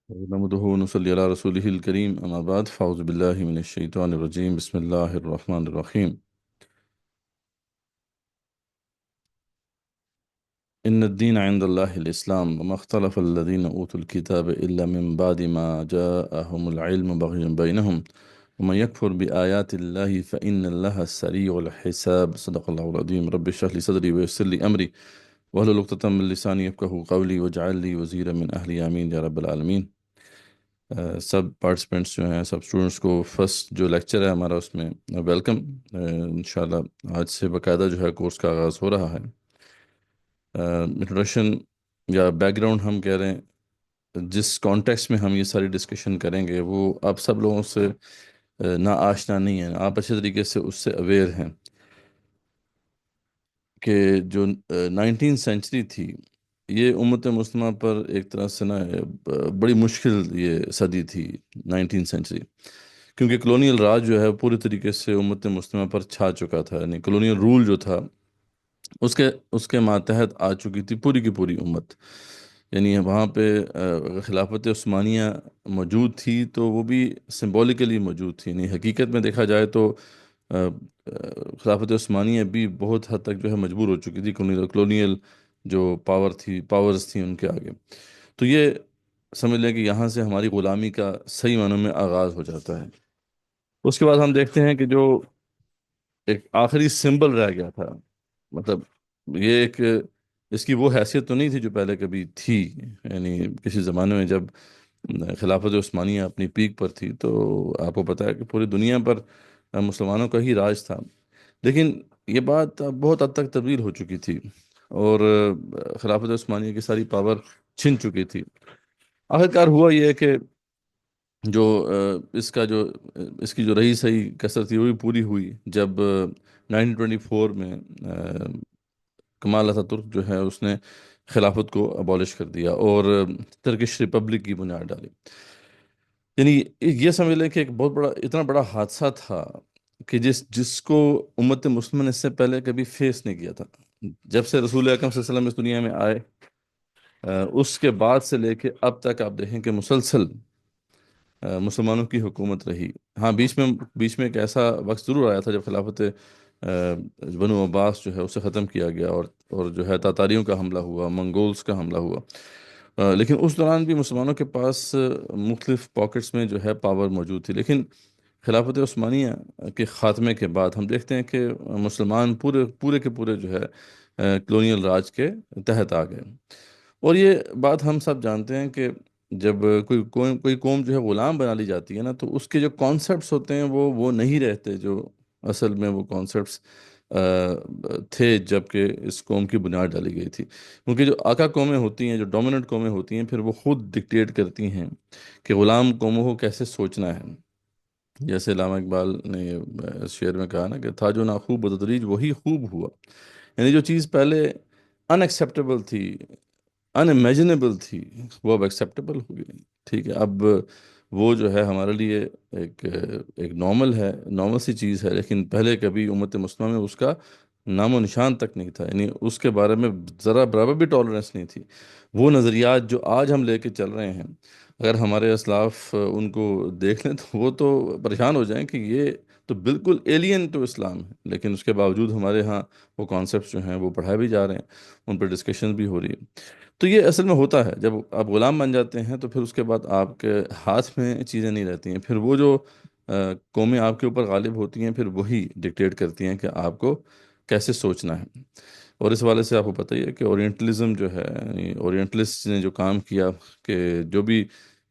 نحمده ونصلي على رسوله الكريم أما بعد فأعوذ بالله من الشيطان الرجيم بسم الله الرحمن الرحيم إن الدين عند الله الإسلام وما اختلف الذين أوتوا الكتاب إلا من بعد ما جاءهم العلم بغيا بينهم ومن يكفر بآيات الله فإن الله سريع الحساب صدق الله العظيم رب اشرح لي صدري ويسر لي أمري واحلل عقدة من لساني يفقهوا قولي واجعل لي وزيرا من أهلي آمين يا رب العالمين۔ سب پارٹیسپینٹس جو ہیں، سب اسٹوڈنٹس کو فرسٹ جو لیکچر ہے ہمارا اس میں ویلکم۔ انشاءاللہ آج سے باقاعدہ جو ہے کورس کا آغاز ہو رہا ہے۔ انٹروڈکشن یا بیک گراؤنڈ ہم کہہ رہے ہیں، جس کانٹیکس میں ہم یہ ساری ڈسکشن کریں گے وہ آپ سب لوگوں سے نا آشنا نہیں ہیں، آپ اچھے طریقے سے اس سے اویئر ہیں کہ جو 19 سینچری تھی یہ امت مسلمہ پر ایک طرح سے نا بڑی مشکل یہ صدی تھی 19 سینچری، کیونکہ کلونیل راج جو ہے پوری طریقے سے امت مسلمہ پر چھا چکا تھا، یعنی کلونیل رول جو تھا اس کے ماتحت آ چکی تھی پوری کی پوری امت۔ یعنی وہاں پہ اگر خلافت عثمانیہ موجود تھی تو وہ بھی سمبولیکلی موجود تھی، یعنی حقیقت میں دیکھا جائے تو خلافت عثمانیہ بھی بہت حد تک جو ہے مجبور ہو چکی تھی کلونیل جو پاورز تھیں ان کے آگے۔ تو یہ سمجھ لیں کہ یہاں سے ہماری غلامی کا صحیح معنوں میں آغاز ہو جاتا ہے۔ اس کے بعد ہم دیکھتے ہیں کہ جو ایک آخری سمبل رہ گیا تھا، مطلب یہ ایک اس کی وہ حیثیت تو نہیں تھی جو پہلے کبھی تھی، یعنی کسی زمانے میں جب خلافت عثمانیہ اپنی پیک پر تھی تو آپ کو پتہ ہے کہ پوری دنیا پر مسلمانوں کا ہی راج تھا، لیکن یہ بات اب بہت حد تک تبدیل ہو چکی تھی اور خلافت عثمانیہ کی ساری پاور چھن چکی تھی۔ آخرکار ہوا یہ ہے کہ جو اس کی جو رہی صحیح کثرت تھی وہ بھی پوری ہوئی جب 1924 میں کمال اتا ترک جو ہے اس نے خلافت کو ابالش کر دیا اور ترکش ریپبلک کی بنیاد ڈالی۔ یعنی یہ سمجھ لیں کہ ایک بہت بڑا اتنا بڑا حادثہ تھا کہ جس کو امت مسلمہ نے اس سے پہلے کبھی فیس نہیں کیا تھا۔ جب سے رسول اکرم صلی اللہ علیہ وسلم اس دنیا میں آئے اس کے بعد سے لے کے اب تک آپ دیکھیں کہ مسلسل مسلمانوں کی حکومت رہی۔ ہاں بیچ میں ایک ایسا وقت ضرور آیا تھا جب خلافت بنو عباس جو ہے اسے ختم کیا گیا اور جو ہے تاتاریوں کا حملہ ہوا، منگولز کا حملہ ہوا، لیکن اس دوران بھی مسلمانوں کے پاس مختلف پاکٹس میں جو ہے پاور موجود تھی۔ لیکن خلافت عثمانیہ کے خاتمے کے بعد ہم دیکھتے ہیں کہ مسلمان پورے کے پورے جو ہے کلونیل راج کے تحت آ گئے۔ اور یہ بات ہم سب جانتے ہیں کہ جب کوئی قوم جو ہے غلام بنا لی جاتی ہے نا تو اس کے جو کانسیپٹس ہوتے ہیں وہ نہیں رہتے جو اصل میں وہ کانسیپٹس تھے جب کہ اس قوم کی بنیاد ڈالی گئی تھی، کیونکہ جو آقا قومیں ہوتی ہیں، جو ڈومیننٹ قومیں ہوتی ہیں، پھر وہ خود ڈکٹیٹ کرتی ہیں کہ غلام قوموں کو کیسے سوچنا ہے۔ جیسے علامہ اقبال نے اس شعر میں کہا نا کہ تھا جو ناخوب بتدریج وہی خوب ہوا، یعنی جو چیز پہلے ان ایکسیپٹیبل تھی، ان امیجنیبل تھی، وہ اب ایکسیپٹیبل ہو گئی۔ ٹھیک ہے، اب وہ جو ہے ہمارے لیے ایک نارمل سی چیز ہے، لیکن پہلے کبھی امت مسلمہ میں اس کا نام و نشان تک نہیں تھا، یعنی اس کے بارے میں ذرا برابر بھی ٹالرنس نہیں تھی۔ وہ نظریات جو آج ہم لے کے چل رہے ہیں، اگر ہمارے اسلاف ان کو دیکھ لیں تو وہ تو پریشان ہو جائیں کہ یہ تو بالکل ایلین ٹو اسلام ہے، لیکن اس کے باوجود ہمارے ہاں وہ کانسیپٹس جو ہیں وہ پڑھائے بھی جا رہے ہیں، ان پر ڈسکشن بھی ہو رہی ہے۔ تو یہ اصل میں ہوتا ہے جب آپ غلام بن جاتے ہیں تو پھر اس کے بعد آپ کے ہاتھ میں چیزیں نہیں رہتی ہیں، پھر وہ جو قومیں آپ کے اوپر غالب ہوتی ہیں پھر وہی ڈکٹیٹ کرتی ہیں کہ آپ کو کیسے سوچنا ہے۔ اور اس حوالے سے آپ کو پتہ ہی ہے کہ اورینٹلزم جو ہے، اورینٹلسٹ نے جو کام کیا کہ جو بھی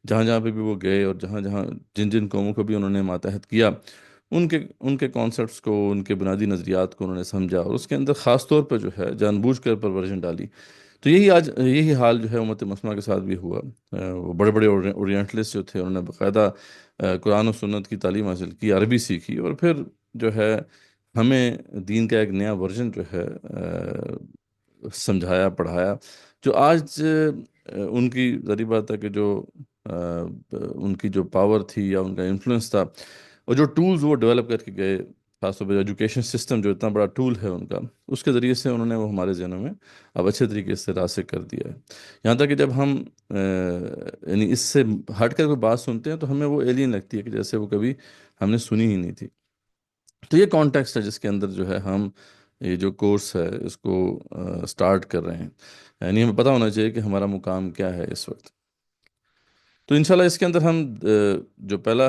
جہاں جہاں پہ بھی وہ گئے اور جہاں جہاں جن قوموں کو بھی انہوں نے ماتحت کیا، ان کے کانسیپٹس کو، ان کے بنیادی نظریات کو انہوں نے سمجھا اور اس کے اندر خاص طور پہ جو ہے جان بوجھ کر پرورژن ڈالی۔ تو یہی حال جو ہے امت مسلمہ کے ساتھ بھی ہوا۔ وہ بڑے بڑے اورینٹلسٹ جو تھے انہوں نے باقاعدہ قرآن و سنت کی تعلیم حاصل کی، عربی سیکھی اور پھر جو ہے ہمیں دین کا ایک نیا ورژن جو ہے سمجھایا، پڑھایا، جو آج ان کی ظاہری بات ہے کہ جو ان کی جو پاور تھی یا ان کا انفلوئنس تھا اور جو ٹولز وہ ڈیولپ کر کے گئے خاص طور پہ ایجوکیشن سسٹم جو اتنا بڑا ٹول ہے ان کا، اس کے ذریعے سے انہوں نے وہ ہمارے ذہنوں میں اب اچھے طریقے سے راسخ کر دیا ہے، یہاں تک کہ جب ہم یعنی اس سے ہٹ کر کوئی بات سنتے ہیں تو ہمیں وہ ایلین لگتی ہے، کہ جیسے وہ کبھی ہم نے سنی ہی نہیں تھی۔ تو یہ کانٹیکسٹ ہے جس کے اندر جو ہے ہم یہ جو کورس ہے اس کو سٹارٹ کر رہے ہیں، یعنی ہمیں پتہ ہونا چاہیے کہ ہمارا مقام کیا ہے اس وقت۔ تو انشاءاللہ اس کے اندر ہم جو پہلا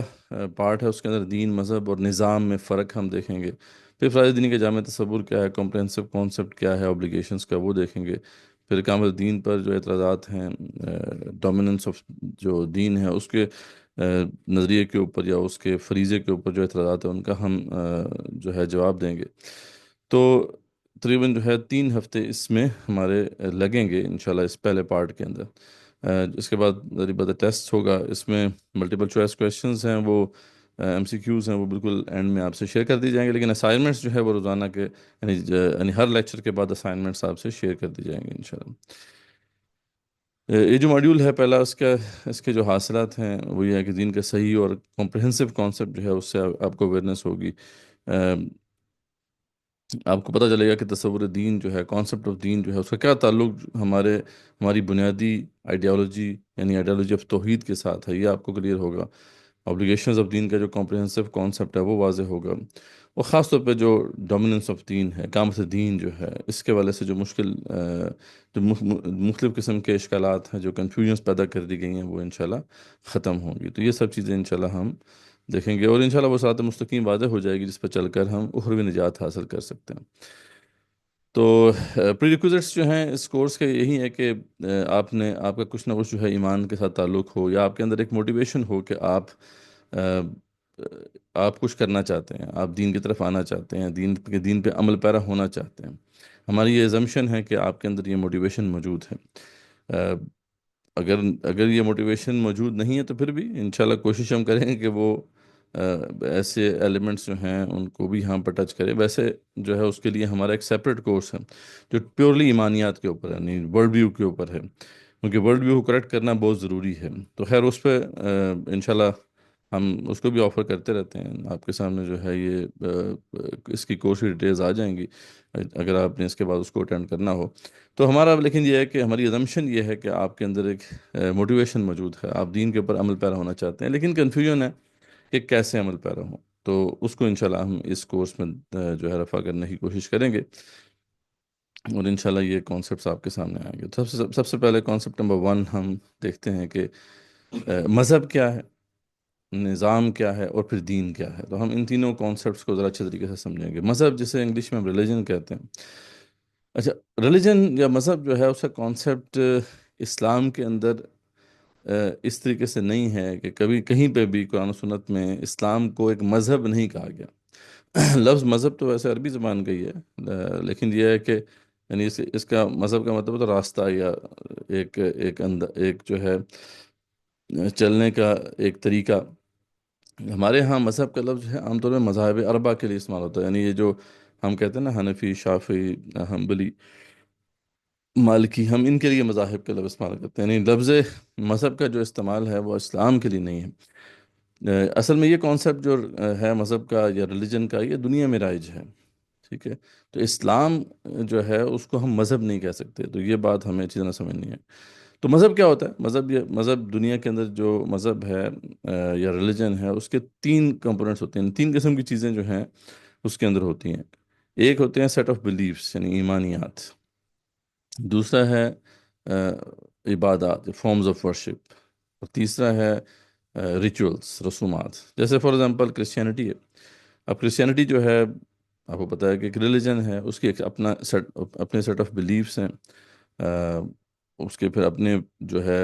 پارٹ ہے اس کے اندر دین، مذہب اور نظام میں فرق ہم دیکھیں گے، پھر فرائض دینی کا جامع تصور کیا ہے، کمپرہنسو کانسیپٹ کیا ہے اوبلیگیشنز کا، وہ دیکھیں گے، پھر اقامت دین پر جو اعتراضات ہیں، ڈومیننس آف جو دین ہے اس کے نظریے کے اوپر یا اس کے فریضے کے اوپر جو اعتراضات ہیں ان کا ہم جو ہے جواب دیں گے۔ تو تقریباً جو ہے 3 ہفتے اس میں ہمارے لگیں گے انشاءاللہ اس پہلے پارٹ کے اندر۔ اس کے بعد ذری بعد ٹیسٹ ہوگا، اس میں ملٹیپل چوائس کویشچنز ہیں، وہ ایم سی کیوز ہیں، وہ بالکل اینڈ میں آپ سے شیئر کر دی جائیں گے، لیکن اسائنمنٹس جو ہے وہ روزانہ کے یعنی ہر لیکچر کے بعد اسائنمنٹس آپ سے شیئر کر دی جائیں گے انشاءاللہ۔ یہ جو ماڈیول ہے پہلا، اس کے جو حاصلات ہیں وہ یہ ہے کہ دین کا صحیح اور کمپریہنسو کانسیپٹ جو ہے اس سے آپ کو اویئرنیس ہوگی، آپ کو پتہ چلے گا کہ تصور دین جو ہے، کانسیپٹ آف دین جو ہے، اس کا کیا تعلق ہماری بنیادی آئیڈیالوجی یعنی آئیڈیالوجی آف توحید کے ساتھ ہے، یہ آپ کو کلیئر ہوگا۔ اوبلیگیشنز آف دین کا جو کمپریہنسو کانسیپٹ ہے وہ واضح ہوگا، اور خاص طور پہ جو ڈومیننس آف دین ہے، اقامت دین جو ہے، اس کے والے سے جو مختلف قسم کے اشکالات ہیں، جو کنفیوژنس پیدا کر دی گئی ہیں، وہ انشاءاللہ ختم ہوں گی۔ تو یہ سب چیزیں انشاءاللہ ہم دیکھیں گے، اور انشاءاللہ وہ صراط مستقیم واضح ہو جائے گی جس پر چل کر ہم اخروی نجات حاصل کر سکتے ہیں۔ تو پری ریکوزٹس جو ہیں اس کورس کے یہی ہے کہ آپ کا کچھ نہ کچھ جو ہے ایمان کے ساتھ تعلق ہو، یا آپ کے اندر ایک موٹیویشن ہو کہ آ، آپ کچھ کرنا چاہتے ہیں، آپ دین کی طرف آنا چاہتے ہیں، دین پہ عمل پیرا ہونا چاہتے ہیں۔ ہماری یہ ایزمپشن ہے کہ آپ کے اندر یہ موٹیویشن موجود ہے۔ آ، اگر یہ موٹیویشن موجود نہیں ہے تو پھر بھی انشاءاللہ کوشش ہم کریں گے کہ وہ ایسے ایلیمنٹس جو ہیں ان کو بھی یہاں پر ٹچ کریں۔ ویسے جو ہے اس کے لیے ہمارا ایک سیپریٹ کورس ہے جو پیورلی ایمانیات کے اوپر ہے، یعنی ورلڈ ویو کے اوپر ہے، کیونکہ ورلڈ ویو کو کریکٹ کرنا بہت ضروری ہے۔ تو خیر اس پہ انشاءاللہ ہم اس کو بھی آفر کرتے رہتے ہیں، آپ کے سامنے جو ہے یہ اس کی کورس کی ڈیٹیلز آ جائیں گی اگر آپ نے اس کے بعد اس کو اٹینڈ کرنا ہو تو۔ ہمارا لیکن یہ ہے کہ ہماری ازمپشن یہ ہے کہ آپ کے اندر ایک موٹیویشن موجود ہے، آپ دین کے اوپر عمل پیرا ہونا چاہتے ہیں، لیکن کنفیوژن ہے کہ کیسے عمل پیرا ہوں۔ تو اس کو انشاءاللہ ہم اس کورس میں جو ہے رفع کرنے کی کوشش کریں گے، اور انشاءاللہ یہ کانسیپٹس آپ کے سامنے آئیں گے۔ تو سب سے پہلے کانسیپٹ نمبر 1 ہم دیکھتے ہیں کہ مذہب کیا ہے، نظام کیا ہے، اور پھر دین کیا ہے۔ تو ہم ان تینوں کانسیپٹس کو ذرا اچھے طریقے سے سمجھیں گے۔ مذہب جسے انگلش میں ہم ریلیجن کہتے ہیں، اچھا، ریلیجن یا مذہب جو ہے اس کا کانسیپٹ اسلام کے اندر اس طریقے سے نہیں ہے کہ کبھی کہیں پہ بھی قرآن و سنت میں اسلام کو ایک مذہب نہیں کہا گیا۔ لفظ مذہب تو ویسے عربی زبان کا ہی ہے، لیکن یہ ہے کہ یعنی اس کا مذہب کا مطلب تو راستہ، یا ایک جو ہے چلنے کا ایک طریقہ۔ ہمارے ہاں مذہب کا لفظ جو ہے عام طور پہ مذاہب اربع کے لیے استعمال ہوتا ہے، یعنی یہ جو ہم کہتے ہیں نا حنفی، شافعی، حنبلی، مالکی، ہم ان کے لیے مذاہب کا لفظ استعمال کرتے ہیں، یعنی لفظ مذہب کا جو استعمال ہے وہ اسلام کے لیے نہیں ہے۔ اصل میں یہ کانسیپٹ جو ہے مذہب کا یا ریلیجن کا، یہ دنیا میں رائج ہے، ٹھیک ہے؟ تو اسلام جو ہے اس کو ہم مذہب نہیں کہہ سکتے، تو یہ بات ہمیں اچھی طرح سمجھنی ہے۔ تو مذہب کیا ہوتا ہے؟ مذہب دنیا کے اندر جو مذہب ہے یا ریلیجن ہے، اس کے 3 کمپوننٹس ہوتے ہیں، 3 قسم کی چیزیں جو ہیں اس کے اندر ہوتی ہیں۔ ایک ہوتے ہیں سیٹ آف بلیفس یعنی ایمانیات، دوسرا ہے عبادات، فارمز آف ورشپ، اور تیسرا ہے ریچولس، رسومات۔ جیسے فار ایگزامپل کرسچینٹی ہے، اب کرسچینٹی جو ہے آپ کو پتہ ہے کہ ایک ریلیجن ہے، اس کی ایک اپنے سیٹ آف بلیفس ہیں، اس کے پھر اپنے جو ہے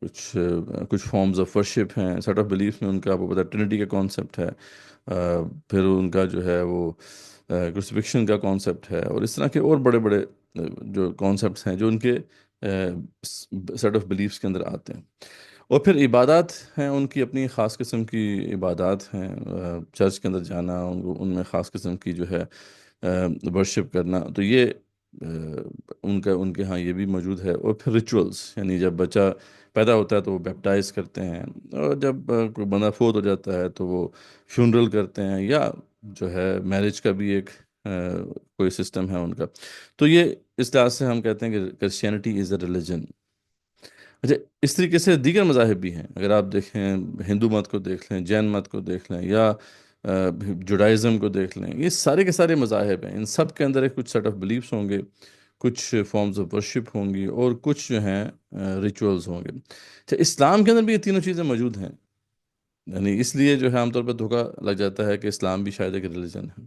کچھ فارمز آف ورشپ ہیں، سیٹ آف بلیفس میں ان کا آپ کو پتہ ہے ٹرینٹی کا کانسیپٹ ہے، پھر ان کا جو ہے وہ کروسیفکشن کا کانسیپٹ ہے، اور اس طرح کے اور بڑے بڑے جو کانسیپٹس ہیں جو ان کے سیٹ آف بلیفس کے اندر آتے ہیں۔ اور پھر عبادات ہیں، ان کی اپنی خاص قسم کی عبادات ہیں، چرچ کے اندر جانا، ان میں خاص قسم کی جو ہے ورشپ کرنا، تو یہ ان کے ہاں یہ بھی موجود ہے۔ اور پھر ریچولس، یعنی جب بچہ پیدا ہوتا ہے تو وہ بیپٹائز کرتے ہیں، اور جب کوئی بندہ فوت ہو جاتا ہے تو وہ فیونرل کرتے ہیں، یا جو ہے میرج کا بھی ایک کوئی سسٹم ہے ان کا. تو یہ اس لحاظ سے ہم کہتے ہیں کہ کرسچینٹی از اے ریلیجن. اچھا، اس طریقے سے دیگر مذاہب بھی ہیں. اگر آپ دیکھیں ہندو مت کو دیکھ لیں، جین مت کو دیکھ لیں، یا جوڈائزم کو دیکھ لیں، یہ سارے کے سارے مذاہب ہیں. ان سب کے اندر ایک کچھ سیٹ آف بلیفس ہوں گے، کچھ فارمز آف ورشپ ہوں گی، اور کچھ جو ہیں ریچولز ہوں گے. اچھا، اسلام کے اندر بھی یہ تینوں چیزیں موجود ہیں. یعنی اس لیے جو ہے عام طور پہ دھوکا لگ جاتا ہے کہ اسلام بھی شاید ایک ریلیجن ہے،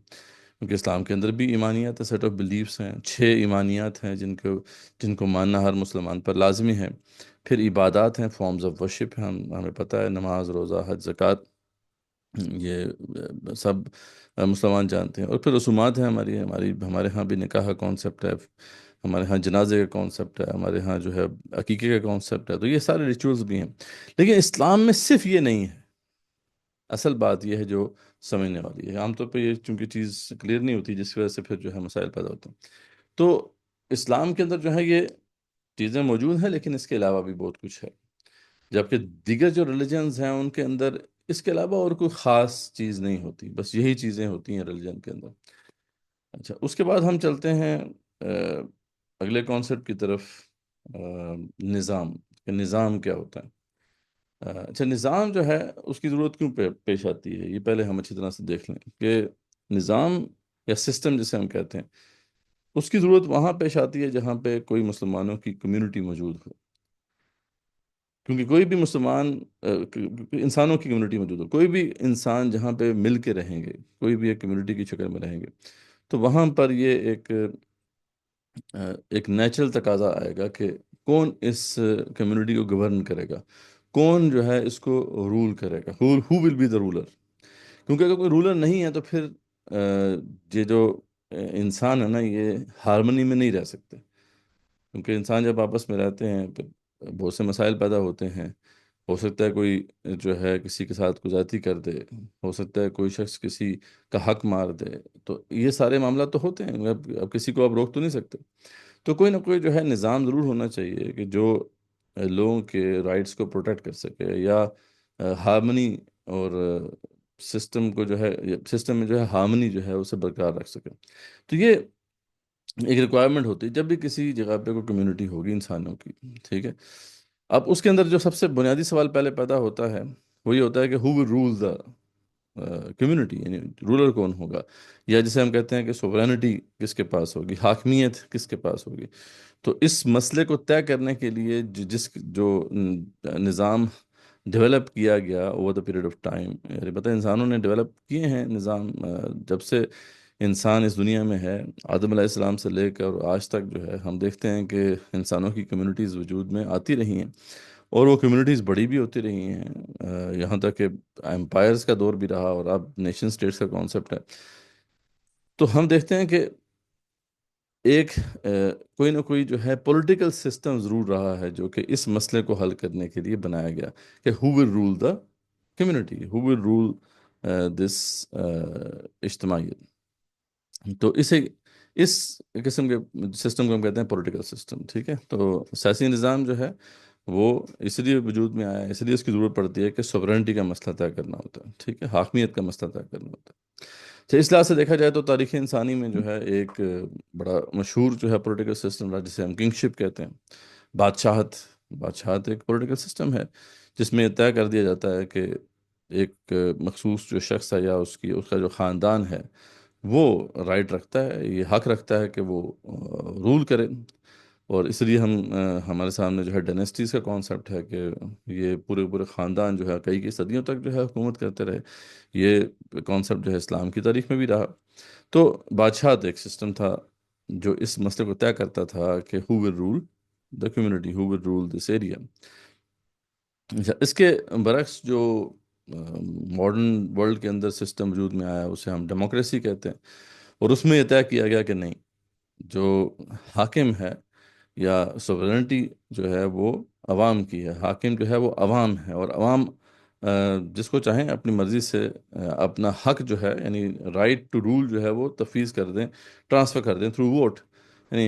کیونکہ اسلام کے اندر بھی ایمانیات ہے، سیٹ آف بلیفس ہیں، 6 ایمانیات ہیں جن کو ماننا ہر مسلمان پر لازمی ہے. پھر عبادات ہیں، فارمز آف ورشپ ہیں، ہمیں پتہ ہے نماز، روزہ، حج، زکوٰۃ، یہ سب مسلمان جانتے ہیں. اور پھر رسومات ہیں ہمارے ہاں بھی نکاح کا کانسیپٹ ہے، ہمارے ہاں جنازے کا کانسیپٹ ہے، ہمارے ہاں جو ہے عقیقے کا کانسیپٹ ہے. تو یہ سارے ریچولز بھی ہیں. لیکن اسلام میں صرف یہ نہیں ہے. اصل بات یہ ہے جو سمجھنے والی ہے. عام طور پہ یہ چونکہ چیز کلیئر نہیں ہوتی، جس کی وجہ سے پھر جو ہے مسائل پیدا ہوتے ہیں. تو اسلام کے اندر جو ہے یہ چیزیں موجود ہیں، لیکن اس کے علاوہ بھی بہت کچھ ہے. جبکہ دیگر جو ریلیجنز ہیں ان کے اندر اس کے علاوہ اور کوئی خاص چیز نہیں ہوتی، بس یہی چیزیں ہوتی ہیں ریلیجن کے اندر. اچھا، اس کے بعد ہم چلتے ہیں اگلے کانسیپٹ کی طرف، نظام. کہ نظام کیا ہوتا ہے؟ اچھا، نظام جو ہے اس کی ضرورت کیوں پیش آتی ہے، یہ پہلے ہم اچھی طرح سے دیکھ لیں کہ نظام یا سسٹم جسے ہم کہتے ہیں، اس کی ضرورت وہاں پیش آتی ہے جہاں پہ کوئی مسلمانوں کی کمیونٹی موجود ہو. کیونکہ کوئی بھی مسلمان انسانوں کی کمیونٹی موجود ہو، کوئی بھی انسان جہاں پہ مل کے رہیں گے، کوئی بھی ایک کمیونٹی کی شکل میں رہیں گے، تو وہاں پر یہ ایک نیچرل تقاضا آئے گا کہ کون اس کمیونٹی کو گورن کرے گا، کون جو ہے اس کو رول کرے گا، ہو ول بی دا رولر. کیونکہ اگر کوئی رولر نہیں ہے تو پھر یہ جو انسان ہے نا، یہ ہارمنی میں نہیں رہ سکتے. کیونکہ انسان جب آپس میں رہتے ہیں تو بہت سے مسائل پیدا ہوتے ہیں. ہو سکتا ہے کوئی جو ہے کسی کے ساتھ کوئی زیادتی کر دے، ہو سکتا ہے کوئی شخص کسی کا حق مار دے. تو یہ سارے معاملات تو ہوتے ہیں. اب کسی کو آپ روک تو نہیں سکتے. تو کوئی نہ کوئی جو ہے نظام ضرور ہونا چاہیے کہ جو لوگوں کے رائٹس کو پروٹیکٹ کر سکے، یا ہارمنی اور سسٹم کو جو ہے، سسٹم میں جو ہے ہارمنی جو ہے اسے برقرار رکھ سکے. تو یہ ایک ریکوائرمنٹ ہوتی ہے جب بھی کسی جگہ پہ کوئی کمیونٹی ہوگی انسانوں کی. ٹھیک ہے. اب اس کے اندر جو سب سے بنیادی سوال پہلے پیدا ہوتا ہے وہ یہ ہوتا ہے کہ who will rule the community, یعنی رولر کون ہوگا، یا جسے ہم کہتے ہیں کہ سوورینٹی کس کے پاس ہوگی، حاکمیت کس کے پاس ہوگی. تو اس مسئلے کو طے کرنے کے لیے جو نظام ڈیولپ کیا گیا over the period of time, یعنی پتہ انسانوں نے ڈیولپ کیے ہیں نظام. جب سے انسان اس دنیا میں ہے، آدم علیہ السلام سے لے کر آج تک جو ہے ہم دیکھتے ہیں کہ انسانوں کی کمیونٹیز وجود میں آتی رہی ہیں، اور وہ کمیونٹیز بڑی بھی ہوتی رہی ہیں، یہاں تک کہ امپائرز کا دور بھی رہا، اور اب نیشن سٹیٹس کا کانسیپٹ ہے. تو ہم دیکھتے ہیں کہ ایک کوئی نہ کوئی جو ہے پولیٹیکل سسٹم ضرور رہا ہے جو کہ اس مسئلے کو حل کرنے کے لیے بنایا گیا کہ who will rule the community, who will rule this اجتماعیت. تو اس قسم کے سسٹم کو ہم کہتے ہیں پولیٹیکل سسٹم. ٹھیک ہے. تو سیاسی نظام جو ہے وہ اس لیے وجود میں آیا ہے، اس لیے اس کی ضرورت پڑتی ہے کہ سوورنٹی کا مسئلہ طے کرنا ہوتا ہے. ٹھیک ہے. حاکمیت کا مسئلہ طے کرنا ہوتا ہے. تو اس لحاظ سے دیکھا جائے تو تاریخ انسانی میں جو ہے ایک بڑا مشہور جو ہے پولیٹیکل سسٹم رہا جسے ہم کنگ شپ کہتے ہیں. بادشاہت ایک پولیٹیکل سسٹم ہے جس میں یہ طے کر دیا جاتا ہے کہ ایک مخصوص جو شخص ہے یا اس کا جو خاندان ہے وہ رائٹ رکھتا ہے، یہ حق رکھتا ہے کہ وہ رول کرے. اور اس لیے ہمارے سامنے جو ہے ڈائنیسٹیز کا کانسیپٹ ہے کہ یہ پورے پورے خاندان جو ہے کئی صدیوں تک جو ہے حکومت کرتے رہے. یہ کانسیپٹ جو ہے اسلام کی تاریخ میں بھی رہا. تو بادشاہت ایک سسٹم تھا جو اس مسئلے کو طے کرتا تھا کہ who will rule the community, who will rule this area. اچھا، اس کے برعکس جو ماڈرن ورلڈ کے اندر سسٹم وجود میں آیا اسے ہم ڈیموکریسی کہتے ہیں. اور اس میں یہ طے کیا گیا کہ نہیں، جو حاکم ہے یا سوورنٹی جو ہے وہ عوام کی ہے، حاکم جو ہے وہ عوام ہے، اور عوام جس کو چاہیں اپنی مرضی سے اپنا حق جو ہے یعنی رائٹ ٹو رول جو ہے وہ تفویض کر دیں، ٹرانسفر کر دیں تھرو ووٹ. یعنی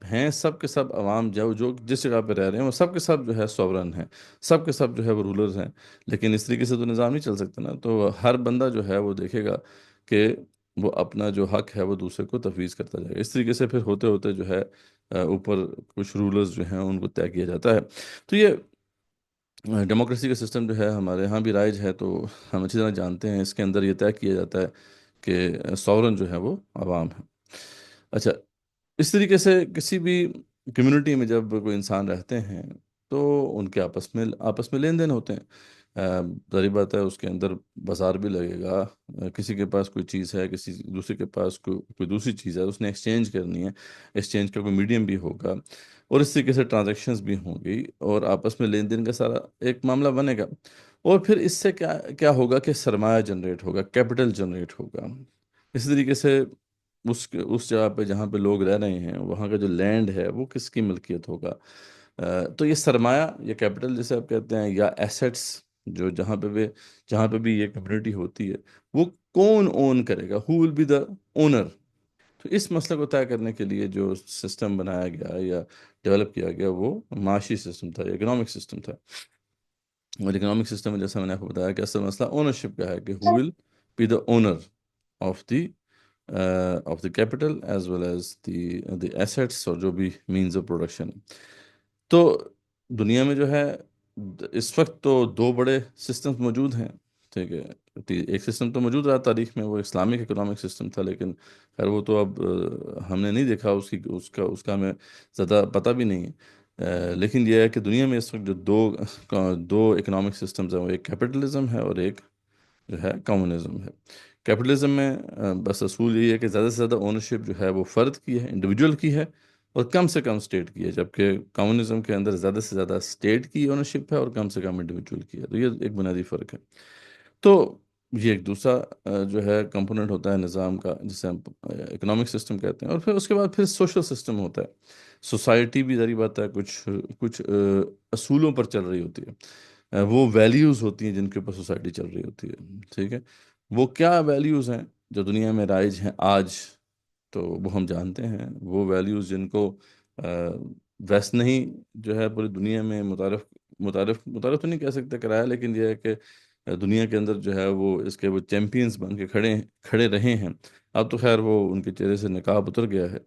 ہیں سب کے سب عوام جو جس جگہ پہ رہ رہے ہیں وہ سب کے سب جو ہے سوورن ہیں، سب کے سب جو ہے وہ رولرز ہیں. لیکن اس طریقے سے تو نظام نہیں چل سکتا نا. تو ہر بندہ جو ہے وہ دیکھے گا کہ وہ اپنا جو حق ہے وہ دوسرے کو تفویض کرتا جائے گا. اس طریقے سے پھر ہوتے ہوتے جو ہے اوپر کچھ رولرز جو ہیں ان کو طے کیا جاتا ہے. تو یہ ڈیموکریسی کا سسٹم جو ہے ہمارے ہاں بھی رائج ہے، تو ہم اچھی طرح جانتے ہیں اس کے اندر یہ طے کیا جاتا ہے کہ سورن جو ہے وہ عوام ہے. اچھا، اس طریقے سے کسی بھی کمیونٹی میں جب کوئی انسان رہتے ہیں تو ان کے آپس میں لین دین ہوتے ہیں. ظاہر بات ہے اس کے اندر بازار بھی لگے گا. کسی کے پاس کوئی چیز ہے، کسی دوسرے کے پاس کوئی دوسری چیز ہے، اس نے ایکسچینج کرنی ہے. ایکسچینج کا کوئی میڈیم بھی ہوگا اور اس طریقے سے ٹرانزیکشنز بھی ہوں گی اور آپس میں لین دین کا سارا ایک معاملہ بنے گا. اور پھر اس سے کیا کیا ہوگا کہ سرمایہ جنریٹ ہوگا، کیپٹل جنریٹ ہوگا. اسی طریقے سے اس جگہ پہ جہاں پہ لوگ رہ رہے ہیں وہاں کا جو لینڈ ہے وہ کس کی ملکیت ہوگا. تو یہ سرمایہ یا کیپٹل جسے آپ کہتے ہیں یا ایسیٹس، جو جہاں پہ بھی یہ کمیونٹی ہوتی ہے وہ کون اون کرے گا، ہو ول بی دا اونر. تو اس مسئلے کو طے کرنے کے لیے جو سسٹم بنایا گیا یا ڈیولپ کیا گیا وہ معاشی سسٹم تھا، اکنامک سسٹم تھا. اور اکنامک سسٹم میں جیسا میں نے آپ کو بتایا کہ اصل مسئلہ اونرشپ کا ہے کہ who will be the owner of the capital as well as the assets اور جو بھی مینز آف پروڈکشن. تو دنیا میں جو ہے اس وقت تو دو بڑے سسٹمز موجود ہیں. ٹھیک ہے، ایک سسٹم تو موجود رہا تاریخ میں، وہ اسلامک اکنامک سسٹم تھا، لیکن خیر وہ تو اب ہم نے نہیں دیکھا، اس کا ہمیں زیادہ پتہ بھی نہیں ہے. لیکن یہ ہے کہ دنیا میں اس وقت جو دو اکنامک سسٹمز ہیں وہ ایک کیپٹلزم ہے اور ایک جو ہے کمیونزم ہے. کیپٹلزم میں بس اصول یہی ہے کہ زیادہ سے زیادہ اونرشپ جو ہے وہ فرد کی ہے، انڈیویجول کی ہے، اور کم سے کم اسٹیٹ کی ہے. جبکہ کمیونزم کے اندر زیادہ سے زیادہ اسٹیٹ کی اونرشپ ہے اور کم سے کم انڈیویجول کی ہے. تو یہ ایک بنیادی فرق ہے. تو یہ ایک دوسرا جو ہے کمپوننٹ ہوتا ہے نظام کا جسے ہم اکنامک سسٹم کہتے ہیں. اور پھر اس کے بعد پھر سوشل سسٹم ہوتا ہے. سوسائٹی بھی ذریعہ بات ہے کچھ اصولوں پر چل رہی ہوتی ہے. وہ ویلیوز ہوتی ہیں جن کے اوپر سوسائٹی چل رہی ہوتی ہے. ٹھیک ہے، وہ کیا ویلیوز ہیں جو دنیا میں رائج ہیں آج؟ تو وہ ہم جانتے ہیں وہ ویلیوز جن کو ویسٹ نے ہی جو ہے پوری دنیا میں متعارف تو نہیں کہہ سکتے کرایا، لیکن یہ ہے کہ دنیا کے اندر جو ہے وہ چیمپئنز بن کے کھڑے رہے ہیں. اب تو خیر وہ ان کے چہرے سے نقاب اتر گیا ہے.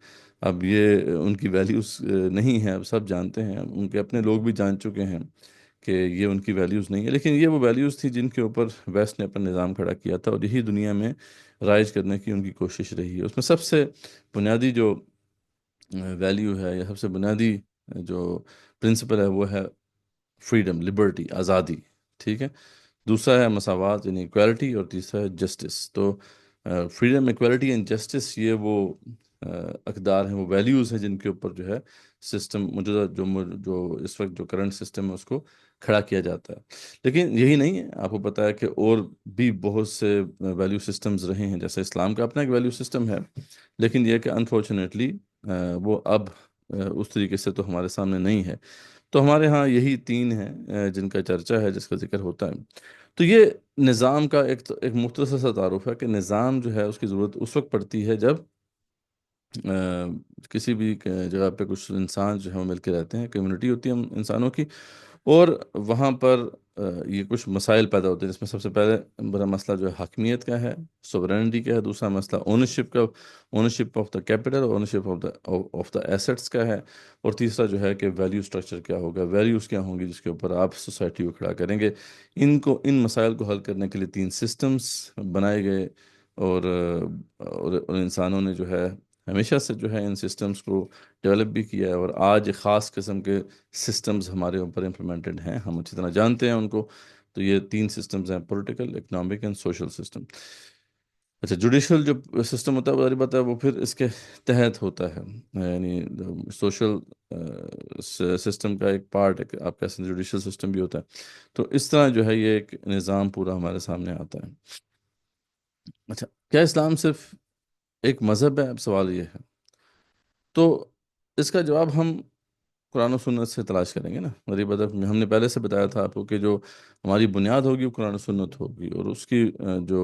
اب یہ ان کی ویلیوز نہیں ہیں، اب سب جانتے ہیں، ان کے اپنے لوگ بھی جان چکے ہیں کہ یہ ان کی ویلیوز نہیں ہے. لیکن یہ وہ ویلیوز تھی جن کے اوپر ویسٹ نے اپنا نظام کھڑا کیا تھا اور یہی دنیا میں رائج کرنے کی ان کی کوشش رہی ہے. اس میں سب سے بنیادی جو ویلیو ہے یا سب سے بنیادی جو پرنسپل ہے وہ ہے فریڈم، لبرٹی، آزادی. ٹھیک ہے، دوسرا ہے مساوات یعنی ایکویلٹی، اور تیسرا ہے جسٹس. تو فریڈم، ایکویلٹی اینڈ جسٹس یہ وہ اقدار ہیں، وہ ویلیوز ہیں جن کے اوپر جو ہے سسٹم موجودہ جو اس وقت جو کرنٹ سسٹم ہے اس کو کھڑا کیا جاتا ہے. لیکن یہی نہیں ہے، آپ کو پتہ ہے کہ اور بھی بہت سے ویلیو سسٹمز رہے ہیں. جیسے اسلام کا اپنا ایک ویلیو سسٹم ہے، لیکن یہ کہ انفارچونیٹلی وہ اب اس طریقے سے تو ہمارے سامنے نہیں ہے. تو ہمارے ہاں یہی تین ہیں جن کا چرچا ہے، جس کا ذکر ہوتا ہے. تو یہ نظام کا ایک مختصر سا تعارف ہے کہ نظام جو ہے اس کی ضرورت اس وقت پڑتی ہے جب کسی بھی جگہ پہ کچھ انسان جو ہے وہ مل کے رہتے ہیں، کمیونٹی ہوتی ہے انسانوں کی، اور وہاں پر یہ کچھ مسائل پیدا ہوتے ہیں، جس میں سب سے پہلے بڑا مسئلہ جو ہے حاکمیت کا ہے، سوورینٹی کا ہے. دوسرا مسئلہ ownership of the capital, ownership of the assets کا ہے. اور تیسرا جو ہے کہ ویلیو سٹرکچر کیا ہوگا، ویلیوز کیا ہوں گی جس کے اوپر آپ سوسائٹی کو کھڑا کریں گے. ان مسائل کو حل کرنے کے لیے 3 سسٹمز بنائے گئے، اور انسانوں نے جو ہے ہمیشہ سے جو ہے ان سسٹمز کو ڈیولپ بھی کیا ہے. اور آج ایک خاص قسم کے سسٹمز ہمارے اوپر امپلیمنٹڈ ہیں، ہم اچھی طرح جانتے ہیں ان کو. تو یہ 3 سسٹمز ہیں، political, economic and social system. اچھا، جوڈیشل جو سسٹم ہوتا ہے وہ ظاہر بات ہے وہ پھر اس کے تحت ہوتا ہے، یعنی سوشل سسٹم کا ایک پارٹ ہے، آپ کہہ سکتے ہیں جوڈیشل سسٹم بھی ہوتا ہے. تو اس طرح جو ہے یہ ایک نظام پورا ہمارے سامنے آتا ہے. اچھا، کیا اسلام صرف ایک مذہب ہے؟ اب سوال یہ ہے. تو اس کا جواب ہم قرآن و سنت سے تلاش کریں گے نا. غریب ادب میں ہم نے پہلے سے بتایا تھا آپ کو کہ جو ہماری بنیاد ہوگی وہ قرآن و سنت ہوگی، اور اس کی جو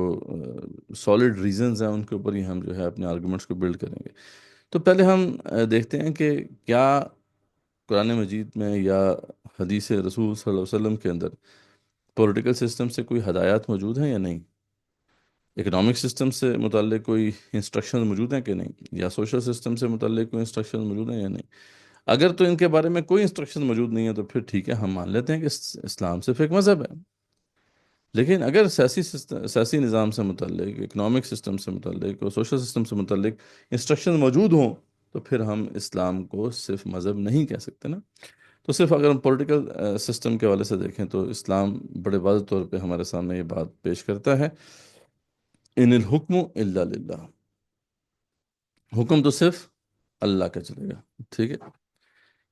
سالڈ ریزنز ہیں ان کے اوپر ہی ہم جو ہے اپنے آرگومنٹس کو بلڈ کریں گے. تو پہلے ہم دیکھتے ہیں کہ کیا قرآن مجید میں یا حدیث رسول صلی اللہ علیہ وسلم کے اندر پولیٹیکل سسٹم سے کوئی ہدایات موجود ہیں یا نہیں. اکنامک سسٹم سے متعلق کوئی انسٹرکشن موجود ہیں کہ نہیں، یا سوشل سسٹم سے متعلق کوئی انسٹرکشن موجود ہیں یا نہیں؟ اگر تو ان کے بارے میں کوئی انسٹرکشن موجود نہیں ہے تو پھر ٹھیک ہے، ہم مان لیتے ہیں کہ اسلام صرف ایک مذہب ہے۔ لیکن اگر سیاسی نظام سے متعلق، اکنامک سسٹم سے متعلق اور سوشل سسٹم سے متعلق انسٹرکشن موجود ہوں تو پھر ہم اسلام کو صرف مذہب نہیں کہہ سکتے نا۔ تو صرف اگر ہم پولیٹیکل سسٹم کے حوالے سے دیکھیں تو اسلام بڑے واضح طور پہ ہمارے سامنے یہ بات پیش کرتا ہے، ان الحکم الا للہ، حکم تو صرف اللہ کا چلے گا، ٹھیک ہے؟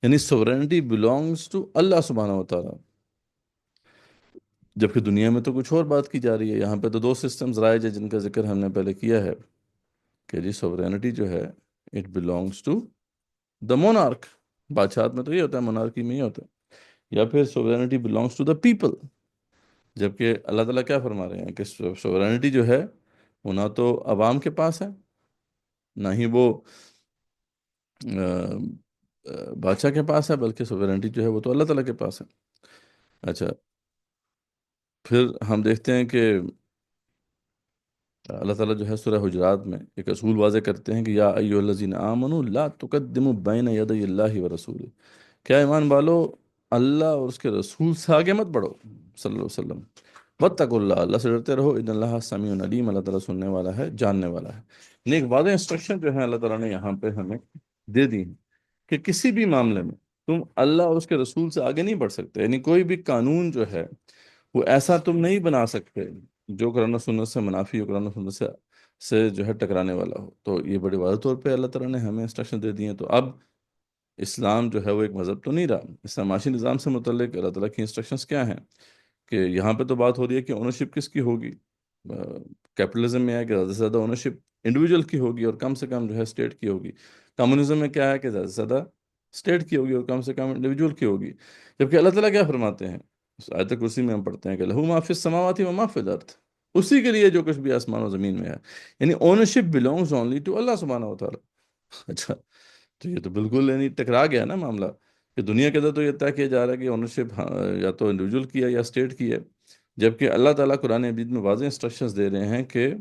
یعنی سورینٹی بلانگس ٹو اللہ سبحانہ و تعالیٰ، جبکہ دنیا میں تو کچھ اور بات کی جا رہی ہے۔ یہاں پہ تو دو سسٹمز رائج ہے جن کا ذکر ہم نے پہلے کیا ہے کہ جی سورینٹی جو ہے اٹ بلانگس ٹو دا مونارک، بادشاہت میں تو یہ ہوتا ہے، مونارکی میں یہ ہوتا ہے، یا پھر sovereignty belongs to the people, جبکہ اللہ تعالیٰ کیا فرما رہے ہیں کہ سورینٹی جو ہے وہ نہ تو عوام کے پاس ہے، نہ ہی وہ بادشاہ کے پاس ہے، بلکہ سوورنٹی جو ہے وہ تو اللہ تعالیٰ کے پاس ہے۔ اچھا، پھر ہم دیکھتے ہیں کہ اللہ تعالیٰ جو ہے سورہ حجرات میں ایک اصول واضح کرتے ہیں کہ یا ایھا الذین آمنوا لا تقدموا بین یدی اللہ ورسولہ، کیا ایمان والو اللہ اور اس کے رسول سے آگے مت بڑھو صلی اللہ علیہ وسلم، واتقوا اللہ، اللہ سے ڈرتے رہو، ان اللہ سمیع علیم، اللہ تعالیٰ سننے والا ہے، جاننے والا ہے۔ یعنی ایک واضح انسٹرکشن جو ہے اللہ تعالیٰ نے یہاں پہ ہمیں دے دی ہے کہ کسی بھی معاملے میں تم اللہ اور اس کے رسول سے آگے نہیں بڑھ سکتے، یعنی کوئی بھی قانون جو ہے وہ ایسا تم نہیں بنا سکتے جو قرآن و سنت سے منافی ہو، قرآن و سنت سے جو ہے ٹکرانے والا ہو۔ تو یہ بڑے واضح طور پہ اللہ تعالیٰ نے ہمیں انسٹرکشن دے دی ہیں۔ تو اب اسلام جو ہے وہ ایک مذہب تو نہیں رہا، اسلام معاشی نظام سے متعلق اللہ تعالیٰ کی انسٹرکشنز کیا ہیں کہ یہاں پہ تو بات ہو رہی ہے کہ اونرشپ کس کی ہوگی۔ کیپٹلزم میں ہے کہ زیادہ سے زیادہ اونرشپ انڈیویجول کی ہوگی اور کم سے کم جو ہے اسٹیٹ کی ہوگی۔ کمیونزم میں کیا ہے کہ زیادہ سے زیادہ اسٹیٹ کی ہوگی اور کم سے کم انڈیویجول کی ہوگی۔ جبکہ اللہ تعالیٰ کیا فرماتے ہیں، اس آیت کرسی میں ہم پڑھتے ہیں کہ لہو ما فی السماوات و ما فی الارض، اسی کے لیے جو کچھ بھی آسمان و زمین میں ہے، یعنی اونرشپ بلونگز اونلی ٹو اللہ سبحانہ و تعالیٰ۔ اچھا، تو یہ تو بالکل یعنی ٹکرا گیا نا معاملہ، کہ دنیا کے اندر تو یہ طے کیا جا رہا ہے کہ اونرشپ یا تو انڈیویجول کی ہے یا اسٹیٹ کی ہے، جبکہ اللہ تعالیٰ قرآن مجید میں واضح انسٹرکشنز دے رہے ہیں کہ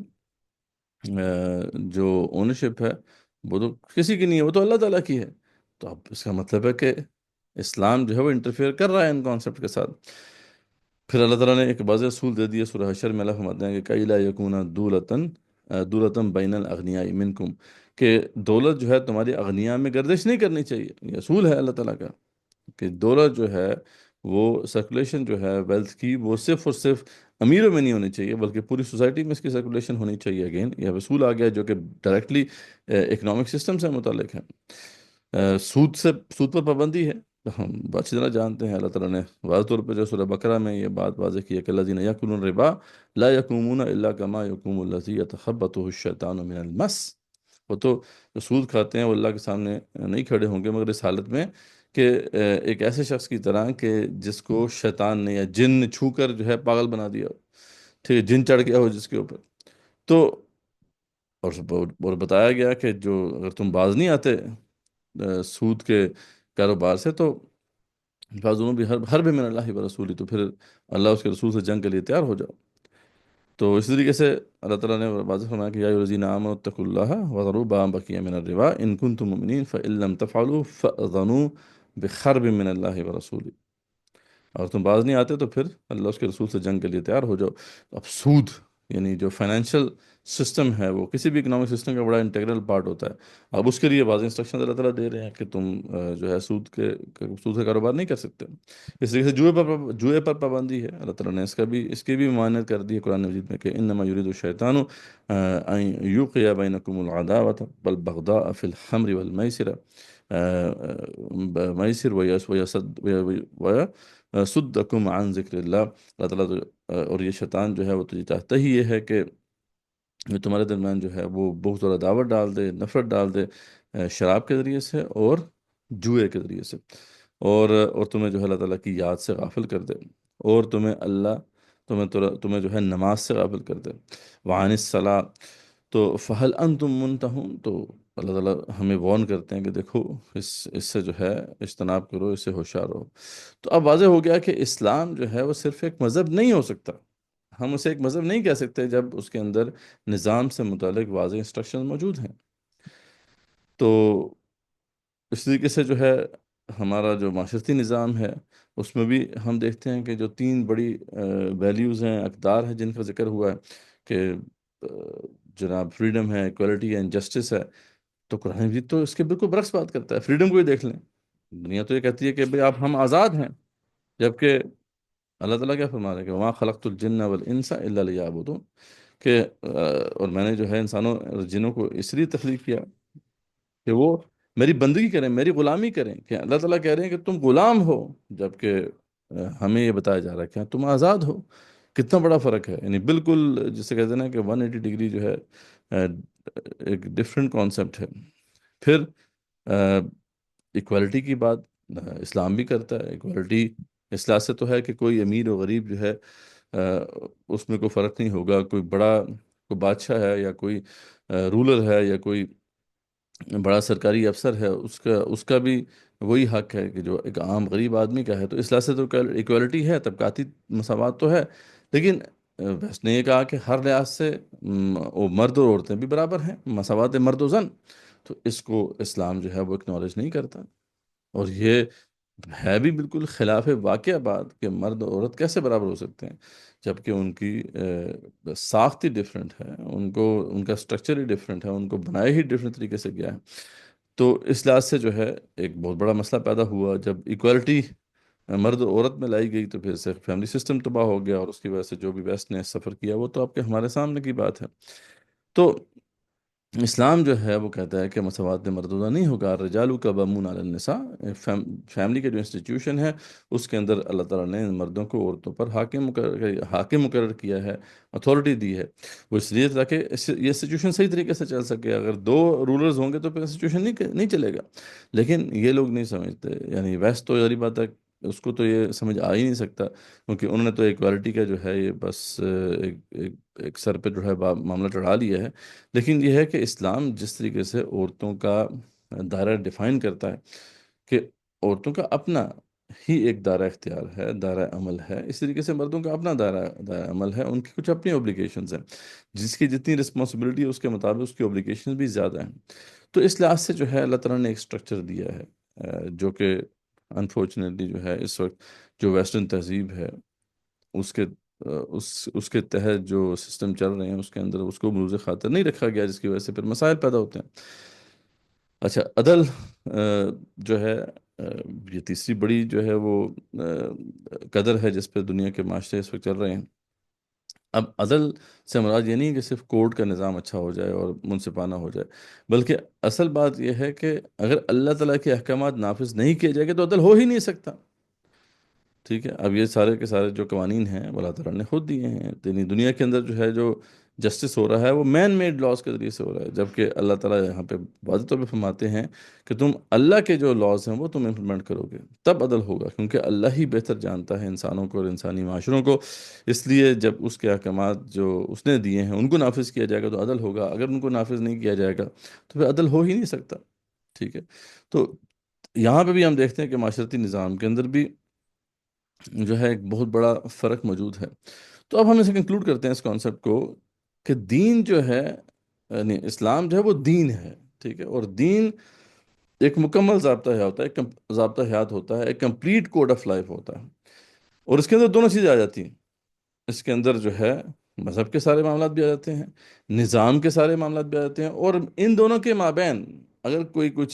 جو اونرشپ ہے وہ تو کسی کی نہیں ہے، وہ تو اللہ تعالیٰ کی ہے۔ تو اب اس کا مطلب ہے کہ اسلام جو ہے وہ انٹرفیئر کر رہا ہے ان کانسیپٹ کے ساتھ۔ پھر اللہ تعالیٰ نے ایک واضح اصول دے دیا سورہ حشر میں، اللہ فرماتے ہیں کہ کئی لا یکون دولتن بین الاغنیاء منکم، کہ دولت جو ہے تمہاری اغنیاء میں گردش نہیں کرنی چاہیے۔ یہ اصول ہے اللہ تعالیٰ کا کہ دولت جو ہے وہ سرکولیشن جو ہے ویلتھ کی، وہ صرف اور صرف امیروں میں نہیں ہونی چاہیے بلکہ پوری سوسائٹی میں اس کی سرکولیشن ہونی چاہیے۔ اگین یہ اصول آ گیا جو کہ ڈائریکٹلی اکنامک سسٹم سے متعلق ہے۔ سود پر پابندی ہے، تو ہم اچھی طرح جانتے ہیں اللہ تعالیٰ نے واضح طور پہ جو سورہ بقرہ میں یہ بات واضح کی ہے کہ الذین یأکلون الربا لا یقومون الا کما یقوم الذی یتخبطہ الشیطان من المس، وہ تو جو سود کھاتے ہیں وہ اللہ کے سامنے نہیں کھڑے ہوں گے مگر اس حالت میں کہ ایک ایسے شخص کی طرح کہ جس کو شیطان نے یا جن نے چھو کر جو ہے پاگل بنا دیا ہو، ٹھیک ہے، جن چڑھ گیا ہو جس کے اوپر۔ تو اور بتایا گیا کہ جو اگر تم باز نہیں آتے سود کے کاروبار سے تو فاظنوا بحرب من اللہ ورسولہ، تو پھر اللہ اس کے رسول سے جنگ کے لیے تیار ہو جاؤ۔ تو اسی طریقے سے اللہ تعالیٰ نے واضح فرمایا کہ یا ایھا الذین آمنوا اتقوا اللہ وذروا ما بقی من الربا ان کنتم مؤمنین فإن لم تفعلوا فأذنوا بحرب من اللہ ورسولہ، اور تم باز نہیں آتے تو پھر اللہ اس کے رسول سے جنگ کے لیے تیار ہو جاؤ۔ اب سود یعنی جو فائنینشیل سسٹم ہے وہ کسی بھی اکنامک سسٹم کا بڑا انٹیگرل پارٹ ہوتا ہے۔ اب اس کے لیے واضح انسٹرکشن اللہ تعالیٰ دے رہے ہیں کہ تم جو ہے سود کا کاروبار نہیں کر سکتے۔ اس طریقے سے جوئے پر پابندی ہے، اللہ تعالیٰ نے اس کی بھی ممانعت کر دی ہے قرآن مجید میں کہ انما یرید الشیطان ان یوقع بینکم العداوۃ والبغضاء فی الخمر والمیسر میسر صدکم عن ذکر اللہ، اللہ تعالیٰ اور یہ شیطان جو ہے وہ تو چاہتا ہی یہ ہے کہ تمہارے درمیان جو ہے وہ بہت زیادہ دعوت ڈال دے، نفرت ڈال دے شراب کے ذریعے سے اور جوئے کے ذریعے سے، اور تمہیں جو ہے اللہ تعالیٰ کی یاد سے غافل کر دے، اور تمہیں جو ہے نماز سے غافل کر دے۔ وعن الصلاۃ، تو فہل انتم منتہون، تو اللہ تعالیٰ ہمیں وارن کرتے ہیں کہ دیکھو اس سے جو ہے اجتناب کرو، اس سے ہوشیار رہو۔ تو اب واضح ہو گیا کہ اسلام جو ہے وہ صرف ایک مذہب نہیں ہو سکتا، ہم اسے ایک مذہب نہیں کہہ سکتے جب اس کے اندر نظام سے متعلق واضح انسٹرکشن موجود ہیں۔ تو اس طریقے سے جو ہے ہمارا جو معاشرتی نظام ہے اس میں بھی ہم دیکھتے ہیں کہ جو تین بڑی ویلیوز ہیں، اقدار ہیں جن کا ذکر ہوا ہے کہ جناب فریڈم ہے، ایکوالٹی ہے، جسٹس ہے، تو قرآن مجید تو اس کے بالکل برعکس بات کرتا ہے۔ فریڈم کو ہی دیکھ لیں، دنیا تو یہ کہتی ہے کہ بھئی آپ ہم آزاد ہیں، جبکہ اللہ تعالیٰ کیا فرما رہے ہیں کہ وَمَا خَلَقْتُ الْجِنَّ وَالْإِنسَ إِلَّا لِيَعْبُدُونِ، کہ اور میں نے جو ہے انسانوں اور جنوں کو اس لیے تخلیق کیا کہ وہ میری بندگی کریں، میری غلامی کریں، کہ اللہ تعالیٰ کہہ رہے ہیں کہ تم غلام ہو، جبکہ ہمیں یہ بتایا جا رہا ہے کہ تم آزاد ہو۔ کتنا بڑا فرق ہے، یعنی بالکل جسے کہتے ہیں نا کہ 180 ڈگری جو ہے ایک ڈفرینٹ کانسیپٹ ہے۔ پھر ایکوالٹی کی بات اسلام بھی کرتا ہے۔ ایکوالٹی اس لحاظ سے تو ہے کہ کوئی امیر و غریب جو ہے اس میں کوئی فرق نہیں ہوگا، کوئی بڑا کوئی بادشاہ ہے یا کوئی رولر ہے یا کوئی بڑا سرکاری افسر ہے، اس کا بھی وہی حق ہے کہ جو ایک عام غریب آدمی کا ہے۔ تو اس لحاظ سے تو ایکوالٹی ہے، طبقاتی مساوات تو ہے، لیکن ویسٹ نے یہ کہا کہ ہر لحاظ سے وہ مرد اور عورتیں بھی برابر ہیں، مساوات مرد و زن۔ تو اس کو اسلام جو ہے وہ اکنالج نہیں کرتا، اور یہ ہے بھی بالکل خلاف واقعہ بات کہ مرد اور عورت کیسے برابر ہو سکتے ہیں، جبکہ ان کی ساخت ہی ڈفرینٹ ہے، ان کا سٹرکچر ہی ڈفرینٹ ہے، ان کو بنایا ہی ڈفرینٹ طریقے سے گیا ہے۔ تو اس لحاظ سے جو ہے ایک بہت بڑا مسئلہ پیدا ہوا جب ایکوالٹی مرد اور عورت میں لائی گئی، تو پھر سے فیملی سسٹم تباہ ہو گیا، اور اس کی وجہ سے جو بھی ویسٹ نے سفر کیا وہ تو آپ کے ہمارے سامنے کی بات ہے۔ تو اسلام جو ہے وہ کہتا ہے کہ مساوات مردودہ نہیں ہوگا، الرجال قوامون علی النساء۔ فیملی کے جو انسٹیٹیوشن ہے اس کے اندر اللہ تعالیٰ نے مردوں کو عورتوں پر حاکم مقرر کیا ہے، اتھارٹی دی ہے، وہ اس لیے تاکہ یہ انسٹیٹیوشن صحیح طریقے سے چل سکے۔ اگر دو رولرز ہوں گے تو پھر انسٹیٹیوشن نہیں چلے گا، لیکن یہ لوگ نہیں سمجھتے، یعنی ویسٹ تو ظاہری بات ہے اس کو تو یہ سمجھ آ ہی نہیں سکتا، کیونکہ انہوں نے تو ایکوالٹی کا جو ہے یہ بس ایک سر پہ جو ہے معاملہ چڑھا لیا ہے۔ لیکن یہ ہے کہ اسلام جس طریقے سے عورتوں کا دائرہ ڈیفائن کرتا ہے کہ عورتوں کا اپنا ہی ایک دائرہ اختیار ہے، دائرہ عمل ہے، اس طریقے سے مردوں کا اپنا دائرہ عمل ہے، ان کی کچھ اپنی اوبلیگیشنز ہیں، جس کی جتنی رسپانسبلٹی ہے اس کے مطابق اس کی اوبلیگیشنز بھی زیادہ ہیں۔ تو اس لحاظ سے جو ہے اللہ تعالیٰ نے ایک سٹرکچر دیا ہے جو کہ انفارچونیٹلی جو ہے اس وقت جو ویسٹرن تہذیب ہے اس کے اس کے تحت جو سسٹم چل رہے ہیں اس کے اندر اس کو ملوز خاطر نہیں رکھا گیا، جس کی وجہ سے پھر مسائل پیدا ہوتے ہیں۔ اچھا، عدل جو ہے یہ تیسری بڑی جو ہے وہ قدر ہے جس پہ دنیا کے معاشرے اس وقت چل رہے ہیں۔ اب عدل سے مراد یہ نہیں کہ صرف کورٹ کا نظام اچھا ہو جائے اور منصفانہ ہو جائے، بلکہ اصل بات یہ ہے کہ اگر اللہ تعالیٰ کے احکامات نافذ نہیں کیے جائیں گے تو عدل ہو ہی نہیں سکتا۔ ٹھیک ہے، اب یہ سارے کے سارے جو قوانین ہیں وہ اللہ تعالیٰ نے خود دیے ہیں، یعنی دنیا کے اندر جو ہے جو جسٹس ہو رہا ہے وہ مین میڈ لاز کے ذریعے سے ہو رہا ہے، جبکہ اللہ تعالیٰ یہاں پہ واضح طور پہ فرماتے ہیں کہ تم اللہ کے جو لاز ہیں وہ تم امپلیمنٹ کرو گے تب عدل ہوگا، کیونکہ اللہ ہی بہتر جانتا ہے انسانوں کو اور انسانی معاشروں کو۔ اس لیے جب اس کے احکامات جو اس نے دیے ہیں ان کو نافذ کیا جائے گا تو عدل ہوگا، اگر ان کو نافذ نہیں کیا جائے گا تو پھر عدل ہو ہی نہیں سکتا۔ ٹھیک ہے، تو یہاں پہ بھی ہم دیکھتے ہیں کہ معاشرتی نظام کے اندر بھی جو ہے ایک بہت بڑا فرق موجود ہے۔ تو اب ہم اسے کنکلوڈ کرتے ہیں اس کانسیپٹ کو کہ دین جو ہے، یعنی اسلام جو ہے وہ دین ہے، ٹھیک ہے، اور دین ایک مکمل ضابطہ حیات ہوتا ہے، ایک ضابطہ حیات ہوتا ہے، ایک کمپلیٹ کوڈ آف لائف ہوتا ہے، اور اس کے اندر دونوں چیزیں آ جاتی ہیں۔ اس کے اندر جو ہے مذہب کے سارے معاملات بھی آ جاتے ہیں، نظام کے سارے معاملات بھی آ جاتے ہیں، اور ان دونوں کے مابین اگر کوئی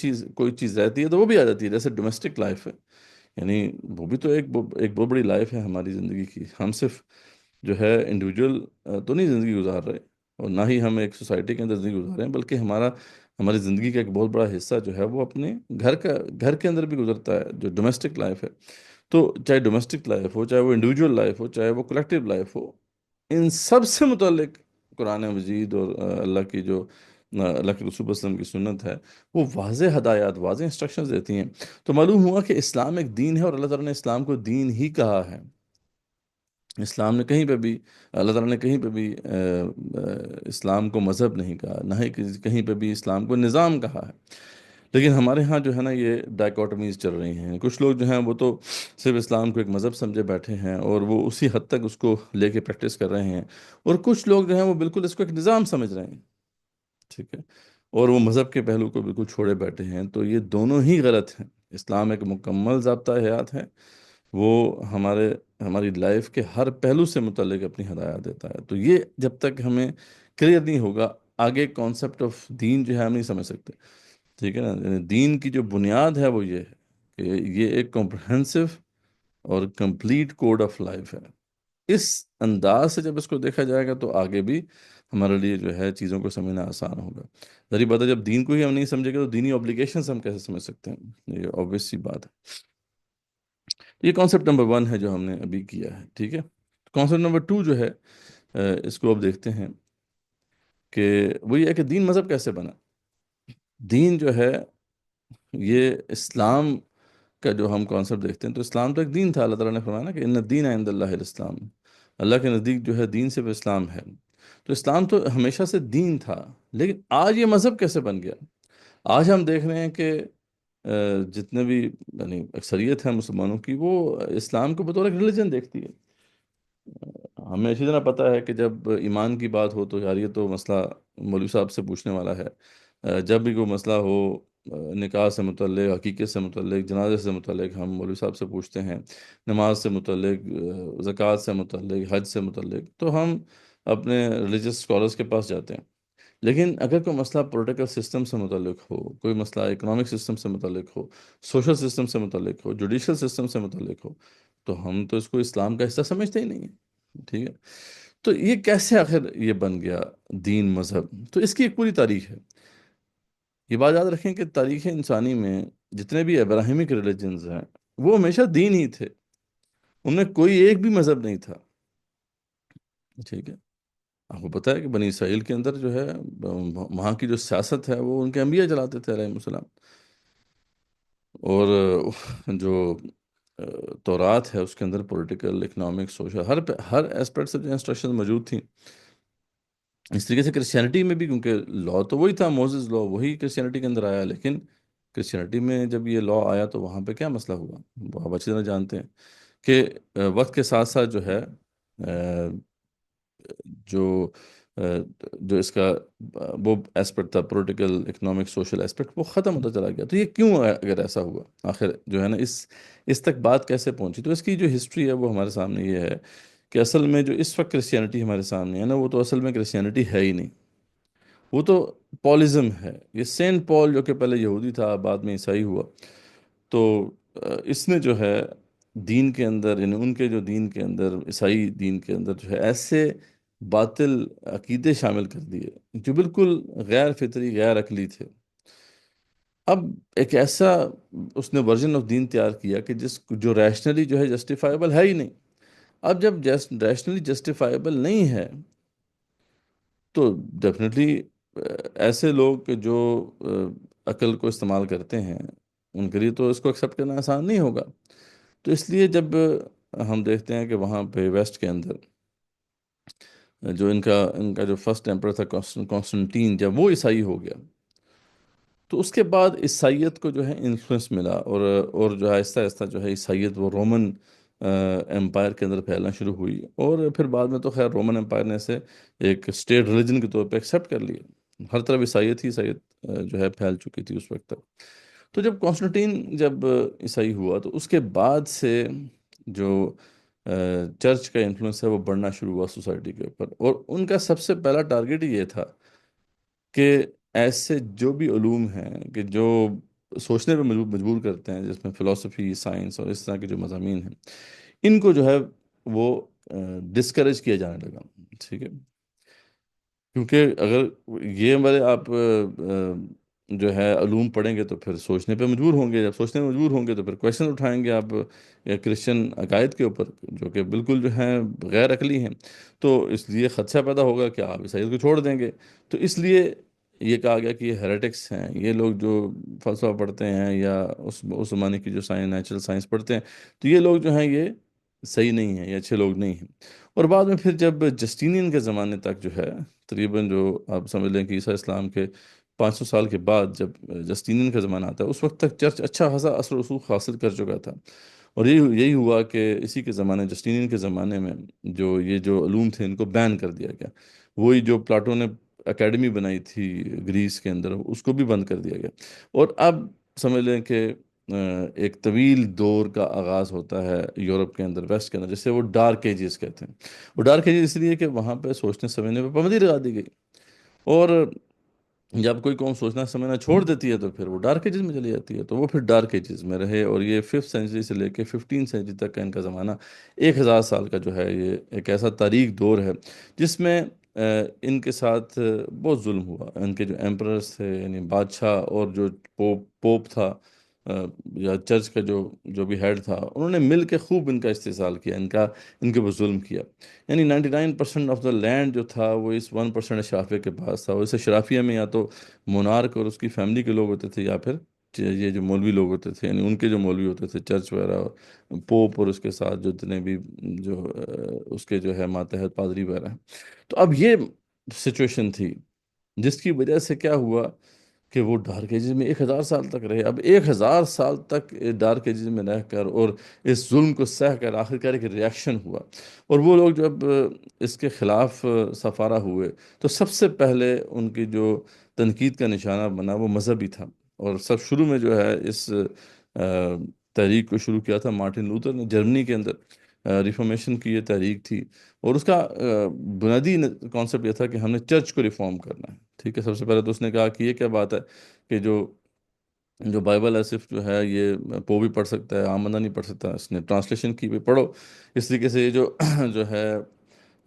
چیز رہتی ہے تو وہ بھی آ جاتی ہے، جیسے ڈومیسٹک لائف ہے، یعنی وہ بھی تو ایک بہت بڑی لائف ہے ہماری زندگی کی۔ ہم صرف جو ہے انڈیویجول تو نہیں زندگی گزار رہے، اور نہ ہی ہم ایک سوسائٹی کے اندر زندگی گزار رہے ہیں، بلکہ ہماری زندگی کا ایک بہت بڑا حصہ جو ہے وہ اپنے گھر کے اندر بھی گزرتا ہے، جو ڈومیسٹک لائف ہے۔ تو چاہے ڈومیسٹک لائف ہو، چاہے وہ انڈیویجول لائف ہو، چاہے وہ کلیکٹیو لائف ہو، ان سب سے متعلق قرآن مجید اور اللہ کے رسول صلی اللہ علیہ وسلم کی سنت ہے، وہ واضح ہدایات، واضح انسٹرکشنز دیتی ہیں۔ تو معلوم ہوا کہ اسلام ایک دین ہے، اور اللہ تعالیٰ نے اسلام کو دین ہی کہا ہے۔ اسلام نے کہیں پہ بھی اللہ تعالیٰ نے کہیں پہ بھی اسلام کو مذہب نہیں کہا، نہ ہی کہیں پہ بھی اسلام کو نظام کہا ہے۔ لیکن ہمارے ہاں جو ہے نا یہ ڈائکوٹمیز چل رہی ہیں. کچھ لوگ جو ہیں وہ تو صرف اسلام کو ایک مذہب سمجھے بیٹھے ہیں اور وہ اسی حد تک اس کو لے کے پریکٹس کر رہے ہیں، اور کچھ لوگ جو ہیں وہ بالکل اس کو ایک نظام سمجھ رہے ہیں. ٹھیک ہے، اور وہ مذہب کے پہلو کو بالکل چھوڑے بیٹھے ہیں. تو یہ دونوں ہی غلط ہیں. اسلام ایک مکمل ضابطہ حیات ہے، وہ ہماری لائف کے ہر پہلو سے متعلق اپنی ہدایات دیتا ہے. تو یہ جب تک ہمیں کلیئر نہیں ہوگا، آگے کانسیپٹ آف دین جو ہے ہم نہیں سمجھ سکتے. ٹھیک ہے نا، یعنی دین کی جو بنیاد ہے وہ یہ ہے کہ یہ ایک کمپرہنسو اور کمپلیٹ کوڈ آف لائف ہے. اس انداز سے جب اس کو دیکھا جائے گا تو آگے بھی ہمارے لیے جو ہے چیزوں کو سمجھنا آسان ہوگا. ظاہر بات ہے جب دین کو ہی ہم نہیں سمجھے گے تو دینی اوبلیگیشنز ہم کیسے سمجھ سکتے ہیں؟ یہ obvious سی بات ہے. یہ کانسیپٹ نمبر 1 ہے جو ہم نے ابھی کیا ہے. ٹھیک ہے، کانسیپٹ نمبر 2 جو ہے اس کو اب دیکھتے ہیں کہ وہ یہ ہے کہ دین مذہب کیسے بنا. دین جو ہے یہ اسلام کا جو ہم کانسیپٹ دیکھتے ہیں تو اسلام تو ایک دین تھا. اللہ تعالیٰ نے فرمایا نا کہ ان الدین عند اللہ الاسلام، اللہ کے نزدیک جو ہے دین صرف اسلام ہے. تو اسلام تو ہمیشہ سے دین تھا، لیکن آج یہ مذہب کیسے بن گیا؟ آج ہم دیکھ رہے ہیں کہ جتنے بھی یعنی اکثریت ہے مسلمانوں کی وہ اسلام کو بطور ایک ریلیجن دیکھتی ہے. ہمیں اچھی طرح پتہ ہے کہ جب ایمان کی بات ہو تو یار یہ تو مسئلہ مولوی صاحب سے پوچھنے والا ہے. جب بھی کوئی مسئلہ ہو نکاح سے متعلق، عقیقے سے متعلق، جنازے سے متعلق، ہم مولوی صاحب سے پوچھتے ہیں. نماز سے متعلق، زکوٰۃ سے متعلق، حج سے متعلق، تو ہم اپنے ریلیجس اسکالرس کے پاس جاتے ہیں. لیکن اگر کوئی مسئلہ پولیٹیکل سسٹم سے متعلق ہو، کوئی مسئلہ اکنامک سسٹم سے متعلق ہو، سوشل سسٹم سے متعلق ہو، جوڈیشل سسٹم سے متعلق ہو، تو ہم تو اس کو اسلام کا حصہ سمجھتے ہی نہیں ہیں. ٹھیک ہے، تو یہ کیسے آخر یہ بن گیا دین مذہب؟ تو اس کی ایک پوری تاریخ ہے. یہ بات یاد رکھیں کہ تاریخ انسانی میں جتنے بھی ابراہیمک ریلیجنز ہیں وہ ہمیشہ دین ہی تھے، ان میں کوئی ایک بھی مذہب نہیں تھا. ٹھیک ہے، آپ کو پتہ ہے کہ بنی اسرائیل کے اندر جو ہے وہاں کی جو سیاست ہے وہ ان کے انبیاء چلاتے تھے علیہ السلام. اور جو تورات ہے اس کے اندر پولیٹیکل، اکنامک، سوشل، ہر ایسپیکٹ سے جو انسٹرکشن موجود تھیں. اس طریقے سے کرسچینٹی میں بھی، کیونکہ لا تو وہی تھا، موزز لا وہی کرسچینٹی کے اندر آیا، لیکن کرسچینٹی میں جب یہ لا آیا تو وہاں پہ کیا مسئلہ ہوا وہ آپ اچھی طرح جانتے ہیں کہ وقت کے ساتھ ساتھ جو ہے جو جو اس کا وہ ایسپیکٹ تھا پولیٹیکل، اکنامک، سوشل ایسپیکٹ، وہ ختم ہوتا چلا گیا. تو یہ کیوں اگر ایسا ہوا آخر جو ہے نا اس تک بات کیسے پہنچی؟ تو اس کی جو ہسٹری ہے وہ ہمارے سامنے یہ ہے کہ اصل میں جو اس وقت کرسچینٹی ہمارے سامنے ہے نا وہ تو اصل میں کرسچینٹی ہے ہی نہیں، وہ تو پولزم ہے. یہ سینٹ پال جو کہ پہلے یہودی تھا بعد میں عیسائی ہوا، تو اس نے جو ہے دین کے اندر، یعنی ان کے جو دین کے اندر، عیسائی دین کے اندر جو ہے ایسے باطل عقیدے شامل کر دیے جو بالکل غیر فطری، غیر عقلی تھے. اب ایک ایسا اس نے ورژن آف دین تیار کیا کہ جو ریشنلی جو ہے جسٹیفائیبل ہے ہی نہیں. اب جب ریشنلی جسٹیفائیبل نہیں ہے تو ڈیفینیٹلی ایسے لوگ کہ جو عقل کو استعمال کرتے ہیں ان کے لیے تو اس کو ایکسیپٹ کرنا آسان نہیں ہوگا. تو اس لیے جب ہم دیکھتے ہیں کہ وہاں پہ ویسٹ کے اندر جو ان کا جو فرسٹ ایمپرر تھا کانسٹنٹین، جب وہ عیسائی ہو گیا تو اس کے بعد عیسائیت کو جو ہے انفلوئنس ملا، اور جو ہے آہستہ آہستہ جو ہے عیسائیت وہ رومن امپائر کے اندر پھیلنا شروع ہوئی. اور پھر بعد میں تو خیر رومن امپائر نے اسے ایک اسٹیٹ ریلیجن کے طور پہ ایکسیپٹ کر لیا. ہر طرف عیسائیت ہی عیسائیت جو ہے پھیل چکی تھی اس وقت تک. تو جب کانسٹنٹین جب عیسائی ہوا تو اس کے بعد سے جو چرچ کا انفلوئنس ہے وہ بڑھنا شروع ہوا سوسائٹی کے اوپر. اور ان کا سب سے پہلا ٹارگیٹ یہ تھا کہ ایسے جو بھی علوم ہیں کہ جو سوچنے پہ مجبور کرتے ہیں، جس میں فلسفی، سائنس اور اس طرح کے جو مضامین ہیں، ان کو جو ہے وہ ڈسکریج کیا جانے لگا. ٹھیک ہے، کیونکہ اگر یہ والے آپ جو ہے علوم پڑھیں گے تو پھر سوچنے پہ مجبور ہوں گے. جب سوچنے پہ مجبور ہوں گے تو پھر کویشچن اٹھائیں گے آپ کرسچن عقائد کے اوپر جو کہ بالکل جو ہیں غیر عقلی ہیں. تو اس لیے خدشہ پیدا ہوگا کہ آپ عیسائیت کو چھوڑ دیں گے. تو اس لیے یہ کہا گیا کہ یہ ہیریٹکس ہیں، یہ لوگ جو فلسفہ پڑھتے ہیں یا اس زمانے کی جو نیچرل سائنس پڑھتے ہیں، تو یہ لوگ جو ہیں یہ صحیح نہیں ہیں، یہ اچھے لوگ نہیں ہیں. اور بعد میں پھر جب جسٹینین کے زمانے تک جو ہے تقریباً جو آپ سمجھ لیں کہ عیسیٰ اسلام کے 500 سال کے بعد جب جسٹینین کا زمانہ آتا ہے، اس وقت تک چرچ اچھا خاصا اثر و رسوخ حاصل کر چکا تھا. اور یہی ہوا کہ اسی کے زمانے، جسٹینین کے زمانے میں، جو علوم تھے ان کو بین کر دیا گیا. وہی جو پلاٹو نے اکیڈمی بنائی تھی گریس کے اندر، اس کو بھی بند کر دیا گیا. اور اب سمجھ لیں کہ ایک طویل دور کا آغاز ہوتا ہے یورپ کے اندر، ویسٹ کے اندر، جسے وہ ڈارک ایجز کہتے ہیں. وہ ڈارک ایجز اس لیے کہ وہاں پہ سوچنے سمجھنے پہ پابندی لگا دی گئی. اور جب کوئی قوم سوچنا سمجھنا چھوڑ دیتی ہے تو پھر وہ ڈارک ایجز میں چلی جاتی ہے. تو وہ پھر ڈارک ایجز میں رہے، اور یہ 5th سینچری سے لے کے 15th سینچری تک کا ان کا زمانہ، 1000 سال کا جو ہے، یہ ایک ایسا تاریک دور ہے جس میں ان کے ساتھ بہت ظلم ہوا. ان کے جو ایمپررس تھے، یعنی بادشاہ، اور جو پوپ تھا، یا چرچ کا جو بھی ہیڈ تھا، انہوں نے مل کے خوب ان کا استحصال کیا، ان کے وہ ظلم کیا. یعنی 99% آف دا لینڈ جو تھا وہ اس 1% اشرافیہ کے پاس تھا. اور اس اشرافیہ میں یا تو مونارک اور اس کی فیملی کے لوگ ہوتے تھے، یا پھر یہ جو مولوی لوگ ہوتے تھے، یعنی ان کے جو مولوی ہوتے تھے، چرچ وغیرہ، پوپ، اور اس کے ساتھ جو جتنے بھی جو اس کے جو ہے ماتحت پادری وغیرہ ہیں. تو اب یہ سچویشن تھی، جس کی وجہ سے کیا ہوا کہ وہ ڈارک ایجز میں 1000 سال تک رہے. اب 1000 سال تک ڈارک ایجز میں رہ کر اور اس ظلم کو سہ کر آخر کار ایک ریاکشن ہوا. اور وہ لوگ جب اس کے خلاف سفارہ ہوئے، تو سب سے پہلے ان کی جو تنقید کا نشانہ بنا وہ مذہبی تھا. اور سب شروع میں جو ہے اس تحریک کو شروع کیا تھا مارٹن لوتھر نے، جرمنی کے اندر ریفارمیشن کی یہ تحریک تھی. اور اس کا بنیادی کانسیپٹ یہ تھا کہ ہم نے چرچ کو ریفارم کرنا ہے. ٹھیک ہے، سب سے پہلے تو اس نے کہا کہ یہ کیا بات ہے کہ جو بائبل ہے صرف جو ہے یہ پو بھی پڑھ سکتا ہے، عام بندہ نہیں پڑھ سکتا. اس نے ٹرانسلیشن کی بھی پڑھو. اس طریقے سے یہ جو ہے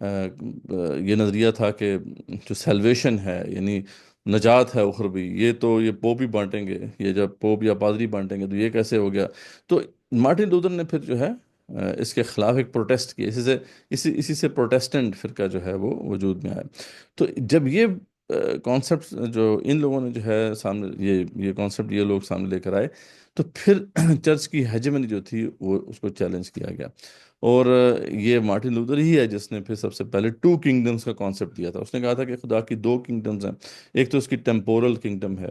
یہ نظریہ تھا کہ جو سیلویشن ہے، یعنی نجات ہے اخروی، یہ پوپ ہی بانٹیں گے. یہ جب پوپ یا پادری بانٹیں گے تو یہ کیسے ہو گیا؟ تو مارٹن لوتھر نے پھر جو ہے اس کے خلاف ایک پروٹیسٹ کیا. اسی سے پروٹیسٹنٹ فرقہ جو ہے وہ وجود میں آیا. تو جب یہ کانسیپٹ جو ان لوگوں نے جو ہے سامنے، یہ کانسیپٹ یہ لوگ سامنے لے کر آئے، تو پھر چرچ کی ہیجمنی جو تھی وہ اس کو چیلنج کیا گیا. اور یہ مارٹن لوتھر ہی ہے جس نے پھر سب سے پہلے 2 کنگڈمز کا کانسیپٹ دیا تھا. اس نے کہا تھا کہ خدا کی 2 کنگڈمز ہیں. ایک تو اس کی ٹیمپورل کنگڈم ہے،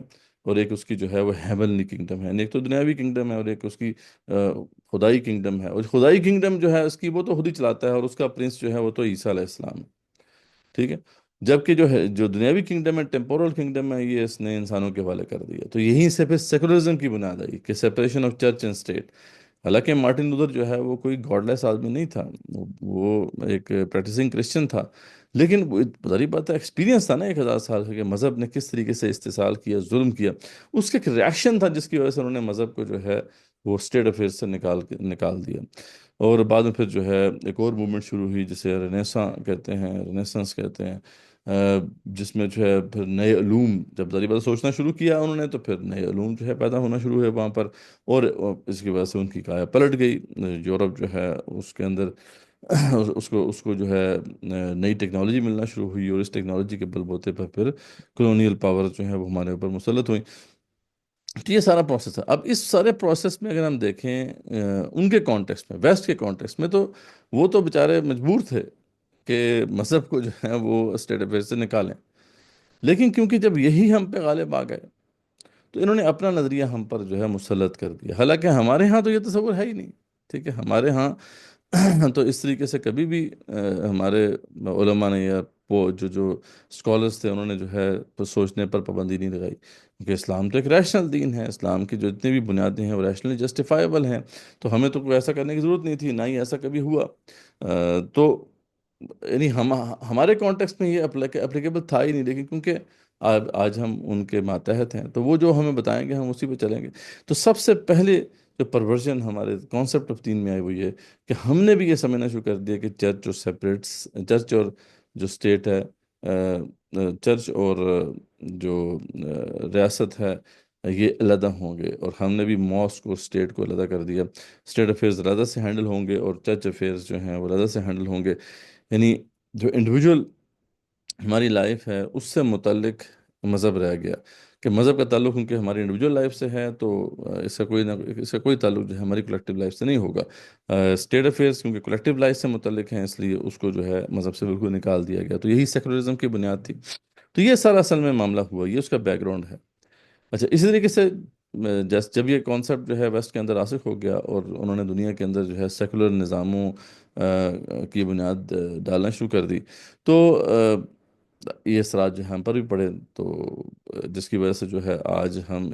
اور ایک اس کی جو ہے وہ ہیونلی کنگڈم ہے. ایک تو دنیاوی کنگڈم ہے، اور ایک اس کی خدائی کنگڈم ہے. اور خدائی کنگڈم جو ہے اس کی وہ تو خود ہی چلاتا ہے، اور اس کا پرنس جو ہے وہ تو عیسیٰ علیہ السلام ہے. ٹھیک ہے. جبکہ جو دنیاوی کنگڈم ہے، ٹیمپورل کنگڈم ہے، یہ اس نے انسانوں کے حوالے کر دیا. تو یہیں سے پھر سیکولرزم کی بنیاد آئی کہ separation of church and state. حالانکہ مارٹن لوتھر جو ہے وہ کوئی گاڈ لیس آدمی نہیں تھا، وہ ایک پریکٹسنگ کرسچن تھا. لیکن وہ ظاہری بات ہے، ایکسپیرینس تھا نا 1000 سال کا، کہ مذہب نے کس طریقے سے استحصال کیا، ظلم کیا. اس کا ایک ریاکشن تھا جس کی وجہ سے انہوں نے مذہب کو جو ہے وہ اسٹیٹ افیئرس سے نکال دیا. اور بعد میں پھر جو ہے ایک اور موومنٹ شروع ہوئی جسے رینیسانس کہتے ہیں، جس میں جو ہے پھر نئے علوم جب ذری بات سوچنا شروع کیا انہوں نے، تو پھر نئے علوم جو ہے پیدا ہونا شروع ہوئے وہاں پر. اور اس کی وجہ سے ان کی کایا پلٹ گئی. یورپ جو ہے اس کے اندر اس کو جو ہے نئی ٹیکنالوجی ملنا شروع ہوئی، اور اس ٹیکنالوجی کے بل بوتے پر پھر کلونیل پاور جو ہے وہ ہمارے اوپر مسلط ہوئی. تو یہ سارا پروسیس ہے. اب اس سارے پروسیس میں اگر ہم دیکھیں ان کے کانٹیکسٹ میں، ویسٹ کے کانٹیکسٹ میں، تو وہ تو بیچارے مجبور تھے کہ مذہب کو جو ہے وہ اسٹیٹ افیئر سے نکالیں. لیکن کیونکہ جب یہی ہم پہ غالب آ گئے، تو انہوں نے اپنا نظریہ ہم پر جو ہے مسلط کر دیا. حالانکہ ہمارے ہاں تو یہ تصور ہے ہی نہیں. ٹھیک ہے، ہمارے ہاں تو اس طریقے سے کبھی بھی ہمارے علماء نے یا جو اسکالرس تھے، انہوں نے جو ہے سوچنے پر پابندی نہیں لگائی. کیونکہ اسلام تو ایک ریشنل دین ہے. اسلام کی جو جتنی بھی بنیادیں ہیں وہ ریشنلی جسٹیفائیبل ہیں. تو ہمیں تو کوئی ایسا کرنے کی ضرورت نہیں تھی، نہ ہی ایسا کبھی ہوا. تو یعنی ہمارے کانٹیکسٹ میں یہ اپلیکیبل تھا ہی نہیں. لیکن کیونکہ آج ہم ان کے ماتحت ہیں، تو وہ جو ہمیں بتائیں گے ہم اسی پہ چلیں گے. تو سب سے پہلے جو پرورژن ہمارے کانسیپٹ آف دین میں آئی وہ یہ کہ ہم نے بھی یہ سمجھنا شروع کر دیا کہ چرچ اور جو اسٹیٹ ہے، چرچ اور جو ریاست ہے، یہ علیحدہ ہوں گے. اور ہم نے بھی ماسک کو، اسٹیٹ کو علیحدہ کر دیا. اسٹیٹ افیئرز علیحدہ سے ہینڈل ہوں گے، اور چرچ افیئرز جو ہیں وہ علیحدہ سے ہینڈل ہوں گے. یعنی جو انڈیویجول ہماری لائف ہے اس سے متعلق مذہب رہ گیا. کہ مذہب کا تعلق کیونکہ ہماری انڈیویجول لائف سے ہے، تو اس کا کوئی تعلق جو ہے ہماری کلیکٹیو لائف سے نہیں ہوگا. اسٹیٹ افیئرس کیونکہ کلیکٹیو لائف سے متعلق ہیں، اس لیے اس کو جو ہے مذہب سے بالکل نکال دیا گیا. تو یہی سیکولرزم کی بنیاد تھی. تو یہ سارا اصل میں معاملہ ہوا، یہ اس کا بیک گراؤنڈ ہے۔ اچھا، اسی طریقے سے جب یہ کانسیپٹ جو ہے ویسٹ کے اندر راسخ ہو گیا اور انہوں نے دنیا کے اندر جو ہے سیکولر نظاموں کی بنیاد ڈالنا شروع کر دی، تو یہ اثرات جو ہیں ہم پر بھی پڑے، تو جس کی وجہ سے جو ہے آج ہم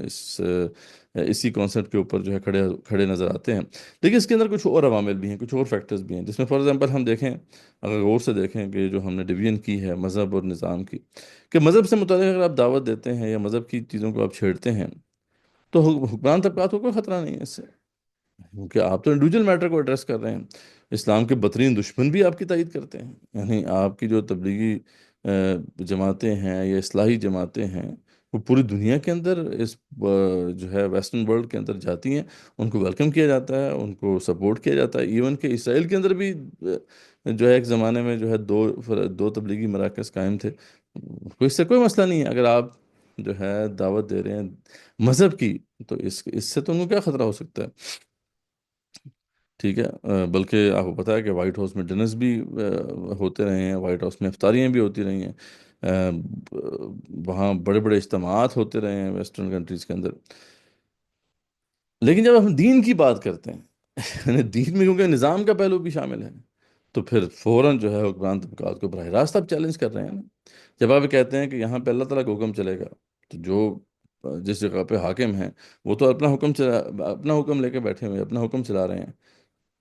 اسی کانسیپٹ کے اوپر جو ہے کھڑے کھڑے نظر آتے ہیں۔ لیکن اس کے اندر کچھ اور عوامل بھی ہیں، کچھ اور فیکٹرز بھی ہیں، جس میں فار ایگزامپل ہم دیکھیں، اگر غور سے دیکھیں کہ جو ہم نے ڈویژن کی ہے مذہب اور نظام کی، کہ مذہب سے متعلق اگر آپ دعوت دیتے ہیں یا مذہب کی چیزوں کو آپ چھیڑتے ہیں، تو حکمران طبقات کو کوئی خطرہ نہیں ہے اس سے، کیونکہ آپ تو انڈیویجول میٹر کو ایڈریس کر رہے ہیں۔ اسلام کے بدترین دشمن بھی آپ کی تائید کرتے ہیں، یعنی آپ کی جو تبلیغی جماعتیں ہیں یا اصلاحی جماعتیں ہیں، وہ پوری دنیا کے اندر اس جو ہے ویسٹرن ورلڈ کے اندر جاتی ہیں، ان کو ویلکم کیا جاتا ہے، ان کو سپورٹ کیا جاتا ہے۔ ایون کہ اسرائیل کے اندر بھی جو ہے ایک زمانے میں جو ہے دو تبلیغی مراکز قائم تھے، کوئی اس سے کوئی مسئلہ نہیں ہے اگر آپ جو ہے دعوت دے رہے ہیں مذہب کی، تو اس سے تو ان کو کیا خطرہ ہو سکتا ہے؟ ٹھیک ہے، بلکہ آپ کو پتہ ہے کہ وائٹ ہاؤس میں ڈنرز بھی ہوتے رہے ہیں، وائٹ ہاؤس میں افطاریاں بھی ہوتی رہی ہیں، وہاں بڑے بڑے اجتماعات ہوتے رہے ہیں ویسٹرن کنٹریز کے اندر۔ لیکن جب ہم دین کی بات کرتے ہیں یعنی دین میں کیونکہ نظام کا پہلو بھی شامل ہے، تو پھر فوراً جو ہے حکمران طبقات کو براہ راست آپ چیلنج کر رہے ہیں نا۔ جب آپ کہتے ہیں کہ یہاں پہ اللہ تعالیٰ کا حکم چلے گا، تو جو جس جگہ پہ حاکم ہیں وہ تو اپنا حکم لے کے بیٹھے ہوئے، اپنا حکم چلا رہے ہیں،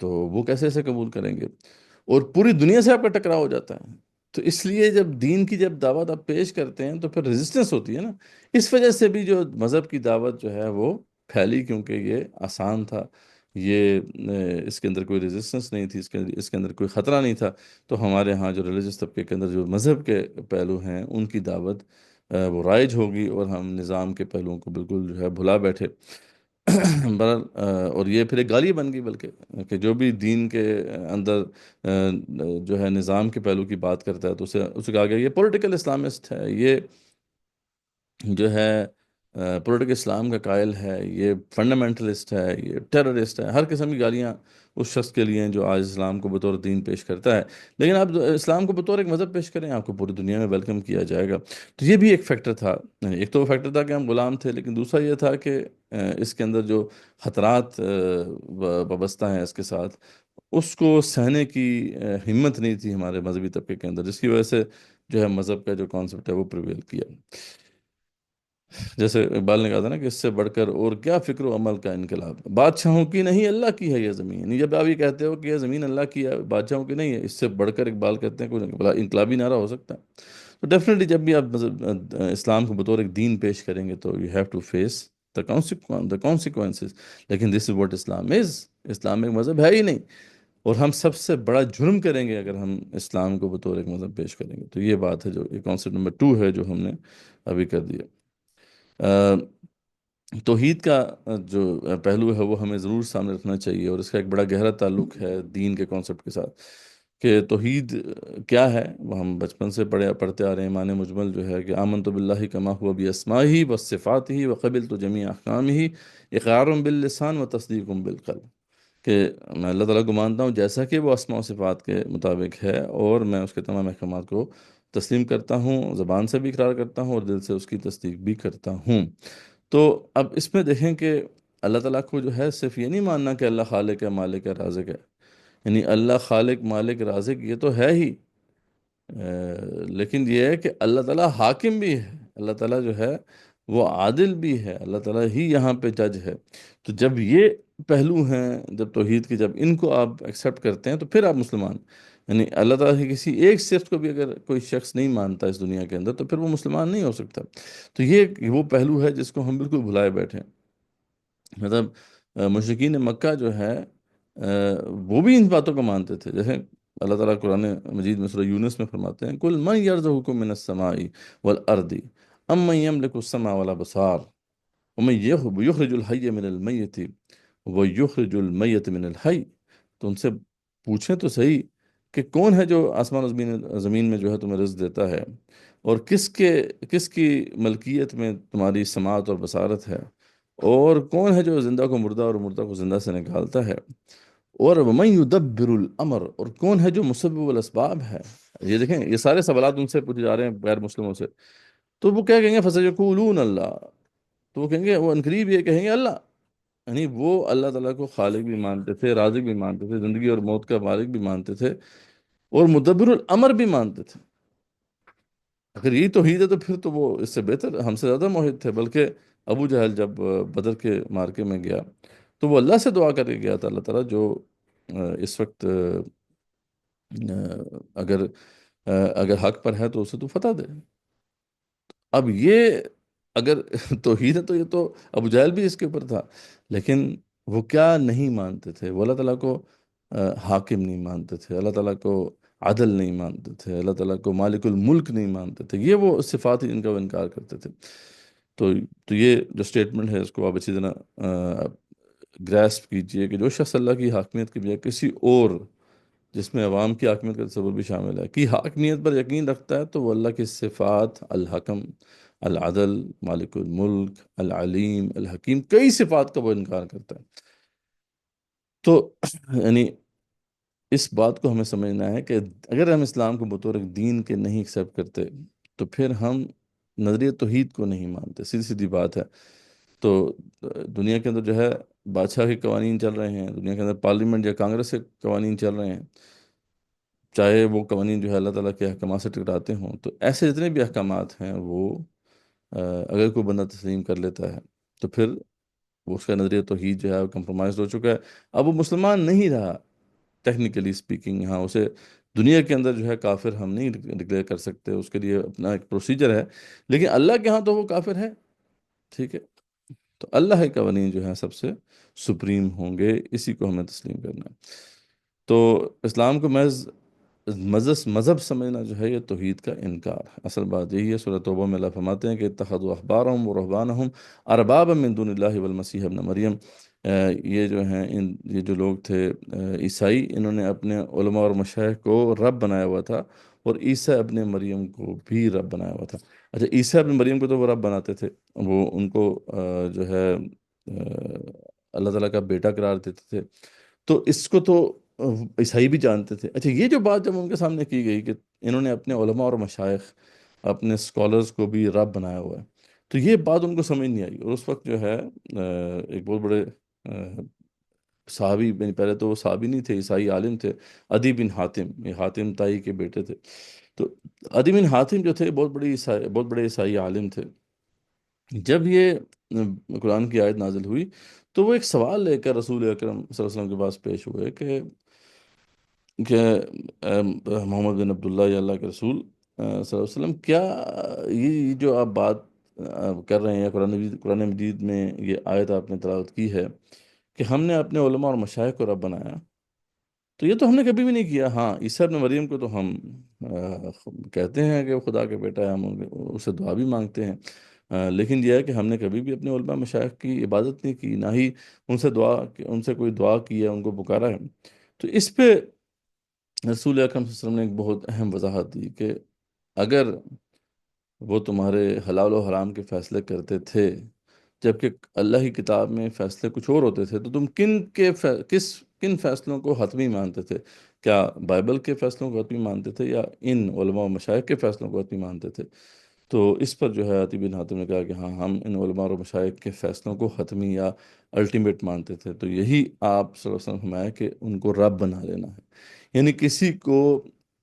تو وہ کیسے ایسے قبول کریں گے؟ اور پوری دنیا سے آپ کا ٹکراؤ ہو جاتا ہے۔ تو اس لیے جب دین کی جب دعوت آپ پیش کرتے ہیں تو پھر ریزسٹنس ہوتی ہے نا۔ اس وجہ سے بھی جو مذہب کی دعوت جو ہے وہ پھیلی، کیونکہ یہ آسان تھا، یہ اس کے اندر کوئی ریزسٹنس نہیں تھی، اس کے اندر کوئی خطرہ نہیں تھا۔ تو ہمارے ہاں جو ریلیجس طبقے کے اندر جو مذہب کے پہلو ہیں ان کی دعوت وہ رائج ہوگی، اور ہم نظام کے پہلوؤں کو بالکل جو ہے بھلا بیٹھے۔ بہرحال اور یہ پھر ایک گالی بن گئی، بلکہ کہ جو بھی دین کے اندر جو ہے نظام کے پہلو کی بات کرتا ہے، تو اسے کہا گیا یہ پولیٹیکل اسلامسٹ ہے، یہ جو ہے پولیٹیکل اسلام کا قائل ہے، یہ فنڈامنٹلسٹ ہے، یہ ٹیررسٹ ہے، ہر قسم کی گالیاں اس شخص کے لیے ہیں جو آج اسلام کو بطور دین پیش کرتا ہے۔ لیکن آپ اسلام کو بطور ایک مذہب پیش کریں، آپ کو پوری دنیا میں ویلکم کیا جائے گا۔ تو یہ بھی ایک فیکٹر تھا، یعنی ایک تو وہ فیکٹر تھا کہ ہم غلام تھے، لیکن دوسرا یہ تھا کہ اس کے اندر جو خطرات وابستہ ہیں اس کے ساتھ، اس کو سہنے کی ہمت نہیں تھی ہمارے مذہبی طبقے کے اندر، جس کی وجہ سے جو ہے مذہب کا جو کانسیپٹ ہے وہ پریویل کیا۔ جیسے اقبال نے کہا تھا نا کہ اس سے بڑھ کر اور کیا فکر و عمل کا انقلاب، بادشاہوں کی نہیں اللہ کی ہے یہ زمین، یعنی جب آپ یہ کہتے ہو کہ یہ زمین اللہ کی ہے، بادشاہوں کی نہیں ہے، اس سے بڑھ کر اقبال کہتے ہیں کوئی انقلابی نعرہ ہو سکتا ہے؟ تو ڈیفینیٹلی جب بھی آپ اسلام کو بطور ایک دین پیش کریں گے تو you have to face the consequences. لیکن دس از واٹ اسلام از، اسلام ایک مذہب ہے ہی نہیں، اور ہم سب سے بڑا جرم کریں گے اگر ہم اسلام کو بطور ایک مذہب پیش کریں گے۔ تو یہ بات ہے، جو یہ کانسیپٹ نمبر 2 ہے جو ہم نے ابھی کر دیا۔ توحید کا جو پہلو ہے وہ ہمیں ضرور سامنے رکھنا چاہیے، اور اس کا ایک بڑا گہرا تعلق ہے دین کے کانسیپٹ کے ساتھ، کہ توحید کیا ہے وہ ہم بچپن سے پڑھتے آ رہے ہیں۔ ایمان مجمل جو ہے کہ آمنت باللہ کما ہوا باسمائہ و صفاتہ وقبلت جمیع احکامہ اقرار باللسان و تصدیق بالقلب، کہ میں اللہ تعالیٰ کو مانتا ہوں جیسا کہ وہ اسماء و صفات کے مطابق ہے، اور میں اس کے تمام احکامات کو تسلیم کرتا ہوں، زبان سے بھی اقرار کرتا ہوں اور دل سے اس کی تصدیق بھی کرتا ہوں۔ تو اب اس میں دیکھیں کہ اللہ تعالیٰ کو جو ہے صرف یہ نہیں ماننا کہ اللہ خالق ہے، مالک ہے، رازق ہے، یعنی اللہ خالق مالک رازق یہ تو ہے ہی، لیکن یہ ہے کہ اللہ تعالیٰ حاکم بھی ہے، اللہ تعالیٰ جو ہے وہ عادل بھی ہے، اللہ تعالیٰ ہی یہاں پہ جج ہے۔ تو جب یہ پہلو ہیں، جب توحید کے، جب ان کو آپ ایکسیپٹ کرتے ہیں تو پھر آپ مسلمان، یعنی اللہ تعالیٰ کی کسی ایک صفت کو بھی اگر کوئی شخص نہیں مانتا اس دنیا کے اندر تو پھر وہ مسلمان نہیں ہو سکتا۔ تو یہ وہ پہلو ہے جس کو ہم بالکل بھلائے بیٹھے ہیں۔ مطلب مشرکین مکہ جو ہے وہ بھی ان باتوں کو مانتے تھے، جیسے اللہ تعالیٰ قرآن مجید میں سورہ یونس میں فرماتے ہیں کل من یرزقکم من السماء والارض امن یملک السمع والابصار ومن یخرج الحی من المیت ویخرج المیت من الحی۔ تو ان سے پوچھیں تو صحیح کہ کون ہے جو آسمان و زمین میں جو ہے تمہیں رزق دیتا ہے، اور کس کی ملکیت میں تمہاری سماعت اور بصارت ہے، اور کون ہے جو زندہ کو مردہ اور مردہ کو زندہ سے نکالتا ہے، اور وَمَن يُدَبِّرُ الْأَمْرَ، اور کون ہے جو مسبب الاسباب ہے۔ یہ دیکھیں یہ سارے سوالات ان سے پوچھے جا رہے ہیں غیر مسلموں سے، تو وہ کیا کہیں گے؟ فَسَيَقُولُونَ اللہ، تو وہ کہیں گے، وہ عنقریب یہ کہیں گے اللہ، یعنی وہ اللہ تعالیٰ کو خالق بھی مانتے تھے، رازق بھی مانتے تھے، زندگی اور موت کا مالک بھی مانتے تھے، اور مدبر الامر بھی مانتے تھے۔ اگر یہی توحید ہے تو پھر تو وہ اس سے بہتر، ہم سے زیادہ موحد تھے۔ بلکہ ابو جہل جب بدر کے مارکے میں گیا تو وہ اللہ سے دعا کر کے گیا تھا، اللہ تعالیٰ جو اس وقت اگر اگر حق پر ہے تو اسے تو فتح دے۔ اب یہ اگر توحید ہے تو یہ تو ابو جہل بھی اس کے اوپر تھا، لیکن وہ کیا نہیں مانتے تھے؟ وہ اللہ تعالیٰ کو حاکم نہیں مانتے تھے، اللہ تعالیٰ کو عدل نہیں مانتے تھے، اللہ تعالیٰ کو مالک الملک نہیں مانتے تھے، یہ وہ صفات ہی ان کا وہ انکار کرتے تھے۔ تو تو یہ جو سٹیٹمنٹ ہے اس کو آپ اچھی طرح گراسپ کیجئے کہ جو شخص اللہ کی حاکمیت کے بجائے کسی اور، جس میں عوام کی حاکمیت کا تصور بھی شامل ہے، کی حاکمیت پر یقین رکھتا ہے، تو وہ اللہ کی صفات الحکم، العدل، مالک الملک، العلیم، الحکیم، کئی صفات کا وہ انکار کرتا ہے۔ تو یعنی اس بات کو ہمیں سمجھنا ہے کہ اگر ہم اسلام کو بطور ایک دین کے نہیں ایکسیپٹ کرتے تو پھر ہم نظریہ توحید کو نہیں مانتے، سیدھی سیدھی بات ہے۔ تو دنیا کے اندر جو ہے بادشاہ کے قوانین چل رہے ہیں، دنیا کے اندر پارلیمنٹ یا کانگریس کے قوانین چل رہے ہیں، چاہے وہ قوانین جو ہے اللہ تعالیٰ کے احکامات سے ٹکراتے ہوں، تو ایسے جتنے بھی احکامات ہیں وہ اگر کوئی بندہ تسلیم کر لیتا ہے تو پھر وہ اس کا نظریہ توحید جو ہے کمپرومائز ہو چکا ہے، اب وہ مسلمان نہیں رہا ٹیکنیکلی اسپیکنگ۔ ہاں اسے دنیا کے اندر جو ہے کافر ہم نہیں ڈکلیئر کر سکتے، اس کے لیے اپنا ایک پروسیجر ہے، لیکن اللہ کے ہاں تو وہ کافر ہے، ٹھیک ہے؟ تو اللہ کے قوانین جو ہیں سب سے سپریم ہوں گے، اسی کو ہمیں تسلیم کرنا ہے۔ تو اسلام کو محض مذہب سمجھنا جو ہے یہ توحید کا انکار ہے۔ اصل بات یہی ہے، سورہ توبہ میں اللہ فرماتے ہیں کہ اتخذوا احبارهم ورهبانهم اربابا من دون اللہ والمسیح ابن مریم، یہ جو ہیں یہ جو لوگ تھے عیسائی، انہوں نے اپنے علماء اور مشائخ کو رب بنایا ہوا تھا، اور عیسیٰ ابن مریم کو بھی رب بنایا ہوا تھا۔ اچھا، عیسیٰ ابن مریم کو تو وہ رب بناتے تھے، وہ ان کو جو ہے اللہ تعالیٰ کا بیٹا قرار دیتے تھے، تو اس کو تو عیسائی بھی جانتے تھے۔ اچھا، یہ جو بات جب ان کے سامنے کی گئی کہ انہوں نے اپنے علماء اور مشائخ، اپنے اسکالرز کو بھی رب بنایا ہوا ہے، تو یہ بات ان کو سمجھ نہیں آئی، اور اس وقت جو ہے ایک بہت بڑے صحابی، پہلے تو وہ صحابی نہیں تھے، عیسائی عالم تھے، عدی بن حاتم، یہ حاتم تائی کے بیٹے تھے۔ تو عدی بن حاتم جو تھے بہت بڑے عیسائی عالم تھے۔ جب یہ قرآن کی آیت نازل ہوئی تو وہ ایک سوال لے کر رسول اکرم صلی اللہ علیہ وسلم کے پاس پیش ہوئے کہ محمد بن عبداللہ یا اللہ کے رسول صلی اللہ علیہ وسلم، کیا یہ جو آپ بات کر رہے ہیں، قرآن مجید میں یہ آیت آپ نے تلاوت کی ہے کہ ہم نے اپنے علماء اور مشائخ کو رب بنایا، تو یہ تو ہم نے کبھی بھی نہیں کیا۔ ہاں، عیسیٰ ابن مریم کو تو ہم کہتے ہیں کہ وہ خدا کا بیٹا ہے، ہم اسے دعا بھی مانگتے ہیں، لیکن یہ ہے کہ ہم نے کبھی بھی اپنے علماء مشائخ کی عبادت نہیں کی، نہ ہی ان سے کوئی دعا کی ہے، ان کو پکارا ہے۔ تو اس پہ رسول اکرم صلی اللہ علیہ وسلم نے ایک بہت اہم وضاحت دی کہ اگر وہ تمہارے حلال و حرام کے فیصلے کرتے تھے جبکہ اللہ کی کتاب میں فیصلے کچھ اور ہوتے تھے، تو تم کن فیصلوں کو حتمی مانتے تھے؟ کیا بائبل کے فیصلوں کو حتمی مانتے تھے، یا ان علماء و مشائخ کے فیصلوں کو حتمی مانتے تھے؟ تو اس پر جو ہے عطی بن حاتم نے کہا کہ ہاں، ہم ان علماء اور مشائخ کے فیصلوں کو حتمی یا الٹیمیٹ مانتے تھے۔ تو یہی آپ صلی اللہ علیہ وسلم نے فرمایا کہ ان کو رب بنا لینا ہے، یعنی کسی کو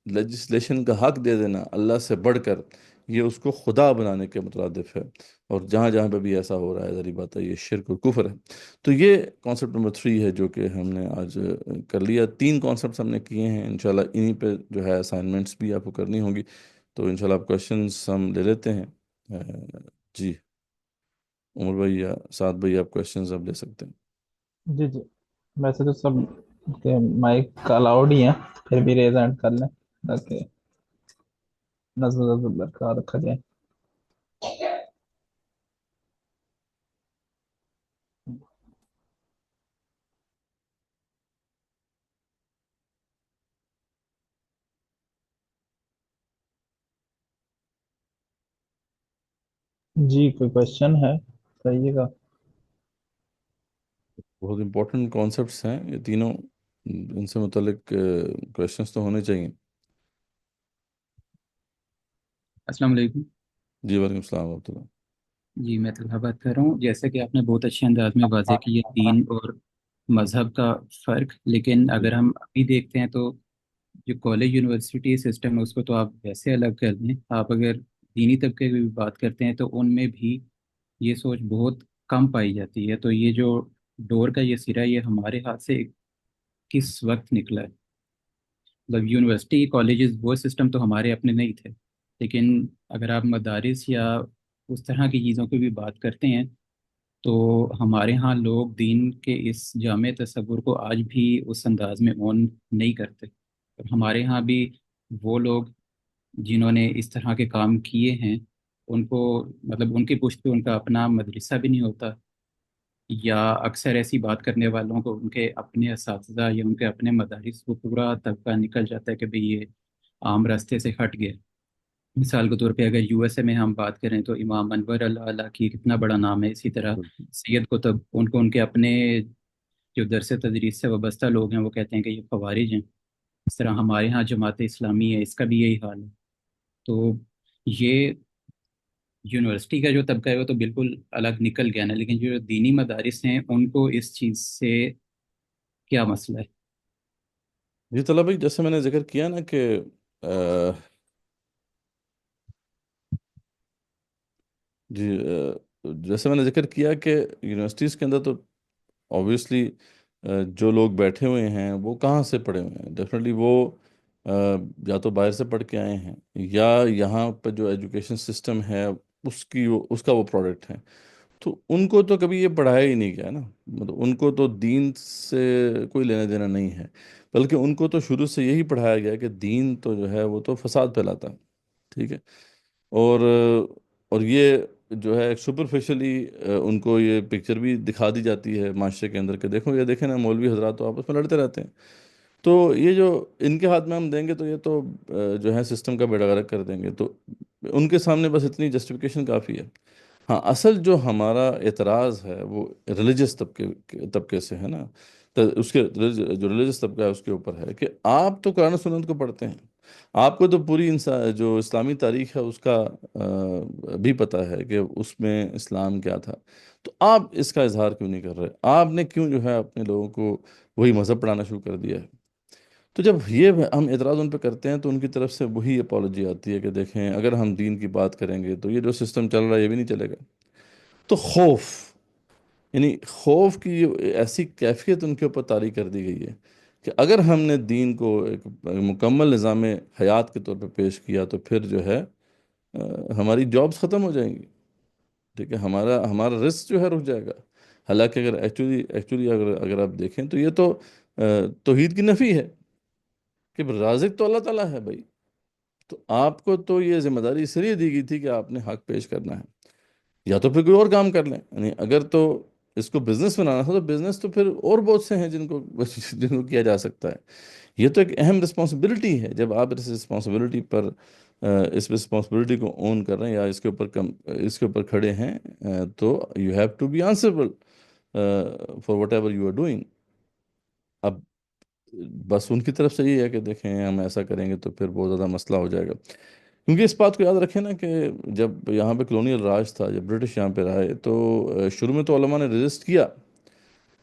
لیجسلیشن کا حق دے دینا اللہ سے بڑھ کر، یہ اس کو خدا بنانے کے مترادف ہے، اور جہاں جہاں پہ بھی ایسا ہو رہا ہے ظاہری بات ہے یہ شرک اور کفر ہے۔ تو یہ کانسیپٹ نمبر 3 ہے جو کہ ہم نے آج کر لیا۔ 3 کانسیپٹس ہم نے کیے ہیں، انشاءاللہ انہی پہ جو ہے اسائنمنٹس بھی آپ کو کرنی ہوں گی، تو انشاءاللہ آپ کوشچنس ہم لے لیتے ہیں۔ جی عمر بھائی یا سعد بھائی، آپ کوشچنز اب لے سکتے ہیں۔ جی جی، ویسے تو سب کے مائک الاؤڈ ہی ہیں، پھر بھی ریز ہینڈ کر لیں تاکہ نظم برقرار رکھا جائے۔ جی، کوئی کوشچن ہے؟ کہیے گا۔ بہت امپورٹنٹ کانسیپٹس ہیں یہ تینوں، ان سے متعلق کوشچنس تو ہونے چاہیے۔ السلام علیکم۔ جی وعلیکم السلام ورحمۃ اللہ۔ جی میں طلحہ بات کر رہا ہوں، جیسے کہ آپ نے بہت اچھے انداز میں واضح کیا دین اور مذہب کا فرق، لیکن جی اگر ہم ابھی دیکھتے ہیں تو جو کالج یونیورسٹی سسٹم ہے اس کو تو آپ ویسے الگ کر دیں، آپ اگر دینی طبقے کی بھی بات کرتے ہیں تو ان میں بھی یہ سوچ بہت کم پائی جاتی ہے۔ تو یہ جو ڈور کا یہ سرا یہ ہمارے ہاتھ سے کس وقت نکلا ہے؟ مطلب یونیورسٹی کالجز وہ سسٹم تو ہمارے اپنے نہیں تھے، لیکن اگر آپ مدارس یا اس طرح کی چیزوں کی بھی بات کرتے ہیں تو ہمارے ہاں لوگ دین کے اس جامع تصور کو آج بھی اس انداز میں اون نہیں کرتے، اور ہمارے ہاں بھی وہ لوگ جنہوں نے اس طرح کے کام کیے ہیں ان کو مطلب ان کی پشت پہ ان کا اپنا مدرسہ بھی نہیں ہوتا، یا اکثر ایسی بات کرنے والوں کو ان کے اپنے اساتذہ یا ان کے اپنے مدارس کو پورا طبقہ نکل جاتا ہے کہ بھئی یہ عام راستے سے ہٹ گئے۔ مثال کے طور پہ اگر یو ایس اے میں ہم بات کریں تو امام انور اللہ اللہ کی کتنا بڑا نام ہے، اسی طرح بالکل۔ سید قطب ان کو ان کے اپنے جو درس تدریس سے وابستہ لوگ ہیں وہ کہتے ہیں کہ یہ خوارج ہیں۔ اس طرح ہمارے ہاں جماعت اسلامی ہے، اس کا بھی یہی حال ہے۔ تو یہ یونیورسٹی کا جو طبقہ ہے وہ تو بالکل الگ نکل گیا نا، لیکن جو دینی مدارس ہیں ان کو اس چیز سے کیا مسئلہ ہے؟ جی طلعہ بھائی، جیسے میں نے ذکر کیا نا کہ جی جیسے میں نے ذکر کیا کہ یونیورسٹیز کے اندر تو آبویسلی جو لوگ بیٹھے ہوئے ہیں وہ کہاں سے پڑھے ہوئے ہیں؟ ڈیفینیٹلی وہ آ، یا تو باہر سے پڑھ کے آئے ہیں، یا یہاں پہ جو ایجوکیشن سسٹم ہے اس کا وہ پروڈکٹ ہے۔ تو ان کو تو کبھی یہ پڑھایا ہی نہیں گیا نا، مطلب ان کو تو دین سے کوئی لینا دینا نہیں ہے، بلکہ ان کو تو شروع سے یہی پڑھایا گیا کہ دین تو جو ہے وہ تو فساد پھیلاتا ہے، ٹھیک ہے؟ اور اور یہ جو ہے ایک سپرفیشلی ان کو یہ پکچر بھی دکھا دی جاتی ہے معاشرے کے اندر کہ دیکھو یہ دیکھیں نا، مولوی حضرات تو آپس میں لڑتے رہتے ہیں، تو یہ جو ان کے ہاتھ میں ہم دیں گے تو یہ تو جو ہے سسٹم کا بیڑا غرق کر دیں گے، تو ان کے سامنے بس اتنی جسٹیفیکیشن کافی ہے۔ ہاں، اصل جو ہمارا اعتراض ہے وہ ریلیجس طبقے سے ہے نا، تو اس کے جو ریلیجس طبقہ ہے اس کے اوپر ہے کہ آپ تو قرآن و سنت کو پڑھتے ہیں، آپ کو تو پوری انسان جو اسلامی تاریخ ہے اس کا بھی پتہ ہے کہ اس میں اسلام کیا تھا، تو آپ اس کا اظہار کیوں نہیں کر رہے؟ آپ نے کیوں جو ہے اپنے لوگوں کو وہی مذہب پڑھانا شروع کر دیا ہے؟ تو جب یہ ہم اعتراض ان پہ کرتے ہیں تو ان کی طرف سے وہی اپالوجی آتی ہے کہ دیکھیں اگر ہم دین کی بات کریں گے تو یہ جو سسٹم چل رہا ہے یہ بھی نہیں چلے گا۔ تو خوف، یعنی خوف کی یہ ایسی کیفیت ان کے اوپر طاری کر دی گئی ہے کہ اگر ہم نے دین کو ایک مکمل نظام حیات کے طور پہ پیش کیا تو پھر جو ہے ہماری جابس ختم ہو جائیں گی، ٹھیک ہے، ہمارا رزق جو ہے رک جائے گا۔ حالانکہ اگر ایکچولی اگر آپ دیکھیں تو یہ تو توحید کی نفی ہے کہ رازق تو اللہ تعالیٰ ہے بھائی، تو آپ کو تو یہ ذمہ داری اس لیے دی گئی تھی کہ آپ نے حق پیش کرنا ہے، یا تو پھر کوئی اور کام کر لیں، یعنی اگر تو اس کو بزنس بنانا تھا تو بزنس تو پھر اور بہت سے ہیں جن کو کیا جا سکتا ہے۔ یہ تو ایک اہم رسپانسبلٹی ہے، جب آپ اس رسپانسبلٹی کو اون کر رہے ہیں یا اس کے اوپر کھڑے ہیں، تو you have to be answerable for whatever you are doing. اب بس ان کی طرف سے یہ ہے کہ دیکھیں ہم ایسا کریں گے تو پھر بہت زیادہ مسئلہ ہو جائے گا، کیونکہ اس بات کو یاد رکھیں نا کہ جب یہاں پہ کلونیل راج تھا، جب برٹش یہاں پہ رہے تو شروع میں تو علماء نے ریزسٹ کیا،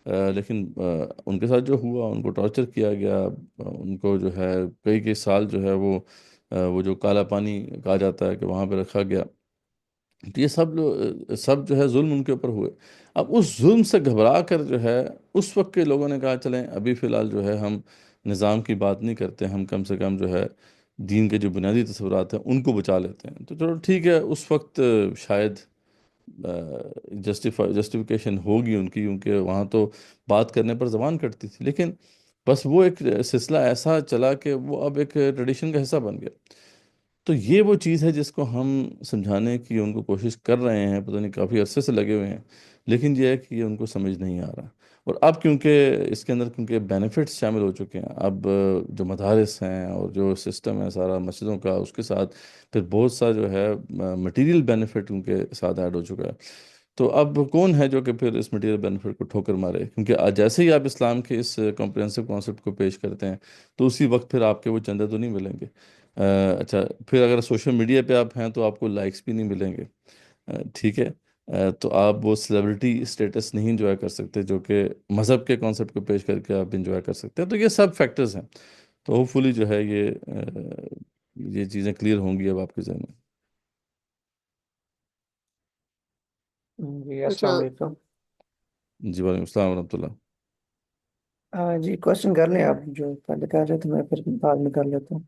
لیکن ان کے ساتھ جو ہوا ان کو ٹارچر کیا گیا، ان کو جو ہے کئی کئی سال جو ہے وہ جو کالا پانی کہا جاتا ہے کہ وہاں پہ رکھا گیا، تو یہ سب جو ہے ظلم ان کے اوپر ہوئے۔ اب اس ظلم سے گھبرا کر جو ہے اس وقت کے لوگوں نے کہا چلیں ابھی فی الحال جو ہے ہم نظام کی بات نہیں کرتے، ہم کم سے کم جو ہے دین کے جو بنیادی تصورات ہیں ان کو بچا لیتے ہیں، تو چلو ٹھیک ہے، اس وقت شاید جسٹیفیکیشن ہوگی ان کی، کیونکہ وہاں تو بات کرنے پر زبان کٹتی تھی، لیکن بس وہ ایک سلسلہ ایسا چلا کہ وہ اب ایک ٹریڈیشن کا حصہ بن گیا۔ تو یہ وہ چیز ہے جس کو ہم سمجھانے کی ان کو کوشش کر رہے ہیں، پتہ نہیں کافی عرصے سے لگے ہوئے ہیں، لیکن یہ ہے کہ یہ ان کو سمجھ نہیں آ رہا۔ اور اب کیونکہ اس کے اندر بینیفٹس شامل ہو چکے ہیں، اب جو مدارس ہیں اور جو سسٹم ہے سارا مسجدوں کا، اس کے ساتھ پھر بہت سا جو ہے مٹیریل بینیفٹ ان کے ساتھ ایڈ ہو چکا ہے، تو اب کون ہے جو کہ پھر اس مٹیریل بینیفٹ کو ٹھوکر مارے؟ کیونکہ جیسے ہی آپ اسلام کے اس کمپریہنسو کانسیپٹ کو پیش کرتے ہیں تو اسی وقت پھر آپ کے وہ چندے تو نہیں ملیں گے۔ اچھا، پھر اگر سوشل میڈیا پہ آپ ہیں تو آپ کو لائکس بھی نہیں ملیں گے، ٹھیک ہے، تو آپ وہ سیلیبریٹی اسٹیٹس نہیں انجوائے کر سکتے جو کہ مذہب کے کانسیپٹ کو پیش کر کے آپ انجوائے کر سکتے ہیں. تو یہ سب فیکٹرز ہیں. تو ہوپ فلی جو ہے یہ چیزیں کلیئر ہوں گی اب آپ کے ذہن میں. جی اچھا، السلام علیکم. جی وعلیکم السلام ورحمۃ اللہ. جی کوشچن کر لیں آپ جو پہلے کر رہے تھے، میں پھر بعد میں کر لیتا ہوں.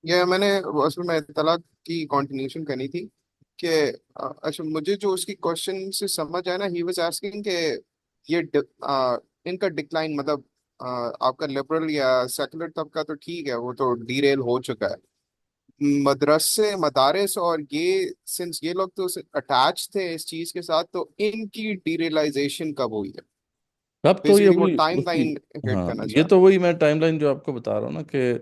یہ میں نے اصل میں طلاق کی کنٹینیوشن کرنی تھی کہ اچھا مجھے جو اس کی کوشچن سے سمجھ آیا نا، ہی واز آسکنگ کہ یہ ان کا ڈکلائن مطلب آپ کا لبرل یا سیکولر طبقہ تو ٹھیک ہے، وہ تو ڈی ریل ہو چکا ہے. مدرسے مدارس اور یہ سنس یہ لوگ تو اٹیچ تھے اس چیز کے ساتھ، تو ان کی ڈی ریلائزیشن کب ہوئی ہے؟ اب تو یہ بیسیکلی وہ وہی ٹائم اس کی، لائن ہٹ ہاں کرنا یہ چاہ تو وہی میں ٹائم لائن جو آپ کو بتا رہا ہوں نا کہ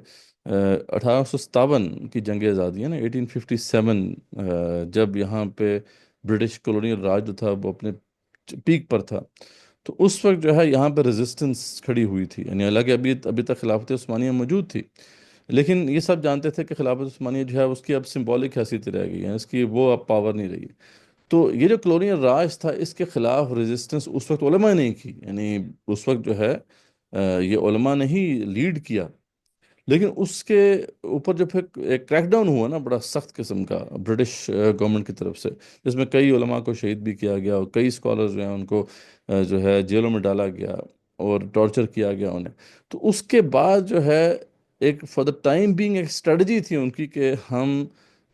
1857 کی جنگ آزادی ہے نا، 1857، جب یہاں پہ برٹش کولونیل راج جو تھا وہ اپنے پیک پر تھا، تو اس وقت جو ہے یہاں پہ ریزسٹنس کھڑی ہوئی تھی. یعنی حالانکہ ابھی تک خلافت عثمانیہ موجود تھی، لیکن یہ سب جانتے تھے کہ خلافت عثمانیہ جو ہے اس کی اب سمبولک حیثیت رہ گئی ہے، اس کی وہ اب پاور نہیں رہی. تو یہ جو کلونیل راج تھا اس کے خلاف ریزسٹنس اس وقت علماء نے کی. یعنی اس وقت جو ہے یہ علماء نے ہی لیڈ کیا. لیکن اس کے اوپر جو پھر ایک کریک ڈاؤن ہوا نا بڑا سخت قسم کا برٹش گورنمنٹ کی طرف سے، جس میں کئی علماء کو شہید بھی کیا گیا اور کئی اسکالرز جو ہیں ان کو جو ہے جیلوں میں ڈالا گیا اور ٹارچر کیا گیا انہیں. تو اس کے بعد جو ہے ایک فار دا ٹائم بینگ ایک اسٹریٹجی تھی ان کی کہ ہم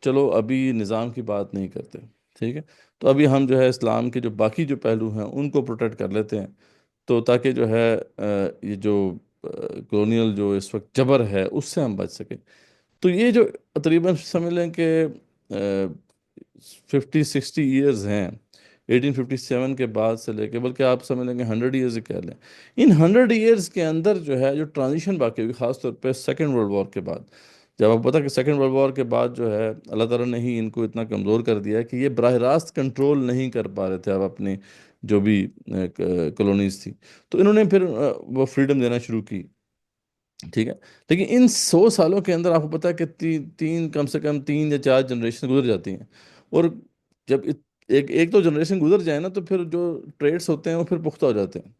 چلو ابھی نظام کی بات نہیں کرتے، ٹھیک ہے، تو ابھی ہم جو ہے اسلام کے جو باقی جو پہلو ہیں ان کو پروٹیکٹ کر لیتے ہیں، تو تاکہ جو ہے یہ جو کلونیل جو اس وقت جبر ہے اس سے ہم بچ سکیں. تو یہ جو تقریباً سمجھ لیں کہ 50-60 ایئرز ہیں 1857 کے بعد سے لے کے، بلکہ آپ سمجھ لیں کہ 100 ایئرز ہی کہہ لیں. ان 100 ایئرز کے اندر جو ہے جو ٹرانزیشن باقی ہوئی، خاص طور پہ سیکنڈ ورلڈ وار کے بعد، جب آپ پتہ کہ سیکنڈ ورلڈ وار کے بعد جو ہے اللہ تعالیٰ نے ہی ان کو اتنا کمزور کر دیا ہے کہ یہ براہ راست کنٹرول نہیں کر پا رہے تھے اب اپنی جو بھی کالونیز تھی. تو انہوں نے پھر وہ فریڈم دینا شروع کی، ٹھیک ہے. لیکن ان 100 سالوں کے اندر آپ کو پتا ہے کہ تین کم سے کم 3 یا 4 جنریشن گزر جاتی ہیں. اور جب ایک تو جنریشن گزر جائے نا تو پھر جو ٹریڈس ہوتے ہیں وہ پھر پختہ ہو جاتے ہیں.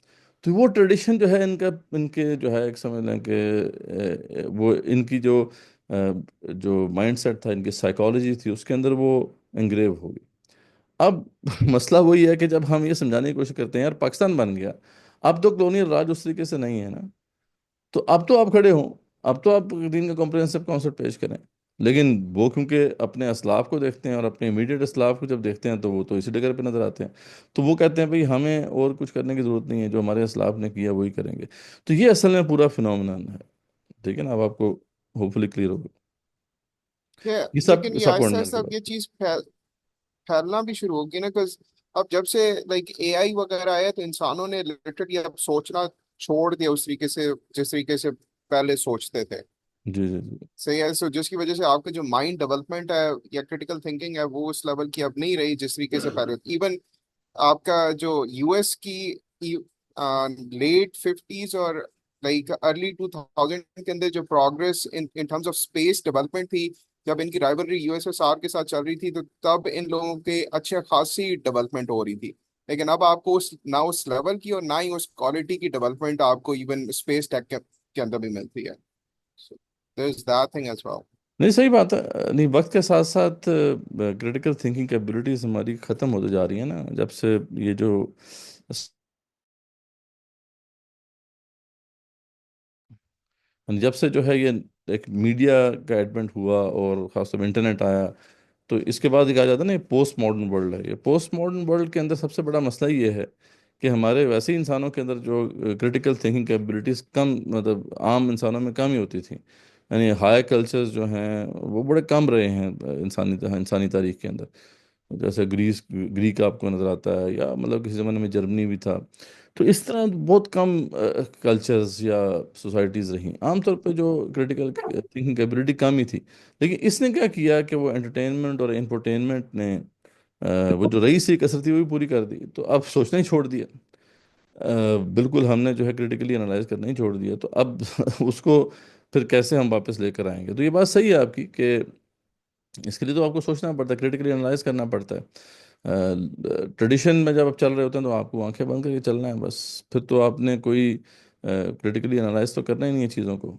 تو وہ ٹریڈیشن جو ہے ان کے جو ہے ایک سمجھ لیں کہ وہ ان کی جو مائنڈ سیٹ تھا، ان کی سائیکالوجی تھی، اس کے اندر وہ انگریو ہو گئی. اب مسئلہ وہی ہے کہ جب ہم یہ سمجھانے کی کوشش کرتے ہیں یار پاکستان بن گیا، اب تو کلونیل راج اس طریقے سے نہیں ہے نا، تو اب تو آپ کھڑے ہوں، اب تو آپ دین کا کمپریہنسو کانسیپٹ پیش کریں. لیکن وہ کیونکہ اپنے اسلاف کو دیکھتے ہیں اور اپنے امیڈیٹ اسلاف کو جب دیکھتے ہیں تو وہ تو اسی ڈگر پہ نظر آتے ہیں. تو وہ کہتے ہیں بھئی ہمیں اور کچھ کرنے کی ضرورت نہیں ہے، جو ہمارے اسلاف نے کیا وہی کریں گے. تو یہ اصل میں پورا فنومنن ہے، ٹھیک ہے نا. اب آپ کو ہوپ فلی کلیئر ہوگا. ہے. یہ لیکن سب یہ سب آہستہ اپوائنٹمنٹ آہستہ کے اب بعد. یہ چیز پھیلنا بھی شروع ہوگی نا، because اب جب سے لائک اے آئی وغیرہ آیا تو انسانوں نے لٹرلی اب سوچنا چھوڑ دیا اس طریقے سے جس طریقے سے پہلے سوچتے تھے. جی جی جی. صحیح ہے. سو جس کی وجہ سے آپ کا جو مائنڈ ڈیولپمنٹ ہے یا کریٹیکل تھنکنگ ہے وہ اس لیول کی اب نہیں رہی جس طریقے سے پہلے. ایون آپ کا جو یو ایس کی لیٹ 50s اور لائک ارلی 2000 کے اندر جو progress in terms of space development تھی، جب ان کی رائبلری یو ایس ایس آر کے ساتھ چل رہی تھی، تو تب ان لوگوں کے اچھے خاصی ڈیولپمنٹ ہو رہی تھی. لیکن اب آپ کو نہ اس لیول کی اور نہ ہی اس کوالٹی کی ڈیولپمنٹ آپ کو ایون اسپیس ٹیک کے اندر بھی ملتی ہے. So there's that thing as well. نہیں صحیح بات ہے. نہیں وقت کے ساتھ ساتھ کریٹیکل تھنکنگ کیپبلٹیز ہماری ختم ہوتے جا رہی ہیں نا. جب سے یہ جو جو ہے یہ ایک میڈیا کا ایڈوینٹ ہوا اور خاص طور پہ انٹرنیٹ آیا، تو اس کے بعد یہ کہا جاتا ہے نا یہ پوسٹ ماڈرن ورلڈ ہے. یہ پوسٹ ماڈرن ورلڈ کے اندر سب سے بڑا مسئلہ یہ ہے کہ ہمارے ویسے ہی انسانوں کے اندر جو کریٹیکل تھنکنگ کیپبلٹیز کم، مطلب عام انسانوں میں کم ہی ہوتی تھیں. یعنی ہائی کلچرز جو ہیں وہ بڑے کم رہے ہیں انسانی تاریخ کے اندر. جیسے گریک آپ کو نظر آتا ہے، یا مطلب کسی زمانے میں جرمنی بھی تھا. تو اس طرح بہت کم کلچرز یا سوسائٹیز رہیں. عام طور پہ جو کریٹیکل تھنکنگ کیپبلٹی کم ہی تھی. لیکن اس نے کیا کیا کہ وہ انٹرٹینمنٹ اور انفرٹینمنٹ نے وہ جو رئیسی کثرت تھی وہ بھی پوری کر دی. تو اب سوچنا ہی چھوڑ دیا. بالکل ہم نے جو ہے کریٹیکلی انالائز کرنا ہی چھوڑ دیا، تو اب اس کو پھر کیسے ہم واپس لے کر آئیں گے؟ تو یہ بات صحیح ہے آپ کی کہ اس کے لیے تو آپ کو سوچنا پڑتا ہے، کریٹیکلی انالائز کرنا پڑتا ہے۔ ٹریڈیشن میں جب آپ چل رہے ہوتے ہیں تو آپ کو آنکھیں بند کر کے چلنا ہے بس، پھر تو آپ نے کوئی کریٹیکلی انالائز تو کرنا ہی نہیں ہے چیزوں کو۔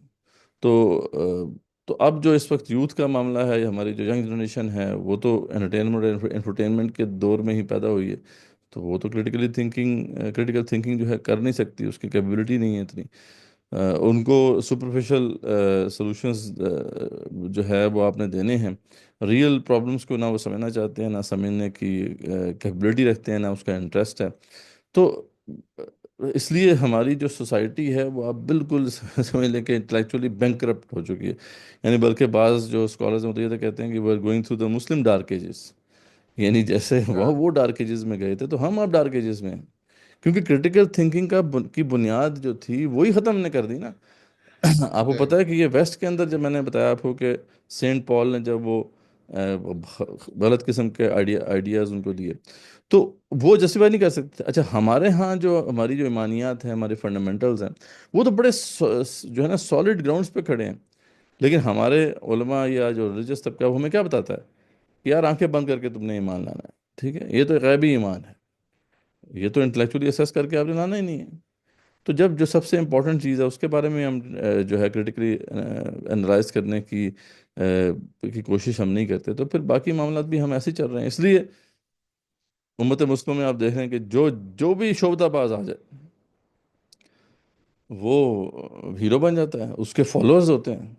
تو تو اب جو اس وقت یوتھ کا معاملہ ہے، یا ہماری جو ینگ جنریشن ہے، وہ تو انٹرٹینمنٹ کے دور میں ہی پیدا ہوئی ہے، تو وہ تو کریٹیکل تھنکنگ جو ہے کر نہیں سکتی، اس کی کیپیبلٹی نہیں ہے اتنی۔ ان کو سپرفیشل سولوشنز جو ہے وہ آپ نے دینے ہیں، ریئل پرابلمس کو نہ وہ سمجھنا چاہتے ہیں، نہ سمجھنے کی کیپیبلٹی رکھتے ہیں، نہ اس کا انٹرسٹ ہے۔ تو اس لیے ہماری جو سوسائٹی ہے وہ اب بالکل سمجھ لیں کہ انٹلیکچولی بینک کرپٹ ہو چکی ہے، یعنی بلکہ بعض جو اسکالرز ہیں وہ تو یہ تو کہتے ہیں کہ we are going through the Muslim dark ages, یعنی جیسے وہ ڈارک ایجز میں گئے تھے تو ہم اب ڈارک ایجز میں ہیں، کیونکہ کریٹیکل تھنکنگ کی بنیاد جو تھی وہی ختم نے کر دی نا۔ آپ کو پتہ ہے کہ یہ ویسٹ کے اندر، جب میں نے بتایا آپ کو کہ سینٹ پال نے جب وہ غلط قسم کے آئیڈیاز ان کو دیے، تو وہ جسٹیفائی نہیں کر سکتے۔ اچھا، ہمارے ہاں ہماری جو ایمانیات ہیں، ہمارے فنڈامنٹلز ہیں، وہ تو بڑے جو ہے نا سالڈ گراؤنڈز پہ کھڑے ہیں، لیکن ہمارے علماء یا جو ریلیجس طبقہ وہ ہمیں کیا بتاتا ہے کہ یار آنکھیں بند کر کے تم نے ایمان لانا ہے، ٹھیک ہے، یہ تو غیبی ایمان ہے، یہ تو انٹلیکچولی اسیس کر کے آپ نے لانا ہی نہیں ہے۔ تو جب جو سب سے امپورٹنٹ چیز ہے اس کے بارے میں ہم جو ہے کریٹیکلی انالائز کرنے کی کوشش ہم نہیں کرتے، تو پھر باقی معاملات بھی ہم ایسے ہی چل رہے ہیں۔ اس لیے امت مسلمہ میں آپ دیکھ رہے ہیں کہ جو بھی شعبہ باز آ جائے وہ ہیرو بن جاتا ہے، اس کے فالوورز ہوتے ہیں۔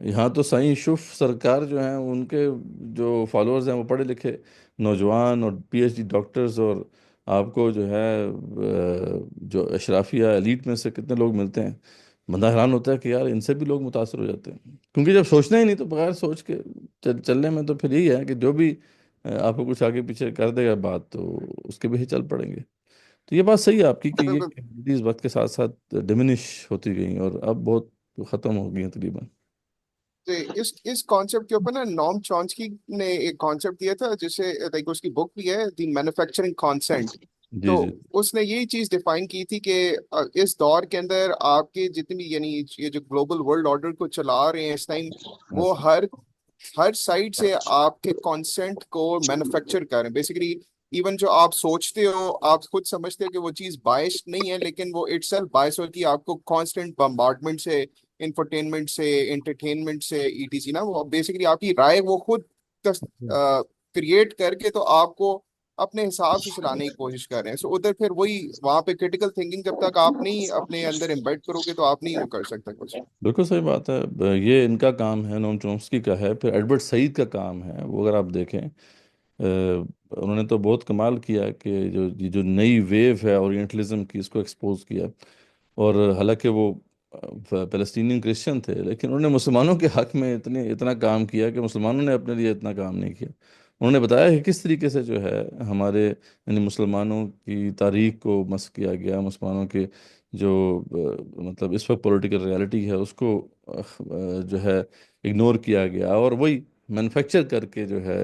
یہاں تو سائیں شف سرکار جو ہیں، ان کے جو فالوورز ہیں وہ پڑھے لکھے نوجوان اور پی ایچ ڈی ڈاکٹرز، اور آپ کو جو ہے جو اشرافیہ ایلیٹ میں سے کتنے لوگ ملتے ہیں، بندہ حیران ہوتا ہے کہ یار ان سے بھی لوگ متاثر ہو جاتے ہیں، کیونکہ جب سوچنا ہی نہیں تو بغیر سوچ کے چلنے میں تو پھر یہی ہے کہ جو بھی آپ کو کچھ آگے پیچھے کر دے گا بات، تو اس کے بھی ہی چل پڑیں گے۔ تو یہ بات صحیح ہے آپ کی کہ یہ بالکل۔ کیپیبلٹیز وقت کے ساتھ ساتھ ڈیمینش ہوتی گئیں اور اب بہت ختم ہو گئی ہیں تقریباً۔ تو اس کانسیپٹ کے اوپر نا نام چامسکی نے ایک کانسیپٹ دیا تھا، جسے لائک اس کی بک بھی ہے، دی مینوفیکچرنگ کانسینٹ۔ جی تو جی اس نے یہی چیز ڈیفائن کی تھی کہ اس دور کے اندر آپ کے جتنی، یعنی یہ جو گلوبل ورلڈ آرڈر کو چلا رہے ہیں اس ٹائم، وہ ہر سائڈ سے آپ کے کانسینٹ کو مینوفیکچر کر رہے ہیں بیسیکلی۔ ایون جو آپ سوچتے ہو، آپ خود سمجھتے ہو کہ وہ چیز باعث نہیں ہے، لیکن وہ اٹ سیلف باعث ہوتی ہے آپ کو کانسٹنٹ بمبارڈمنٹ سے، انفرٹینمنٹ سے، انٹرٹینمنٹ سے، ای ٹی سی نا، وہ بیسیکلی آپ کی رائے وہ خود کریٹ کر کے تو آپ کو اپنے حساب سے چلانے کی کوشش کر رہے ہیں۔ سو ادھر پھر وہی وہاں پہ کریٹیکل تھنکنگ جب تک آپ نہیں اپنے اندر امبیڈ کرو گے تو آپ نہیں وہ کر سکتے کچھ۔ بالکل صحیح بات ہے۔ یہ ان کا کام ہے، نوم چومسکی کا ہے، پھر ایڈورڈ سعید کا کام ہے۔ وہ اگر آپ دیکھیں انہوں نے تو بہت کمال کیا کہ جو نئی ویو ہے اورینٹلزم کی، اس کو ایکسپوز کیا، اور حالانکہ وہ فلسطینین کرسچن تھے، لیکن انہوں نے مسلمانوں کے حق میں اتنا کام کیا کہ مسلمانوں نے اپنے لیے اتنا کام نہیں کیا۔ انہوں نے بتایا کہ کس طریقے سے جو ہے ہمارے یعنی مسلمانوں کی تاریخ کو مسخ کیا گیا، مسلمانوں کے جو مطلب اس وقت پولیٹیکل ریالٹی ہے اس کو جو ہے اگنور کیا گیا، اور وہی مینوفیکچر کر کے جو ہے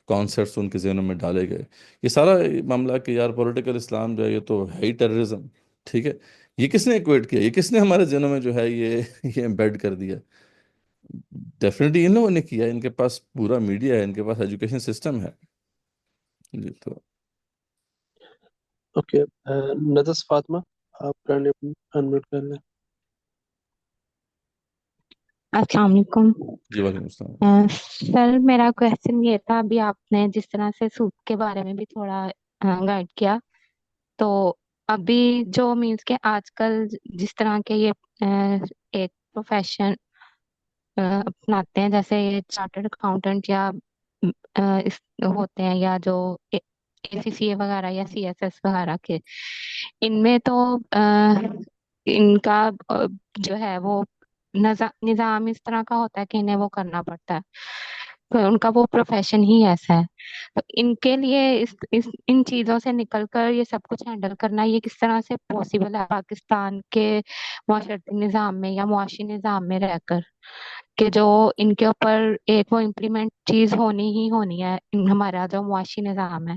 کانسیپٹس ان کے ذہنوں میں ڈالے گئے۔ یہ سارا معاملہ کہ یار پولیٹیکل اسلام جو ہے یہ تو ہے ہی ٹیررزم، ٹھیک ہے، یہ کس نے ایکویٹ کیا، یہ کس نے ہمارے ذہنوں میں جو ہے یہ امبیڈ کر دیا؟ ڈیفینیٹلی ان لوگوں نے کیا، ان کے پاس پورا میڈیا ہے، ان کے پاس ایجوکیشن سسٹم ہے۔ جی تو اوکے، نجس فاطمہ، آپ انمیوٹ کر لیں۔ السلام علیکم جی وعلیکم السلام۔ سر، میرا کویشچن یہ تھا، ابھی آپ نے جس طرح سے سود کے بارے میں بھی تھوڑا گائیڈ کیا، تو ابھی جو مینس کہ آج کل جس طرح کے یہ ایک پروفیشن اپناتے ہیں، جیسے یہ چارٹرڈ اکاؤنٹنٹ یا ہوتے ہیں، یا جو اے سی سی اے وغیرہ یا سی ایس ایس وغیرہ کے، ان میں تو ان کا جو ہے وہ نظام اس طرح کا ہوتا ہے کہ انہیں وہ کرنا پڑتا ہے، تو ان کا وہ پروفیشن ہی ایسا ہے، تو ان کے لیے ان چیزوں سے نکل کر یہ سب کچھ ہینڈل کرنا، یہ کس طرح سے پاسبل ہے پاکستان کے معاشرتی نظام میں یا معاشی نظام میں رہ کر، کہ جو ان کے اوپر ایک وہ امپلیمنٹ چیز ہونی ہی ہونی ہے، ہمارا جو معاشی نظام ہے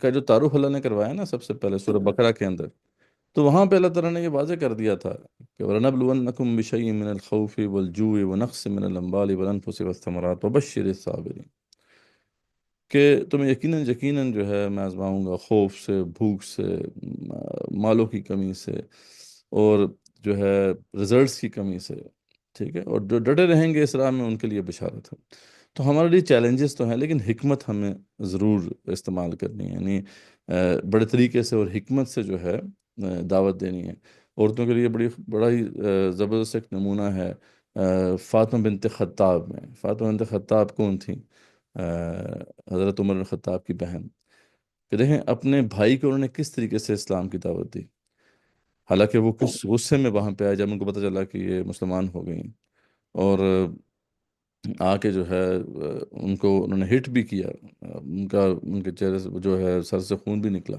کا جو تعارف اللہ نے کروایا نا سب سے پہلے سورہ بقرہ کے اندر، تو وہاں پہ اللہ تعالیٰ نے یہ واضح کر دیا تھا کہ وَلَنَبْلُوَنَّكُمْ بِشَيْءٍ مِّنَ الْخَوْفِ وَالْجُوعِ وَنَقْصٍ مِّنَ الْأَمْوَالِ وَالْأَنفُسِ وَالثَّمَرَاتِ وَبَشِّرِ الصَّابِرِينَ، کہ تمہیں یقیناً یقیناً جو ہے میں آزماؤں گا خوف سے، بھوک سے، مالوں کی کمی سے، اور جو ہے رزلٹس کی کمی سے، ٹھیک ہے، اور جو ڈٹے رہیں گے اس راہ میں ان کے لیے بشارت ہے۔ تو ہمارے لیے چیلنجز تو ہیں، لیکن حکمت ہمیں ضرور استعمال کرنی ہے، یعنی بڑے طریقے سے اور حکمت سے جو ہے دعوت دینی ہے۔ عورتوں کے لیے بڑا ہی زبردست ایک نمونہ ہے فاطمہ بنت خطاب میں۔ فاطمہ بنت خطاب کون تھیں؟ حضرت عمر بن خطاب کی بہن، کہ دیکھیں اپنے بھائی کو انہوں نے کس طریقے سے اسلام کی دعوت دی، حالانکہ وہ کس غصے میں وہاں پہ آئے جب ان کو پتہ چلا کہ یہ مسلمان ہو گئی، اور آ کے جو ہے ان کو انہوں نے ہٹ بھی کیا، ان کے چہرے سے جو ہے سر سے خون بھی نکلا،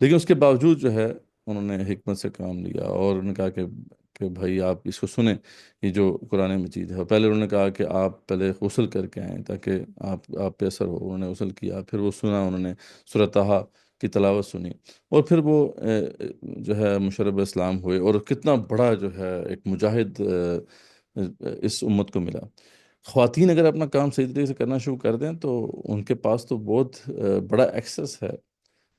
لیکن اس کے باوجود جو ہے انہوں نے حکمت سے کام لیا، اور انہوں نے کہا کہ بھائی آپ اس کو سنیں، یہ جو قرآن مجید ہے۔ پہلے انہوں نے کہا کہ آپ پہلے غسل کر کے آئیں تاکہ آپ پہ اثر ہو، انہوں نے غسل کیا، پھر وہ سنا، انہوں نے سورہ طٰہٰ کی تلاوت سنی، اور پھر وہ جو ہے مشرب اسلام ہوئے، اور کتنا بڑا جو ہے ایک مجاہد اس امت کو ملا۔ خواتین اگر اپنا کام صحیح طریقے سے کرنا شروع کر دیں تو ان کے پاس تو بہت بڑا ایکسس ہے،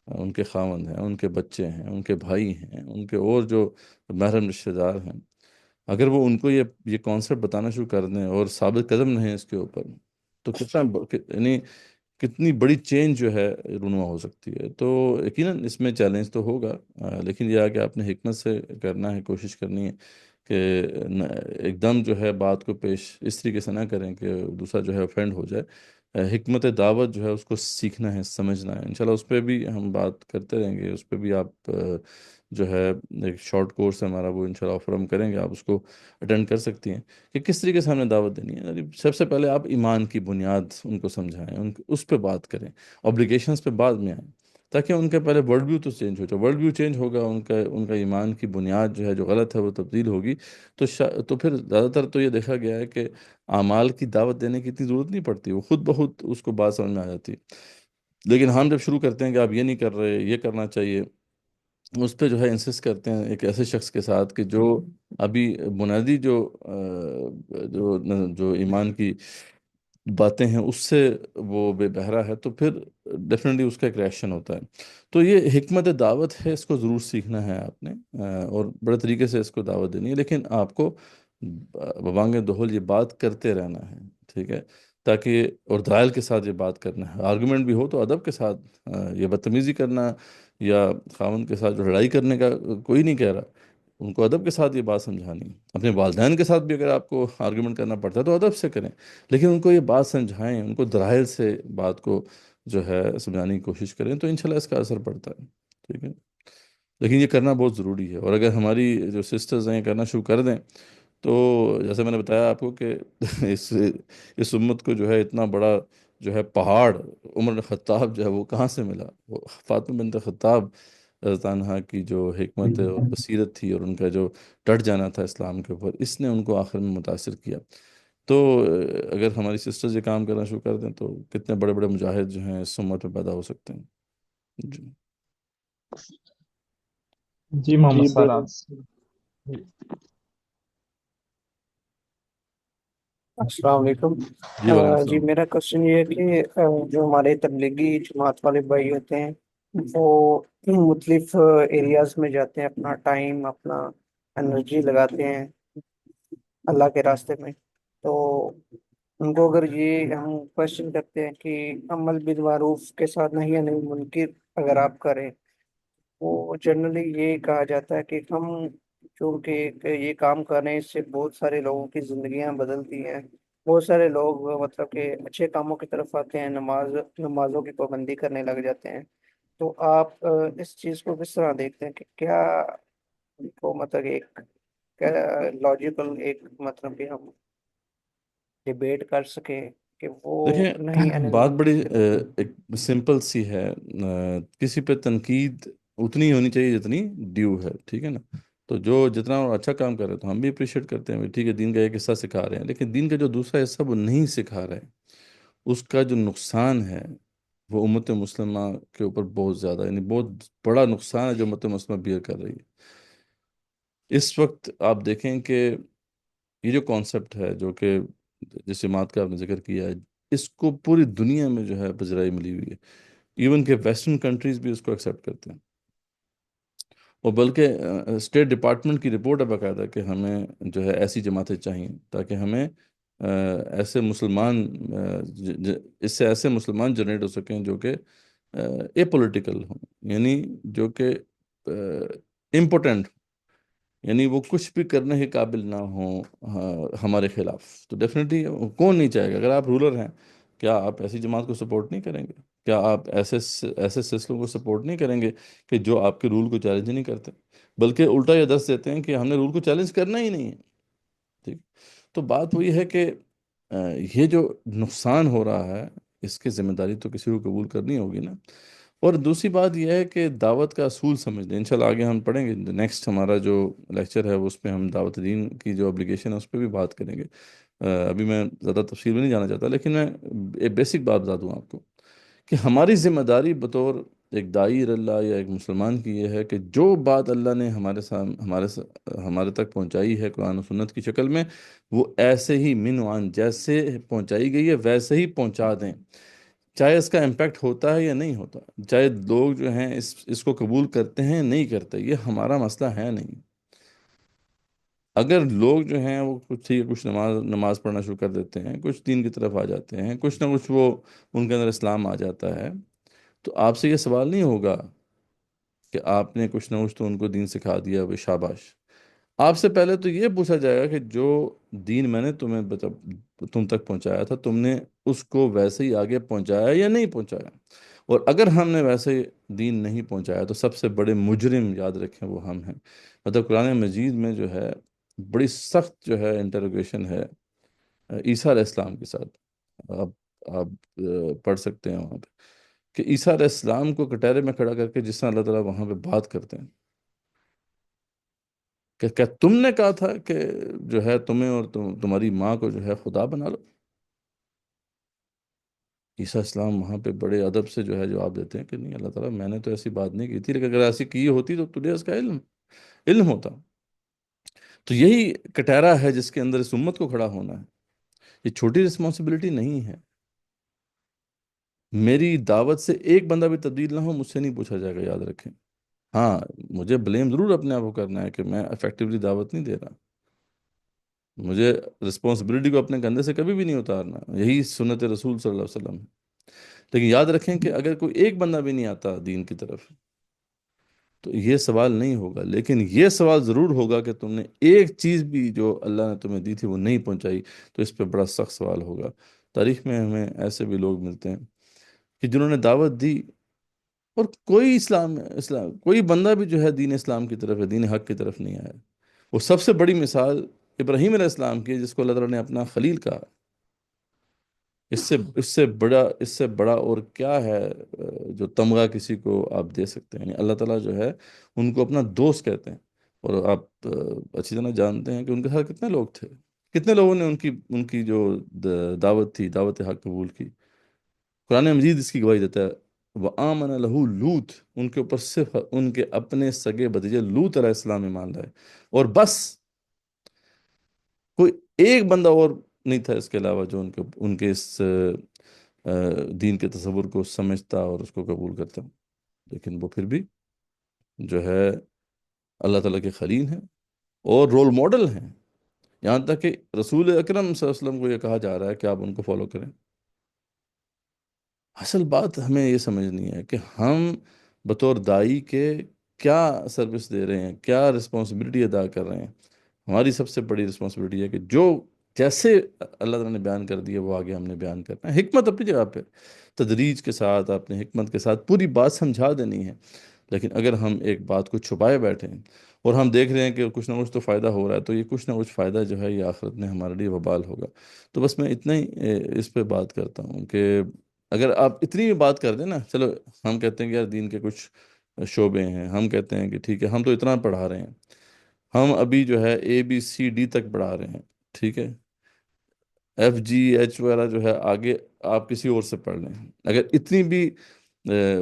ان کے خاوند ہیں، ان کے بچے ہیں، ان کے بھائی ہیں، ان کے اور جو محرم رشتہ دار ہیں، اگر وہ ان کو یہ کانسیپٹ بتانا شروع کر دیں اور ثابت قدم رہیں اس کے اوپر، تو یعنی کتنی بڑی چینج جو ہے رونما ہو سکتی ہے۔ تو یقیناً اس میں چیلنج تو ہوگا، لیکن یہ کہ آپ نے حکمت سے کرنا ہے، کوشش کرنی ہے کہ ایک دم جو ہے بات کو پیش اس طریقے سے نہ کریں کہ دوسرا جو ہے افینڈ ہو جائے۔ حکمت دعوت جو ہے اس کو سیکھنا ہے، سمجھنا ہے، انشاءاللہ اس پہ بھی ہم بات کرتے رہیں گے، اس پہ بھی آپ جو ہے ایک شارٹ کورس ہے ہمارا، وہ انشاءاللہ آفر ہم کریں گے، آپ اس کو اٹینڈ کر سکتی ہیں کہ کس طریقے سے ہم نے دعوت دینی ہے۔ یعنی سب سے پہلے آپ ایمان کی بنیاد ان کو سمجھائیں، اس پہ بات کریں، اوبلیگیشنز پہ بعد میں آئیں، تاکہ ان کے پہلے ورلڈ ویو تو چینج ہو جائے۔ ورلڈ ویو چینج ہوگا، ان کا ایمان کی بنیاد جو ہے جو غلط ہے وہ تبدیل ہوگی، تو پھر زیادہ تر تو یہ دیکھا گیا ہے کہ اعمال کی دعوت دینے کی اتنی ضرورت نہیں پڑتی، وہ خود بخود اس کو بات سمجھ میں آ جاتی ہے۔ لیکن ہم جب شروع کرتے ہیں کہ آپ یہ نہیں کر رہے، یہ کرنا چاہیے، اس پہ جو ہے انسسٹ کرتے ہیں ایک ایسے شخص کے ساتھ کہ جو ابھی بنیادی جو ایمان کی باتیں ہیں اس سے وہ بے بہرا ہے، تو پھر ڈیفینیٹلی اس کا ایک ریئیکشن ہوتا ہے۔ تو یہ حکمت دعوت ہے، اس کو ضرور سیکھنا ہے آپ نے، اور بڑے طریقے سے اس کو دعوت دینی ہے، لیکن آپ کو ببانگ دہل یہ بات کرتے رہنا ہے، ٹھیک ہے، تاکہ اور دلائل کے ساتھ یہ بات کرنا ہے، آرگومنٹ بھی ہو تو ادب کے ساتھ، یہ بدتمیزی کرنا یا خاوند کے ساتھ جو لڑائی کرنے کا کوئی نہیں کہہ رہا، ان کو ادب کے ساتھ یہ بات سمجھانی ہے۔ اپنے والدین کے ساتھ بھی اگر آپ کو آرگومنٹ کرنا پڑتا ہے تو ادب سے کریں، لیکن ان کو یہ بات سمجھائیں، ان کو دلائل سے بات کو جو ہے سمجھانے کی کوشش کریں، تو انشاءاللہ اس کا اثر پڑتا ہے، ٹھیک ہے۔ لیکن یہ کرنا بہت ضروری ہے، اور اگر ہماری جو سسٹرز ہیں یہ کرنا شروع کر دیں تو جیسے میں نے بتایا آپ کو کہ اس امت کو جو ہے اتنا بڑا جو ہے پہاڑ عمر بن خطاب جو ہے وہ کہاں سے ملا؟ وہ فاطمہ بنت خطاب رضی اللہ عنہا کی جو حکمت اور بصیرت تھی، اور ان کا جو ڈٹ جانا تھا اسلام کے اوپر، اس نے ان کو آخر میں متاثر کیا۔ تو اگر ہماری سسٹرز یہ کام کرنا شروع کر دیں تو کتنے بڑے بڑے مجاہد جو ہیں اس امت میں پیدا ہو سکتے ہیں۔ جی جی محمد جی سلام۔ السلام علیکم۔ جی وعلیکم جی السلام۔ میرا کوشچن یہ ہے کہ جو ہمارے تبلیغی جماعت والے بھائی ہوتے ہیں وہ مختلف ایریاز میں جاتے ہیں، اپنا ٹائم اپنا انرجی لگاتے ہیں اللہ کے راستے میں، تو ان کو اگر یہ ہم کوشچن کرتے ہیں کہ عمل بالمعروف کے ساتھ نہی عن المنکر اگر آپ کریں، وہ جنرلی یہ کہا جاتا ہے کہ ہم چونکہ یہ کام کر رہے ہیں اس سے بہت سارے لوگوں کی زندگیاں بدلتی ہیں، بہت سارے لوگ مطلب کہ اچھے کاموں کی طرف آتے ہیں، نمازوں کی پابندی کرنے لگ جاتے ہیں۔ تو آپ اس چیز کو کس طرح دیکھتے ہیں کہ کیا ان کو مطلب ایک لاجیکل ایک مطلب کہ ہم ڈیبیٹ کر سکیں کہ وہ نہیں دیکھیں بات بڑی ایک سمپل سی ہے، کسی پہ تنقید اتنی ہونی چاہیے جتنی ڈیو ہے، ٹھیک ہے نا؟ تو جو جتنا اور اچھا کام کر رہے ہیں تو ہم بھی اپریشیٹ کرتے ہیں، ٹھیک ہے، دین کا ایک حصہ سکھا رہے ہیں، لیکن دین کا جو دوسرا حصہ وہ نہیں سکھا رہے، اس کا جو نقصان ہے وہ امت مسلمہ کے اوپر بہت زیادہ، یعنی بہت بڑا نقصان ہے جو امت مسلمہ بیئر کر رہی ہے اس وقت. آپ دیکھیں کہ یہ جو کانسیپٹ ہے جو کہ جس جماعت کا آپ نے ذکر کیا ہے، اس کو پوری دنیا میں جو ہے پذیرائی ملی ہوئی ہے. ایون کہ ویسٹرن کنٹریز بھی اس کو ایکسیپٹ کرتے ہیں، اور بلکہ اسٹیٹ ڈپارٹمنٹ کی رپورٹ ہے باقاعدہ کہ ہمیں جو ہے ایسی جماعتیں چاہیے تاکہ ہمیں ایسے مسلمان اس سے ایسے مسلمان جنریٹ ہو سکیں جو کہ اے پولیٹیکل ہوں، یعنی جو کہ امپورٹنٹ، یعنی وہ کچھ بھی کرنے کے قابل نہ ہوں ہمارے خلاف. تو ڈیفینیٹلی کون نہیں چاہے گا؟ اگر آپ رولر ہیں، کیا آپ ایسی جماعت کو سپورٹ نہیں کریں گے؟ کیا آپ ایسے سلسلوں کو سپورٹ نہیں کریں گے کہ جو آپ کے رول کو چیلنج نہیں کرتے، بلکہ الٹا یہ دس دیتے ہیں کہ ہم نے رول کو چیلنج کرنا ہی نہیں ہے؟ ٹھیک. تو بات وہ یہ ہے کہ یہ جو نقصان ہو رہا ہے اس کی ذمہ داری تو کسی کو قبول کرنی ہوگی نا. اور دوسری بات یہ ہے کہ دعوت کا اصول سمجھ لیں. انشاءاللہ آگے ہم پڑھیں گے، نیکسٹ ہمارا جو لیکچر ہے اس پہ ہم دعوت دین کی جو ابلیگیشن ہے اس پہ بھی بات کریں گے. ابھی میں زیادہ تفصیل میں نہیں جانا چاہتا، لیکن میں ایک بیسک بات بتا دوں آپ کو کہ ہماری ذمہ داری بطور ایک داعی اللہ یا ایک مسلمان کی یہ ہے کہ جو بات اللہ نے ہمارے تک پہنچائی ہے قرآن و سنت کی شکل میں، وہ ایسے ہی من وعن جیسے پہنچائی گئی ہے ویسے ہی پہنچا دیں، چاہے اس کا امپیکٹ ہوتا ہے یا نہیں ہوتا، چاہے لوگ جو ہیں اس کو قبول کرتے ہیں نہیں کرتے، یہ ہمارا مسئلہ ہے نہیں. اگر لوگ جو ہیں وہ کچھ نماز پڑھنا شروع کر دیتے ہیں، کچھ دین کی طرف آ جاتے ہیں، کچھ نہ کچھ وہ ان کے اندر اسلام آ جاتا ہے، تو آپ سے یہ سوال نہیں ہوگا کہ آپ نے کچھ نہ کچھ تو ان کو دین سکھا دیا، وہ شاباش. آپ سے پہلے تو یہ پوچھا جائے گا کہ جو دین میں نے تم تک پہنچایا تھا، تم نے اس کو ویسے ہی آگے پہنچایا یا نہیں پہنچایا. اور اگر ہم نے ویسے دین نہیں پہنچایا تو سب سے بڑے مجرم یاد رکھیں وہ ہم ہیں. مطلب قرآن مجید میں جو ہے بڑی سخت جو ہے انٹروگیشن ہے عیسیٰ علیہ السلام کے ساتھ. آپ پڑھ سکتے ہیں وہاں پہ کہ عیسیٰ علیہ السلام کو کٹہرے میں کھڑا کر کے جس طرح اللہ تعالیٰ وہاں پہ بات کرتے ہیں کہ کیا تم نے کہا تھا کہ جو ہے تمہیں اور تمہاری ماں کو جو ہے خدا بنا لو. عیسیٰ السلام وہاں پہ بڑے ادب سے جو ہے جواب دیتے ہیں کہ نہیں اللہ تعالیٰ، میں نے تو ایسی بات نہیں کی تھی، لیکن اگر ایسی کی ہوتی تو تجھے اس کا علم ہوتا. تو یہی کٹہرا ہے جس کے اندر اس امت کو کھڑا ہونا ہے. یہ چھوٹی رسپانسبلٹی نہیں ہے. میری دعوت سے ایک بندہ بھی تبدیل نہ ہو مجھ سے نہیں پوچھا جائے گا، یاد رکھیں. ہاں، مجھے بلیم ضرور اپنے آپ کو کرنا ہے کہ میں افیکٹولی دعوت نہیں دے رہا. مجھے رسپانسبلٹی کو اپنے کندھے سے کبھی بھی نہیں اتارنا، یہی سنت رسول صلی اللہ علیہ وسلم ہے. لیکن یاد رکھیں کہ اگر کوئی ایک بندہ بھی نہیں آتا دین کی طرف تو یہ سوال نہیں ہوگا، لیکن یہ سوال ضرور ہوگا کہ تم نے ایک چیز بھی جو اللہ نے تمہیں دی تھی وہ نہیں پہنچائی. تو اس پہ بڑا سخت سوال ہوگا. تاریخ میں ہمیں ایسے بھی لوگ ملتے ہیں کہ جنہوں نے دعوت دی اور کوئی اسلام کوئی بندہ بھی جو ہے دین اسلام کی طرف ہے، دین حق کی طرف نہیں آیا. وہ سب سے بڑی مثال ابراہیم علیہ السلام کی ہے، جس کو اللہ تعالیٰ نے اپنا خلیل کہا. اس سے بڑا اور کیا ہے جو تمغہ کسی کو آپ دے سکتے ہیں. یعنی اللہ تعالیٰ جو ہے ان کو اپنا دوست کہتے ہیں. اور آپ اچھی طرح جانتے ہیں کہ ان کے ساتھ کتنے لوگ تھے، کتنے لوگوں نے ان کی جو دعوت تھی، دعوت حق قبول کی. قرآن مجید اس کی گواہی دیتا ہے وَآمَنَ لَهُ لوط، ان کے اوپر صرف ان کے اپنے سگے بھتیجے لوط علیہ السلام ایمان لائے، اور بس. کوئی ایک بندہ اور نہیں تھا اس کے علاوہ جو ان کے اس دین کے تصور کو سمجھتا اور اس کو قبول کرتا. لیکن وہ پھر بھی جو ہے اللہ تعالیٰ کے خلیل ہیں اور رول ماڈل ہیں. یہاں تک کہ رسول اکرم صلی اللہ علیہ وسلم کو یہ کہا جا رہا ہے کہ آپ ان کو فالو کریں. اصل بات ہمیں یہ سمجھنی ہے کہ ہم بطور دائی کے کیا سروس دے رہے ہیں، کیا رسپانسبلٹی ادا کر رہے ہیں. ہماری سب سے بڑی رسپانسبلٹی ہے کہ جو جیسے اللہ تعالیٰ نے بیان کر دیا وہ آگے ہم نے بیان کرنا ہے. حکمت اپنی جگہ پہ، تدریج کے ساتھ اپنے حکمت کے ساتھ پوری بات سمجھا دینی ہے. لیکن اگر ہم ایک بات کو چھپائے بیٹھے ہیں اور ہم دیکھ رہے ہیں کہ کچھ نہ کچھ تو فائدہ ہو رہا ہے، تو یہ کچھ نہ کچھ فائدہ جو ہے یہ آخرت میں ہمارے لیے وبال ہوگا. تو بس میں اتنا ہی اس پہ بات کرتا ہوں کہ اگر آپ اتنی بھی بات کر دیں نا، چلو ہم کہتے ہیں کہ یار دین کے کچھ شعبے ہیں، ہم کہتے ہیں کہ ٹھیک ہے ہم تو اتنا پڑھا رہے ہیں، ہم ابھی جو ہے ABCD تک پڑھا رہے ہیں، ٹھیک ہے. FGH وغیرہ جو ہے آگے آپ کسی اور سے پڑھ لیں. اگر اتنی بھی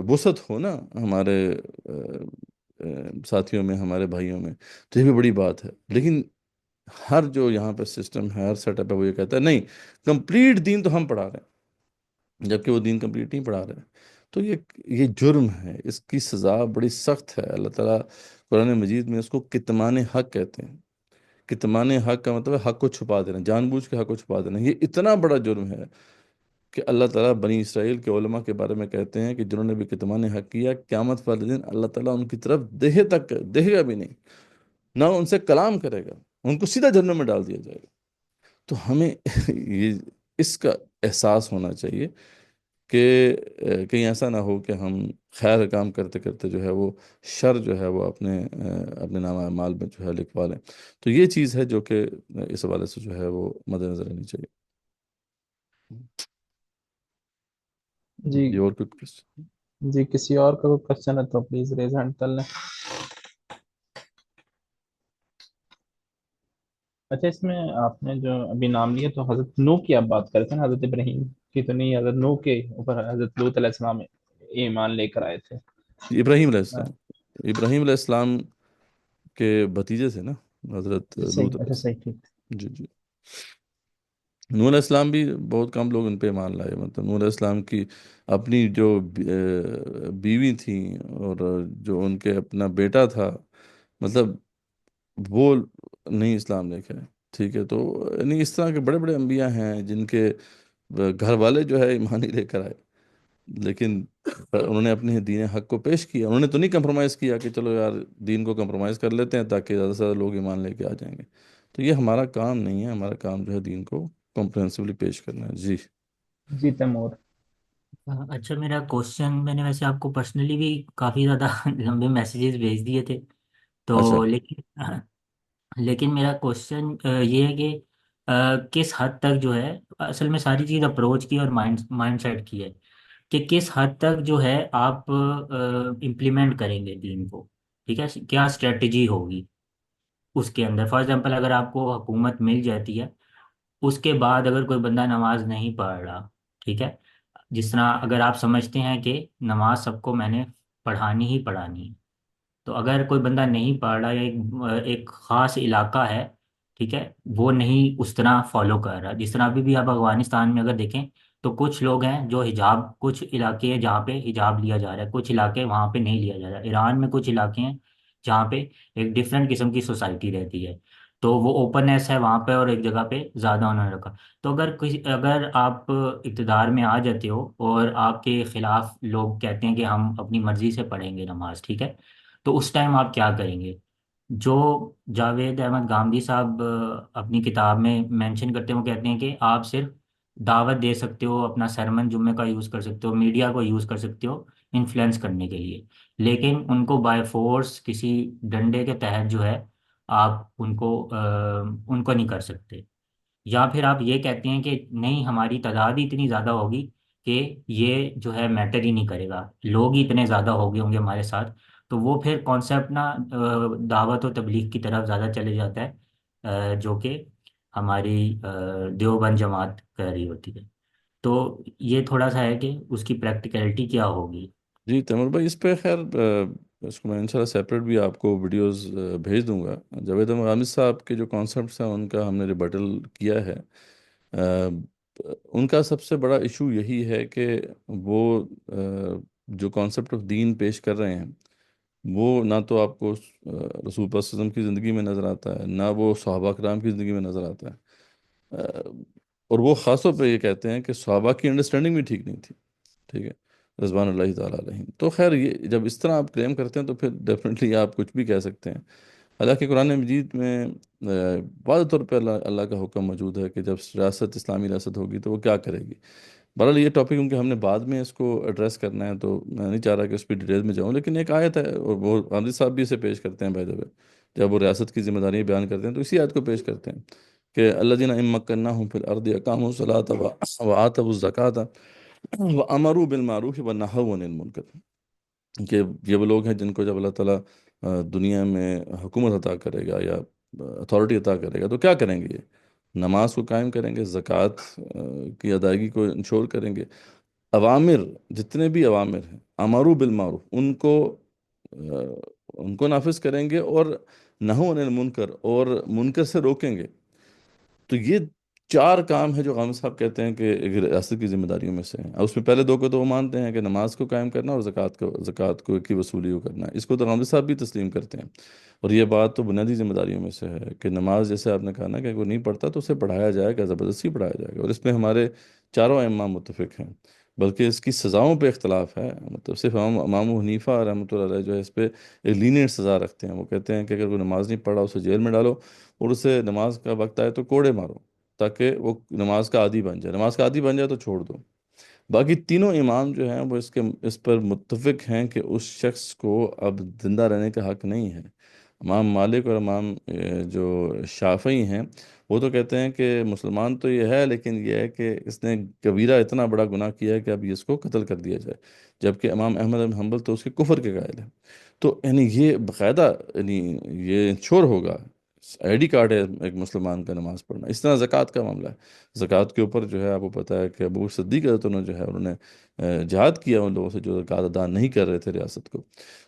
وسعت ہو نا ہمارے ساتھیوں میں، ہمارے بھائیوں میں، تو یہ بھی بڑی بات ہے. لیکن ہر جو یہاں پہ سسٹم ہے، ہر سیٹ اپ ہے، وہ یہ کہتا ہے نہیں، کمپلیٹ دین تو ہم پڑھا رہے ہیں، جبکہ وہ دین کمپلیٹ نہیں پڑھا رہے. تو یہ جرم ہے، اس کی سزا بڑی سخت ہے. اللہ تعالیٰ قرآن مجید میں اس کو کتمان حق کہتے ہیں. کتمان حق کا مطلب ہے حق کو چھپا دینا، جان بوجھ کے حق کو چھپا دینا. یہ اتنا بڑا جرم ہے کہ اللہ تعالیٰ بنی اسرائیل کے علماء کے بارے میں کہتے ہیں کہ جنہوں نے بھی کتمان حق کیا، قیامت والے دن اللہ تعالیٰ ان کی طرف دیکھے گا بھی نہیں، نہ ان سے کلام کرے گا، ان کو سیدھا جہنم میں ڈال دیا جائے گا. تو ہمیں یہ اس کا احساس ہونا چاہیے کہ کہیں ایسا نہ ہو کہ ہم خیر کام کرتے کرتے جو ہے وہ شر جو ہے وہ اپنے نام اعمال میں جو ہے لکھوا لیں. تو یہ چیز ہے جو کہ اس حوالے سے جو ہے وہ مد نظر رہنی چاہیے. جی یہ اور کوئی question؟ جی، کسی اور کا کوئی کوشچن ہے تو پلیز ریز ہینڈ کر لیں. اچھا، اس میں آپ نے جو ابھی نام لیا تو حضرت نوح کی آپ بات کر رہے تھے نا، حضرت ابراہیم کی تو نہیں، حضرت نوح کے اوپر حضرت لوط علیہ السلام ایمان لے کر آئے تھے. ابراہیم علیہ السلام، ابراہیم علیہ السلام کے بھتیجے تھے نا حضرت لوط صحیح، علیہ اچھا السلام. صحیح، ٹھیک. جی جی. نور علیہ السلام بھی بہت کم لوگ ان پہ ایمان لائے. مطلب نور علیہ السلام کی اپنی جو بیوی تھیں اور جو ان کے اپنا بیٹا تھا، مطلب وہ نہیں اسلام لے کے آئے. ٹھیک ہے. تو یعنی اس طرح کے بڑے بڑے انبیاء ہیں جن کے گھر والے جو ہے ایمان ہی لے کر آئے، لیکن انہوں نے اپنے دین حق کو پیش کیا. انہوں نے تو نہیں کمپرومائز کیا کہ چلو یار دین کو کمپرومائز کر لیتے ہیں تاکہ زیادہ سے زیادہ لوگ ایمان لے کے آ جائیں گے. تو یہ ہمارا کام نہیں ہے. ہمارا کام جو ہے دین کو کمپریہنسولی پیش کرنا ہے. جی جی تیمور. اچھا، میرا کوشچن، میں نے ویسے آپ کو پرسنلی بھی کافی زیادہ لمبے میسیجز بھیج دیے تھے اچھا. تو، لیکن میرا کوشچن یہ ہے کہ کس حد تک جو ہے، اصل میں ساری چیز اپروچ کی اور مائنڈ سیٹ کی ہے کہ کس حد تک جو ہے آپ امپلیمنٹ کریں گے دین کو. ٹھیک ہے، کیا اسٹریٹجی ہوگی اس کے اندر. فار ایگزامپل، اگر آپ کو حکومت مل جاتی ہے، اس کے بعد اگر کوئی بندہ نماز نہیں پڑھ رہا، ٹھیک ہے، جس طرح اگر آپ سمجھتے ہیں کہ نماز سب کو میں نے پڑھانی ہی پڑھانی ہے، تو اگر کوئی بندہ نہیں پڑھ رہا یا ایک خاص علاقہ ہے، ٹھیک ہے، وہ نہیں اس طرح فالو کر رہا. جس طرح ابھی بھی آپ افغانستان میں اگر دیکھیں تو کچھ لوگ ہیں جو حجاب، کچھ علاقے ہیں جہاں پہ حجاب لیا جا رہا ہے، کچھ علاقے وہاں پہ نہیں لیا جا رہا. ایران میں کچھ علاقے ہیں جہاں پہ ایک ڈفرینٹ قسم کی سوسائٹی رہتی ہے، تو وہ اوپننیس ہے وہاں پہ، اور ایک جگہ پہ زیادہ انہوں نے رکھا. تو اگر آپ اقتدار میں آ جاتے ہو اور آپ کے خلاف لوگ کہتے ہیں کہ ہم اپنی مرضی سے پڑھیں گے نماز، ٹھیک ہے، تو اس ٹائم آپ کیا کریں گے؟ جو جاوید احمد گامدی صاحب اپنی کتاب میں مینشن کرتے ہیں، وہ کہتے ہیں کہ آپ صرف دعوت دے سکتے ہو، اپنا سرمن جمعے کا یوز کر سکتے ہو، میڈیا کو یوز کر سکتے ہو انفلوئنس کرنے کے لیے، لیکن ان کو بائی فورس کسی ڈنڈے کے تحت جو ہے آپ ان کو نہیں کر سکتے. یا پھر آپ یہ کہتے ہیں کہ نہیں، ہماری تعداد ہی اتنی زیادہ ہوگی کہ یہ جو ہے میٹر ہی نہیں کرے گا، لوگ ہی اتنے زیادہ ہو گئے ہوں گے ہمارے ساتھ. تو وہ پھر کانسیپٹ نا دعوت و تبلیغ کی طرف زیادہ چلے جاتا ہے، جو کہ ہماری دیوبند جماعت کر رہی ہوتی ہے. تو یہ تھوڑا سا ہے کہ اس کی پریکٹیکلٹی کیا ہوگی. جی تیمور بھائی، اس پہ خیر اس کو میں انشاءاللہ سیپریٹ بھی آپ کو ویڈیوز بھیج دوں گا. جاوید احمد غامدی صاحب کے جو کانسیپٹس ہیں ان کا ہم نے ریبٹل کیا ہے. آ، ان کا سب سے بڑا ایشو یہی ہے کہ وہ جو کانسیپٹ آف دین پیش کر رہے ہیں وہ نہ تو آپ کو رسول صلی اللہ علیہ وسلم کی زندگی میں نظر آتا ہے، نہ وہ صحابہ کرام کی زندگی میں نظر آتا ہے. اور وہ خاص طور پہ یہ کہتے ہیں کہ صحابہ کی انڈرسٹینڈنگ بھی ٹھیک نہیں تھی. ٹھیک ہے، رضوان اللہ تعالیٰ علیہم. تو خیر یہ جب اس طرح آپ کلیم کرتے ہیں تو پھر ڈیفینیٹلی آپ کچھ بھی کہہ سکتے ہیں. حالانکہ قرآن مجید میں واضح طور پہ اللہ کا حکم موجود ہے کہ جب ریاست اسلامی ریاست ہوگی تو وہ کیا کرے گی. بہرحال یہ ٹاپک کیونکہ ہم نے بعد میں اس کو ایڈریس کرنا ہے تو میں نہیں چاہ رہا کہ اس پہ ڈیٹیل میں جاؤں، لیکن ایک آیت ہے اور وہ غامدی صاحب بھی اسے پیش کرتے ہیں. بائی دا وے جب وہ ریاست کی ذمہ داریاں بیان کرتے ہیں تو اسی آیت کو پیش کرتے ہیں کہ الذین ان مکناہم فی الارض اقاموا الصلاۃ وآتوا الزکاۃ وامروا بالمعروف ونہوا عن المنکر. کہ یہ وہ لوگ ہیں جن کو جب اللہ تعالیٰ دنیا میں حکومت عطا کرے گا یا اتھارٹی عطا کرے گا تو کیا کریں گے؟ یہ نماز کو قائم کریں گے، زکوٰۃ کی ادائیگی کو انشور کریں گے، اوامر جتنے بھی اوامر ہیں امرو بالمعروف ان کو نافذ کریں گے، اور نہو عن المنکر اور منکر سے روکیں گے. تو یہ 4 کام ہے جو غامد صاحب کہتے ہیں کہ ایک ریاست کی ذمہ داریوں میں سے ہیں. اور اس میں پہلے 2 کو تو وہ مانتے ہیں کہ نماز کو قائم کرنا اور زکوٰۃ کی وصولی کو کرنا. اس کو تو غامد صاحب بھی تسلیم کرتے ہیں، اور یہ بات تو بنیادی ذمہ داریوں میں سے ہے کہ نماز، جیسے آپ نے کہا نا کہ اگر وہ نہیں پڑھتا تو اسے پڑھایا جائے گا، زبردستی پڑھایا جائے گا. اور اس میں ہمارے چاروں ائمہ متفق ہیں، بلکہ اس کی سزاؤں پہ اختلاف ہے. مطلب صرف امام حنیفہ رحمۃ اللہ علیہ جو ہے اس پہ ایک لینئر سزا رکھتے ہیں. وہ کہتے ہیں کہ اگر کوئی نماز نہیں پڑھا اسے جیل میں ڈالو، اور اسے نماز کا وقت آئے تو کوڑے مارو، تاکہ وہ نماز کا عادی بن جائے. نماز کا عادی بن جائے تو چھوڑ دو. باقی تینوں امام جو ہیں وہ اس پر متفق ہیں کہ اس شخص کو اب زندہ رہنے کا حق نہیں ہے. امام مالک اور امام جو شافعی ہیں وہ تو کہتے ہیں کہ مسلمان تو یہ ہے، لیکن یہ ہے کہ اس نے کبیرہ اتنا بڑا گناہ کیا ہے کہ اب اس کو قتل کر دیا جائے. جبکہ امام احمد بن حنبل تو اس کے کفر کے قائل ہیں. تو یعنی یہ باقاعدہ، یعنی یہ انشور ہوگا، آئی ڈی کارڈ ہے ایک مسلمان کا نماز پڑھنا. اس طرح زکوٰۃ کا معاملہ ہے. زکوٰۃ کے اوپر جو ہے آپ کو پتہ ہے کہ ابو صدیق رضی اللہ عنہ جو ہے انہوں نے جہاد کیا ان لوگوں سے جو زکوٰۃ ادا نہیں کر رہے تھے ریاست کو.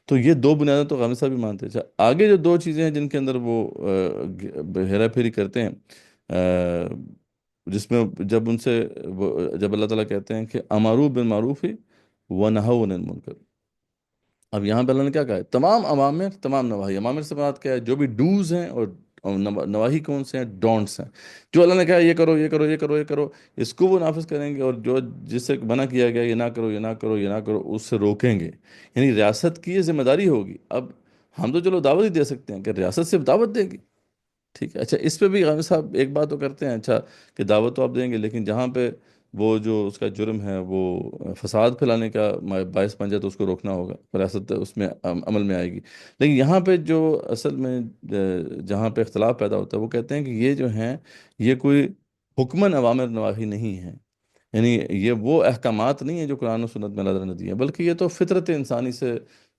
تو یہ 2 بنیادیں تو غامد صاحب بھی مانتے ہیں. آگے جو 2 چیزیں ہیں جن کے اندر وہ ہیرا پھیری کرتے ہیں، جس میں جب ان سے جب اللہ تعالیٰ کہتے ہیں کہ امروا بالمعروف و نہوا عن المنکر. اب یہاں پہ اللہ نے کیا کہا ہے؟ تمام اوامر، تمام نواہی. اوامر سے مراد کیا ہے؟ جو بھی ڈوز ہیں، اور نواہی کون سے ہیں؟ ڈونٹس ہیں. جو اللہ نے کہا یہ کرو، یہ کرو، یہ کرو، یہ کرو، اس کو وہ نافذ کریں گے. اور جس سے منع کیا گیا یہ نہ کرو، یہ نہ کرو، یہ نہ کرو، اس سے روکیں گے. یعنی ریاست کی یہ ذمہ داری ہوگی. اب ہم تو چلو دعوت ہی دے سکتے ہیں کہ ریاست صرف دعوت دے گی، ٹھیک ہے. اچھا، اس پہ بھی غامد صاحب ایک بات تو کرتے ہیں، اچھا کہ دعوت تو آپ دیں گے، لیکن جہاں پہ وہ جو اس کا جرم ہے وہ فساد پھیلانے کا باعث بن جائے تو اس کو روکنا ہوگا، ریاست اس میں عمل میں آئے گی. لیکن یہاں پہ جو اصل میں جہاں پہ اختلاف پیدا ہوتا ہے، وہ کہتے ہیں کہ یہ جو ہیں یہ کوئی حکمن اوامر نواہی نہیں ہے. یعنی یہ وہ احکامات نہیں ہیں جو قرآن و سنت میں اللہ تعالیٰ نے دی ہیں، بلکہ یہ تو فطرت انسانی سے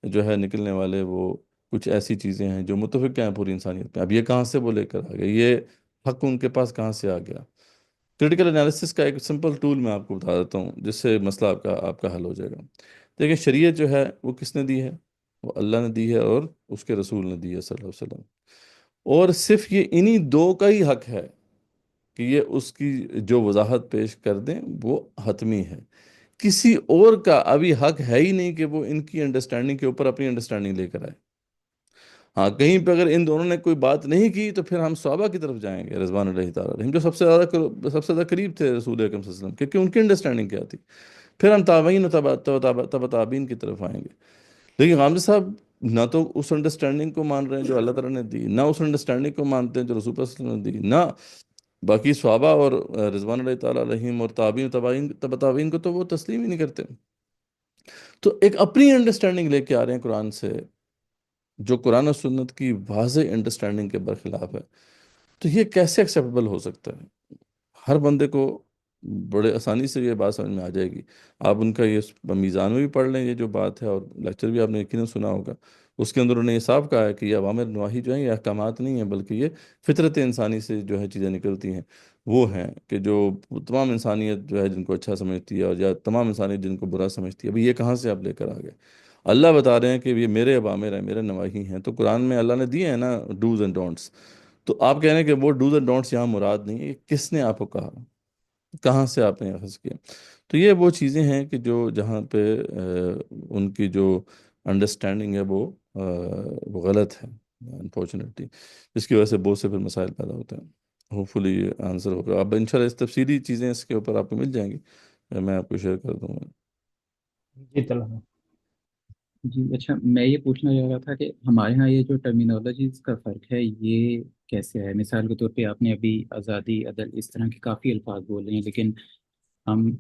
جو ہے نکلنے والے وہ کچھ ایسی چیزیں ہیں جو متفق ہیں پوری انسانیت میں. اب یہ کہاں سے وہ لے کر آ گئے؟ یہ حق ان کے پاس کہاں سے آ گیا؟ کریٹیکل انالیسس کا ایک سمپل ٹول میں آپ کو بتا دیتا ہوں جس سے مسئلہ آپ کا حل ہو جائے گا. دیکھیں، شریعت جو ہے وہ کس نے دی ہے؟ وہ اللہ نے دی ہے اور اس کے رسول نے دی ہے صلی اللہ علیہ وسلم. اور صرف یہ انہی 2 کا ہی حق ہے کہ یہ اس کی جو وضاحت پیش کر دیں وہ حتمی ہے. کسی اور کا ابھی حق ہے ہی نہیں کہ وہ ان کی انڈرسٹینڈنگ کے اوپر اپنی انڈرسٹینڈنگ لے کر آئے. ہاں، کہیں پہ اگر ان دونوں نے کوئی بات نہیں کی تو پھر ہم صحابہ کی طرف جائیں گے رضوان اللہ تعالیٰ علیہم، جو سب سے زیادہ قریب تھے رسول اکرم صلی اللہ علیہ وسلم، کیونکہ ان کی انڈرسٹینڈنگ کیا تھی. پھر ہم تابعین و تبع تابعین کی طرف آئیں گے. لیکن غامدی صاحب نہ تو اس انڈرسٹینڈنگ کو مان رہے ہیں جو اللہ تعالیٰ نے دی، نہ اس انڈرسٹینڈنگ کو مانتے ہیں جو رسول صلی اللہ علیہ وسلم نے دی، نہ باقی صحابہ اور رضوان اللہ تعالیٰ علیہم اور تابعین و تبع تابعین کو تو وہ تسلیم ہی نہیں کرتے. تو ایک اپنی انڈرسٹینڈنگ لے کے آ رہے ہیں قرآن سے جو قرآن و سنت کی واضح انڈرسٹینڈنگ کے برخلاف ہے. تو یہ کیسے ایکسیپٹیبل ہو سکتا ہے؟ ہر بندے کو بڑے آسانی سے یہ بات سمجھ میں آ جائے گی. آپ ان کا یہ میزان میں بھی پڑھ لیں یہ جو بات ہے، اور لیکچر بھی آپ نے یقیناً سنا ہوگا. اس کے اندر انہوں نے یہ صاف کہا ہے کہ یہ اوامر نواہی جو ہیں یہ احکامات نہیں ہیں، بلکہ یہ فطرت انسانی سے جو ہے چیزیں نکلتی ہیں. وہ ہیں کہ جو تمام انسانیت جو ہے جن کو اچھا سمجھتی ہے، اور یا تمام انسانیت جن کو برا سمجھتی ہے. ابھی یہ کہاں سے آپ لے کر آ گئے؟ اللہ بتا رہے ہیں کہ یہ میرے اوامر ہیں، میرے نواہی ہیں. تو قرآن میں اللہ نے دیے ہیں نا ڈوز اینڈ ڈونٹس. تو آپ کہہ رہے ہیں کہ وہ ڈوز اینڈ ڈونٹس یہاں مراد نہیں ہے. یہ کس نے آپ کو کہا؟ کہاں سے آپ نے اخذ کیا؟ تو یہ وہ چیزیں ہیں کہ جو جہاں پہ ان کی جو انڈرسٹینڈنگ ہے وہ غلط ہے انفارچونیٹلی، جس کی وجہ سے بہت سے پھر مسائل پیدا ہوتے ہیں. ہوپ فلی یہ آنسر ہوگا. اب انشاءاللہ اس تفصیلی چیزیں اس کے اوپر آپ کو مل جائیں گی، میں آپ کو شیئر کر دوں گا. جی چلو. جی اچھا، میں یہ پوچھنا چاہ رہا تھا کہ ہمارے ہاں یہ جو ٹرمینالوجیز کا فرق ہے یہ کیسے ہے؟ مثال کے طور پہ آپ نے ابھی آزادی، عدل، اس طرح کے کافی الفاظ بول رہے ہیں، لیکن ہم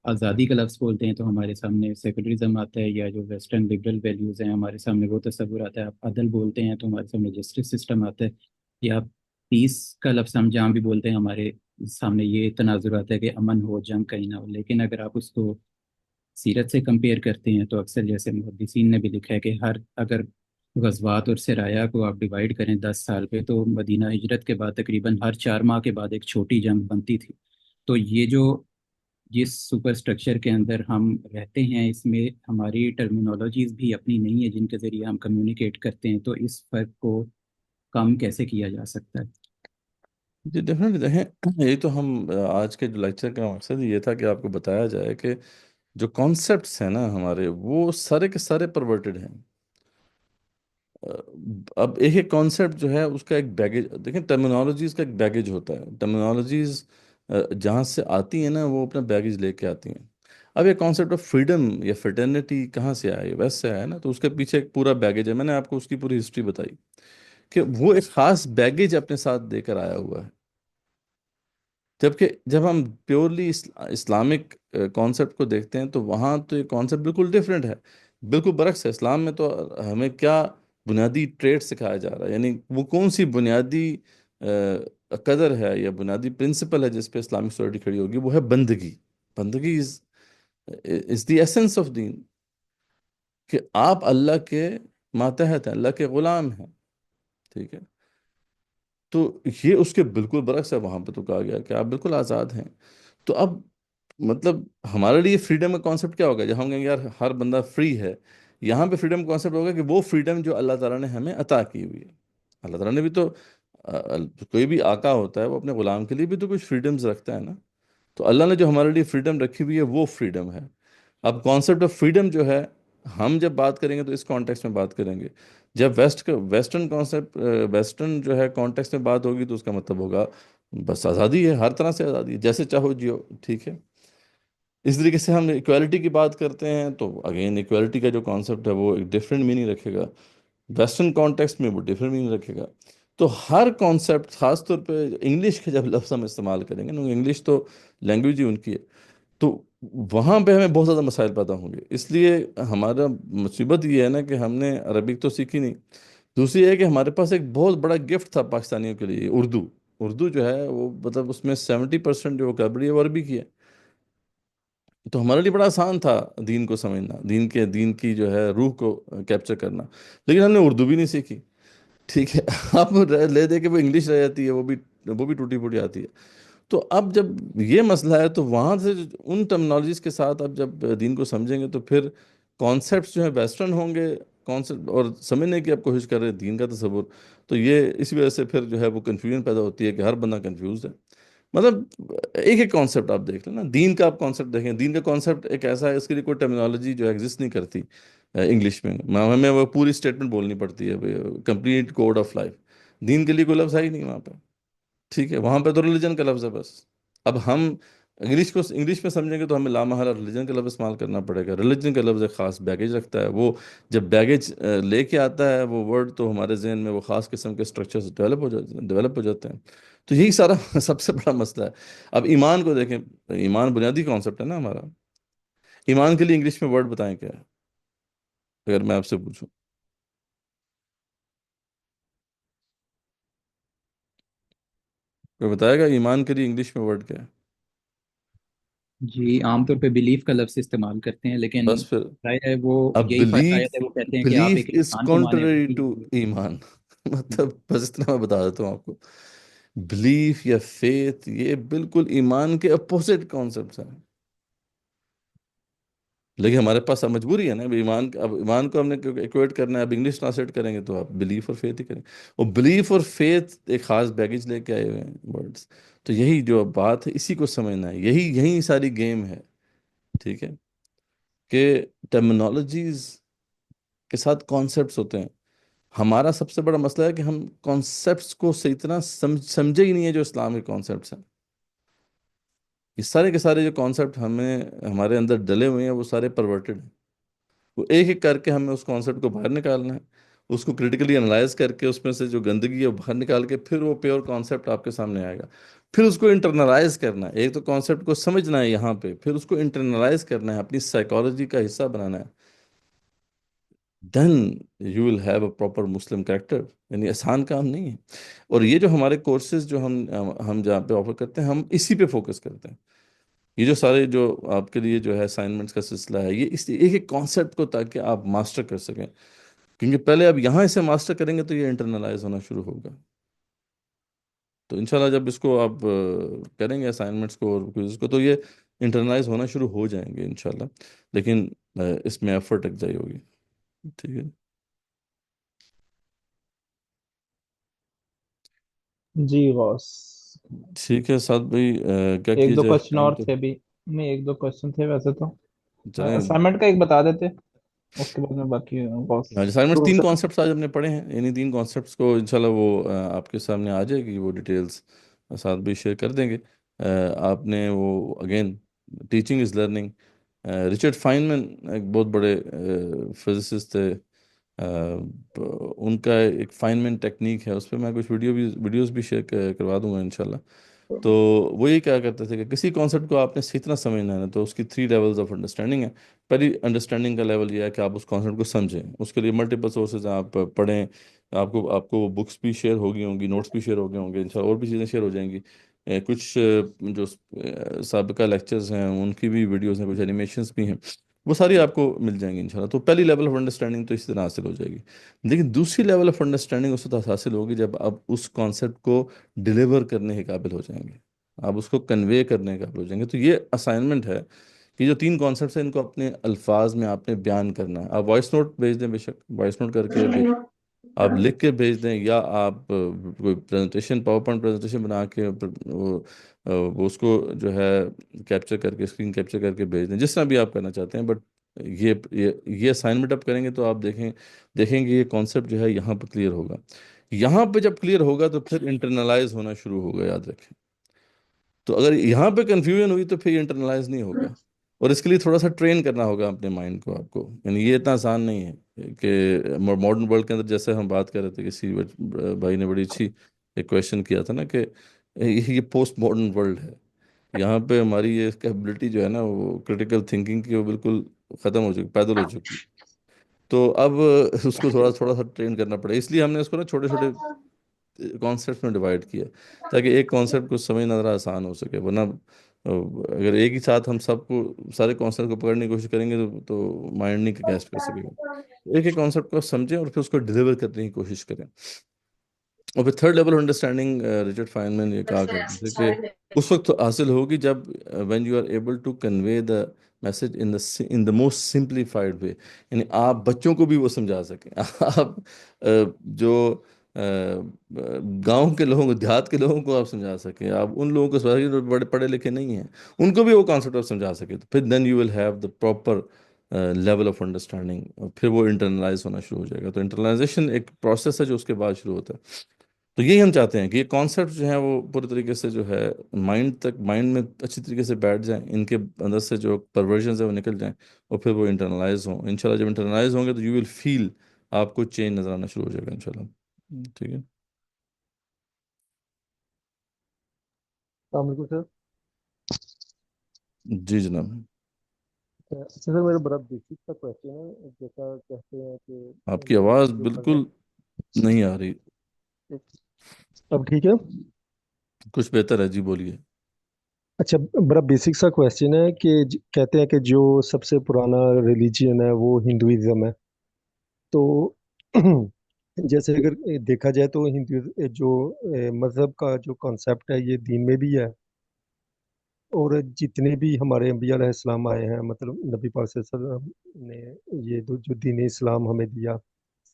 آزادی کا لفظ بولتے ہیں تو ہمارے سامنے سیکولرزم آتا ہے، یا جو ویسٹرن لبرل ویلیوز ہیں ہمارے سامنے وہ تصور آتا ہے. آپ عدل بولتے ہیں تو ہمارے سامنے جسٹس سسٹم آتا ہے. یا پیس کا لفظ ہم جہاں بھی بولتے ہیں ہمارے سامنے یہ تناظر آتا ہے کہ امن ہو، جنگ کہیں نہ ہو. لیکن اگر آپ اس کو سیرت سے کمپیئر کرتے ہیں تو اکثر جیسے محدثین نے بھی لکھا ہے کہ اگر غزوات اور سرایا کو آپ ڈیوائڈ کریں 10 سال پہ، تو مدینہ ہجرت کے بعد تقریباً ہر 4 ماہ کے بعد ایک چھوٹی جنگ بنتی تھی. تو یہ جو جس سپر اسٹرکچر کے اندر ہم رہتے ہیں، اس میں ہماری ٹرمینالوجیز بھی اپنی نہیں ہے جن کے ذریعے ہم کمیونیکیٹ کرتے ہیں. تو اس فرق کو کم کیسے کیا جا سکتا ہے؟ جی ڈیفینیٹلی دیکھیں، یہی تو ہم آج کے جو لیکچر کا مقصد یہ تھا کہ آپ کو بتایا جائے کہ جو کانسیپٹس ہیں نا ہمارے، وہ سارے کے سارے پرورٹڈ ہیں. اب ایک ایک کانسیپٹ جو ہے اس کا ایک بیگیج، دیکھیں ٹرمینالوجیز کا ایک بیگیج ہوتا ہے. ٹرمینالوجیز جہاں سے آتی ہیں نا، وہ اپنا بیگیج لے کے آتی ہیں. اب یہ کانسیپٹ آف فریڈم یا فرٹرنیٹی کہاں سے آئے؟ ویسٹ سے آیا نا. تو اس کے پیچھے ایک پورا بیگیج ہے. میں نے آپ کو اس کی پوری ہسٹری بتائی کہ وہ ایک خاص بیگیج اپنے ساتھ دے کر آیا ہوا ہے. جبکہ جب ہم پیورلی اسلامک کانسیپٹ کو دیکھتے ہیں تو وہاں تو یہ کانسیپٹ بالکل ڈیفرنٹ ہے، بالکل برعکس ہے. اسلام میں تو ہمیں کیا بنیادی ٹریٹ سکھایا جا رہا ہے، یعنی وہ کون سی بنیادی قدر ہے یا بنیادی پرنسپل ہے جس پہ اسلامک سوسائٹی کھڑی ہوگی، وہ ہے بندگی. بندگی از دی ایسنس آف دین، کہ آپ اللہ کے ماتحت ہیں، اللہ کے غلام ہیں. ٹھیک ہے، تو یہ اس کے بالکل برعکس ہے. وہاں پہ تو کہا گیا کہ آپ بالکل آزاد ہیں. تو اب مطلب ہمارے لیے فریڈم کا کانسیپٹ کیا ہوگا؟ جب ہم کہیں گے یار ہر بندہ فری ہے، یہاں پہ فریڈم کا کانسیپٹ ہوگا کہ وہ فریڈم جو اللہ تعالیٰ نے ہمیں عطا کی ہوئی ہے. اللہ تعالیٰ نے بھی تو کوئی بھی آقا ہوتا ہے وہ اپنے غلام کے لیے بھی تو کچھ فریڈمز رکھتا ہے نا. تو اللہ نے جو ہمارے لیے فریڈم رکھی ہوئی ہے وہ فریڈم ہے. اب کانسیپٹ آف فریڈم جو ہے، ہم جب بات کریں گے تو اس کانٹیکس میں بات کریں گے. جب ویسٹرن کانسیپٹ، ویسٹرن جو ہے کانٹیکس میں بات ہوگی تو اس کا مطلب ہوگا بس آزادی ہے، ہر طرح سے آزادی ہے، جیسے چاہو جیو. ٹھیک ہے، اس طریقے سے ہم ایکویلٹی کی بات کرتے ہیں تو اگین ایکویلٹی کا جو کانسیپٹ ہے وہ ایک ڈفرینٹ میننگ رکھے گا. ویسٹرن کانٹیکسٹ میں وہ ڈفرینٹ میننگ رکھے گا. تو ہر کانسیپٹ، خاص طور پہ انگلش کے جب لفظ ہم استعمال کریں گے نا، انگلش تو لینگویج ہی ان کی ہے، تو وہاں پہ ہمیں بہت زیادہ مسائل پیدا ہوں گے. اس لیے ہمارا مصیبت یہ ہے نا کہ ہم نے عربک تو سیکھی نہیں. دوسری یہ ہے کہ ہمارے پاس ایک بہت بڑا گفٹ تھا پاکستانیوں کے لیے، اردو. اردو جو ہے وہ مطلب اس میں 70% جو ووکیبلری ہے وہ عربی کی ہے. تو ہمارے لیے بڑا آسان تھا دین کو سمجھنا، دین کی جو ہے روح کو کیپچر کرنا. لیکن ہم نے اردو بھی نہیں سیکھی. ٹھیک ہے، آپ لے دے کے وہ انگلش رہ جاتی ہے، وہ بھی ٹوٹی پھوٹی آتی ہے. تو اب جب یہ مسئلہ ہے تو وہاں سے ان ٹرمنالوجیز کے ساتھ اب جب دین کو سمجھیں گے تو پھر کانسیپٹس جو ہیں ویسٹرن ہوں گے کانسیپٹ، اور سمجھنے کی آپ کوشش کر رہے ہیں دین کا تصور. تو یہ اسی وجہ سے پھر جو ہے وہ کنفیوژن پیدا ہوتی ہے کہ ہر بندہ کنفیوزڈ ہے. مطلب ایک ایک کانسیپٹ آپ دیکھ لیں نا. دین کا آپ کانسیپٹ دیکھیں، دین کا کانسیپٹ ایک ایسا ہے، اس کے لیے کوئی ٹرمینالوجی جو ایگزسٹ نہیں کرتی انگلش میں. ہمیں وہ پوری اسٹیٹمنٹ بولنی پڑتی ہے، کمپلیٹ کوڈ آف لائف. دین کے لیے کوئی لفظ ہے ہی نہیں وہاں پہ. ٹھیک ہے، وہاں پہ تو ریلیجن کا لفظ ہے بس. اب ہم انگلش میں سمجھیں گے تو ہمیں لامحالہ ریلیجن کا لفظ استعمال کرنا پڑے گا. ریلیجن کا لفظ ایک خاص بیگیج رکھتا ہے. وہ جب بیگیج لے کے آتا ہے وہ ورڈ، تو ہمارے ذہن میں وہ خاص قسم کے اسٹرکچرز ڈیولپ ہو جاتے ہیں. تو یہی سارا سب سے بڑا مسئلہ ہے. اب ایمان کو دیکھیں، ایمان بنیادی کانسیپٹ ہے نا ہمارا. ایمان کے لیے انگلش میں ورڈ بتائیں کیا ہے اگر میں آپ سے پوچھوں؟ کوئی بتائے گا ایمان کے لیے انگلش میں ورڈ کیا ہے؟ جی، عام طور پہ بلیف کا لفظ استعمال کرتے ہیں، لیکن بس پھر ظاہر ہے وہ اب یہی فرق آیا بلیف ہے. وہ کہتے ہیں کہ آپ بلیف ایک از انسان کو مانے. کانٹرری ٹو ایمان. مطلب بس اتنا میں بتا دیتا ہوں آپ کو، بلیف یا فیتھ یہ بالکل ایمان کے اپوزٹ کانسیپٹس ہیں. لیکن ہمارے پاس اب مجبوری ہے نا، اب ایمان کو ہم نے ایکویٹ کرنا ہے. اب انگلش ٹرانسلیٹ کریں گے تو آپ بلیف اور فیتھ ہی کریں گے. اور بلیف اور فیتھ ایک خاص بیگیج لے کے آئے ہوئے ہیں ورڈس. تو یہی جو اب بات ہے اسی کو سمجھنا ہے، یہی ساری گیم ہے. ٹھیک ہے، کہ ٹرمینالوجیز کے ساتھ کانسیپٹس ہوتے ہیں. ہمارا سب سے بڑا مسئلہ ہے کہ ہم کانسیپٹس کو صحیح طرح سمجھے ہی نہیں ہے جو اسلام کے کانسیپٹس ہیں. یہ سارے کے سارے جو کانسیپٹ ہمارے اندر ڈلے ہوئے ہیں وہ سارے پرورٹڈ ہیں. وہ ایک ایک کر کے ہمیں اس کانسیپٹ کو باہر نکالنا ہے، اس کو کریٹیکلی انالائز کر کے اس میں سے جو گندگی ہے وہ باہر نکال کے پھر وہ پیور کانسیپٹ آپ کے سامنے آئے گا. پھر اس کو انٹرنلائز کرنا ہے. ایک تو کانسیپٹ کو سمجھنا ہے یہاں پہ، پھر اس کو انٹرنلائز کرنا ہے، اپنی سائیکالوجی کا حصہ بنانا ہے. Then you will have a proper Muslim character. یعنی آسان کام نہیں ہے. اور یہ جو ہمارے کورسز جو ہم جہاں پہ آفر کرتے ہیں، ہم اسی پہ فوکس کرتے ہیں. یہ جو سارے جو آپ کے لیے جو ہے اسائنمنٹس کا سلسلہ ہے، یہ اس ایک ایک کانسیپٹ کو تاکہ آپ ماسٹر کر سکیں. کیونکہ پہلے اب یہاں اسے ماسٹر کریں گے تو یہ انٹرنلائز ہونا شروع ہوگا. تو انشاءاللہ جب اس کو آپ کریں گے اسائنمنٹس کو اور کوئزز کو تو یہ انٹرنلائز ہونا شروع ہو جائیں گے انشاءاللہ. لیکن اس میں ایفرٹ اگزائی ہوگی. ٹھیک ہے. جی غوث، ٹھیک ہے سعد بھائی، کیا کیا ایک دو جائے کوشچن ٹائم اور تو تھے بھی. نہیں، ایک دو کوشچن تھے ویسے تو. چلیں. اسائنمنٹ کا ایک بتا دیتے، اس کے بعد میں باقی غوث. اسائنمنٹ تو 3 سر کانسیپٹس آج ہم نے پڑھے ہیں، یعنی 3 کانسیپٹس کو انشاءاللہ وہ آپ کے سامنے آ جائے گی وہ ڈیٹیلز ساتھ بھی شیئر کر دیں گے. آپ نے وہ again teaching is learning. Richard Feynman ایک بہت بڑے فزسسٹ تھے. ان کا ایک فائنمن ٹیکنیک ہے، اس پہ میں کچھ ویڈیوز بھی شیئر کروا دوں گا انشاءاللہ. تو وہ یہ کیا کرتے تھے کہ کسی کانسیپٹ کو آپ نے صحیح طرح سمجھنا ہے تو اس کی 3 لیولز آف انڈرسٹینڈنگ ہے. پہلی انڈرسٹینڈنگ کا لیول یہ ہے کہ آپ اس کانسیپٹ کو سمجھیں. اس کے لیے ملٹیپل سورسز ہیں، آپ پڑھیں. آپ کو بکس بھی شیئر ہوگی ہوں گی، نوٹس بھی شیئر ہو گئے ہوں گے انشاءاللہ، اور بھی چیزیں شیئر ہو جائیں گی. کچھ جو سابقہ لیکچرز ہیں ان کی بھی ویڈیوز ہیں، کچھ اینیمیشنز بھی ہیں، وہ ساری آپ کو مل جائیں گی انشاءاللہ. تو پہلی لیول آف انڈرسٹینڈنگ تو اسی طرح حاصل ہو جائے گی. لیکن دوسری لیول آف انڈرسٹینڈنگ اس وقت حاصل ہوگی جب آپ اس کانسیپٹ کو ڈیلیور کرنے کے قابل ہو جائیں گے، آپ اس کو کنوے کرنے کے قابل ہو جائیں گے. تو یہ اسائنمنٹ ہے کہ جو 3 کانسیپٹس ہیں ان کو اپنے الفاظ میں آپ نے بیان کرنا ہے. آپ وائس نوٹ بھیج دیں، بے شک وائس نوٹ کر کے بھیج، آپ لکھ کے بھیج دیں، یا آپ کوئی پریزنٹیشن پاور پوائنٹ پریزنٹیشن بنا کے وہ اس کو جو ہے کیپچر کر کے، اسکرین کیپچر کر کے بھیج دیں، جس طرح بھی آپ کرنا چاہتے ہیں. بٹ یہ اسائنمنٹ آپ کریں گے تو آپ دیکھیں گے یہ کانسیپٹ جو ہے یہاں پہ کلیئر ہوگا. یہاں پہ جب کلیئر ہوگا تو پھر انٹرنلائز ہونا شروع ہوگا، یاد رکھیں. تو اگر یہاں پہ کنفیوژن ہوئی تو پھر یہ انٹرنلائز نہیں ہوگا. اور اس کے لیے تھوڑا سا ٹرین کرنا ہوگا اپنے مائنڈ کو آپ کو. یعنی یہ اتنا آسان نہیں ہے کہ ماڈرن ورلڈ کے اندر، جیسے ہم بات کر رہے تھے، کسی بھائی نے بڑی اچھی ایک کویشچن کیا تھا نا کہ یہ پوسٹ ماڈرن ورلڈ ہے، یہاں پہ ہماری یہ کیپبلٹی جو ہے نا وہ کرٹیکل تھنکنگ کی، وہ بالکل ختم ہو چکی، پیدل ہو چکی. تو اب اس کو تھوڑا تھوڑا سا ٹرین کرنا پڑے. اس لیے ہم نے اس کو نا چھوٹے چھوٹے کانسیپٹ میں ڈیوائڈ کیا، تاکہ ایک کانسیپٹ کو سمجھنا ذرا آسان ہو سکے. ورنہ اگر ایک ہی ساتھ ہم سب کو سارے کانسیپٹ کو پکڑنے کی کوشش کریں گے تو مائنڈ نہیں کیچ کر سکے گا. ایک ایک کانسیپٹ کو سمجھیں اور پھر اس کو ڈلیور کرنے کی کوشش کریں. اور پھر تھرڈ لیول انڈرسٹینڈنگ رچرڈ فائنمین یہ کہا کرتے تھے کہ اس وقت حاصل ہوگی جب when you are able to convey the message in the most simplified way. یعنی آپ بچوں کو بھی وہ سمجھا سکیں. آپ جو گاؤں کے لوگوں کو، دیہات کے لوگوں کو آپ سمجھا سکیں، آپ ان لوگوں کو سمجھا سکیں جو بڑے پڑھے لکھے نہیں ہیں، ان کو بھی وہ کانسیپٹ آپ سمجھا سکیں. تو پھر then you will have the proper level of understanding, اور پھر وہ انٹرنلائز ہونا شروع ہو جائے گا. تو انٹرنلائزیشن ایک پروسیس ہے جو اس کے بعد شروع ہوتا ہے. تو یہی ہم چاہتے ہیں کہ یہ کانسیپٹ جو ہیں وہ پورے طریقے سے جو ہے مائنڈ میں اچھی طریقے سے بیٹھ جائیں، ان کے اندر سے جو پرورژنز ہیں وہ نکل جائیں، اور پھر وہ انٹرنلائز ہوں. انشاءاللہ جب انٹرنلائز ہوں گے تو یو ول فیل، آپ کو چینج نظر آنا شروع ہو جائے گا انشاءاللہ. ٹھیک ہے. السلام علیکم سر. جی جناب. اچھا سر، میرا بڑا بیسک سا کوشچن ہے. جیسا کہتے ہیں کہ آپ کی آواز جو بالکل نہیں آ رہی. اب ٹھیک ہے؟ کچھ بہتر ہے، جی بولیے. اچھا، بڑا بیسک سا کوشچن ہے کہ کہتے ہیں کہ جو سب سے پرانا ریلیجین ہے وہ ہندوازم ہے. تو جیسے اگر دیکھا جائے تو ہندو جو مذہب کا جو کانسیپٹ ہے یہ دین میں بھی ہے. اور جتنے بھی ہمارے انبیاء علیہ السلام آئے ہیں، مطلب نبی پاک صلی اللہ علیہ وسلم نے یہ جو دین اسلام ہمیں دیا،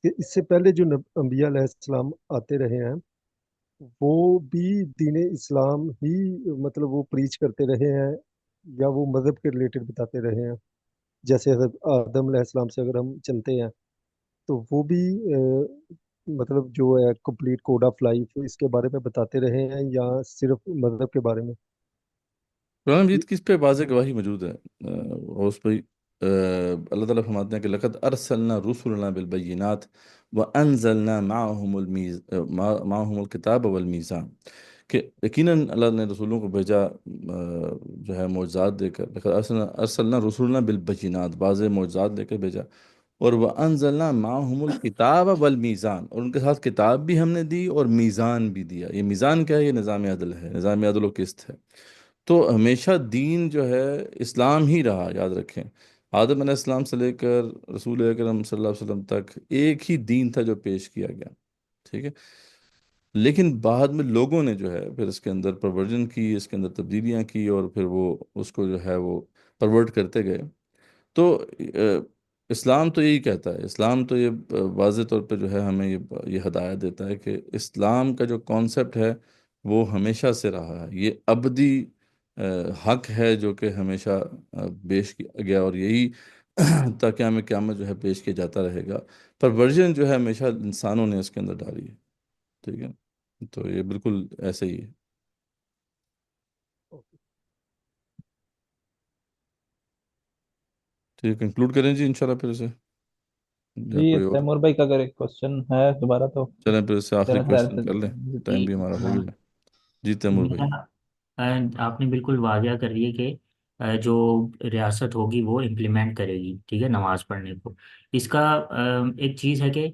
اس سے پہلے جو انبیاء علیہ السلام آتے رہے ہیں وہ بھی دین اسلام ہی مطلب وہ پریچ کرتے رہے ہیں، یا وہ مذہب کے ریلیٹڈ بتاتے رہے ہیں. جیسے حضرت آدم علیہ السلام سے اگر ہم چلتے ہیں تو وہ بھی مطلب جو ہے کمپلیٹ کوڈ آف لائف اس کے بارے میں بتاتے رہے ہیں، یا صرف مذہب کے بارے میں؟ قرآن مجید کی اس پہ واضح گواہی موجود ہے. اور اس پہ اللہ تعالیٰ فرماتے ہیں کہ لقد ارسلنا رسلنا بالبینات وانزلنا معهم الکتاب والمیزان، کہ یقیناً اللہ نے رسولوں کو بھیجا جو ہے معجزات دے کر. لقد ارسلنا رسولنا بالبینات، واضح معجزات دے کر بھیجا. اور وانزلنا معهم الکتاب والمیزان، اور ان کے ساتھ کتاب بھی ہم نے دی اور میزان بھی دیا. یہ میزان کیا ہے؟ یہ نظام عدل ہے، نظام عدل و قسط ہے. تو ہمیشہ دین جو ہے اسلام ہی رہا، یاد رکھیں. آدم علیہ السلام سے لے کر رسول اکرم صلی اللہ علیہ وسلم تک ایک ہی دین تھا جو پیش کیا گیا، ٹھیک ہے، لیکن بعد میں لوگوں نے جو ہے پھر اس کے اندر پرورژن کی، اس کے اندر تبدیلیاں کی، اور پھر وہ اس کو جو ہے وہ پرورٹ کرتے گئے۔ تو اسلام تو یہی کہتا ہے، اسلام تو یہ واضح طور پہ جو ہے ہمیں یہ ہدایت دیتا ہے کہ اسلام کا جو کانسیپٹ ہے وہ ہمیشہ سے رہا ہے، یہ ابدی حق ہے جو کہ ہمیشہ پیش کیا گیا، اور یہی تاکہ ہمیں قیامت جو ہے پیش کیا جاتا رہے گا۔ پر ورژن جو ہے ہمیشہ انسانوں نے اس کے اندر ڈالی ہے، ٹھیک ہے، تو یہ بالکل ایسے ہی ہے۔ ٹھیک ہے، کنکلوڈ کریں جی انشاءاللہ پھر سے، یا جی کوئی اور؟ تیمور بھائی کا اگر ایک کوشچن ہے دوبارہ تو چلیں پھر سے آخری میرے خیال کوشچن سے کر لیں، ٹائم جی بھی ہمارا ہو گیا ہے۔ جی تیمور بھائی۔ میرا آپ نے بالکل واضح کر دیا کہ جو ریاست ہوگی وہ امپلیمنٹ کرے گی، ٹھیک ہے، نماز پڑھنے کو۔ اس کا ایک چیز ہے کہ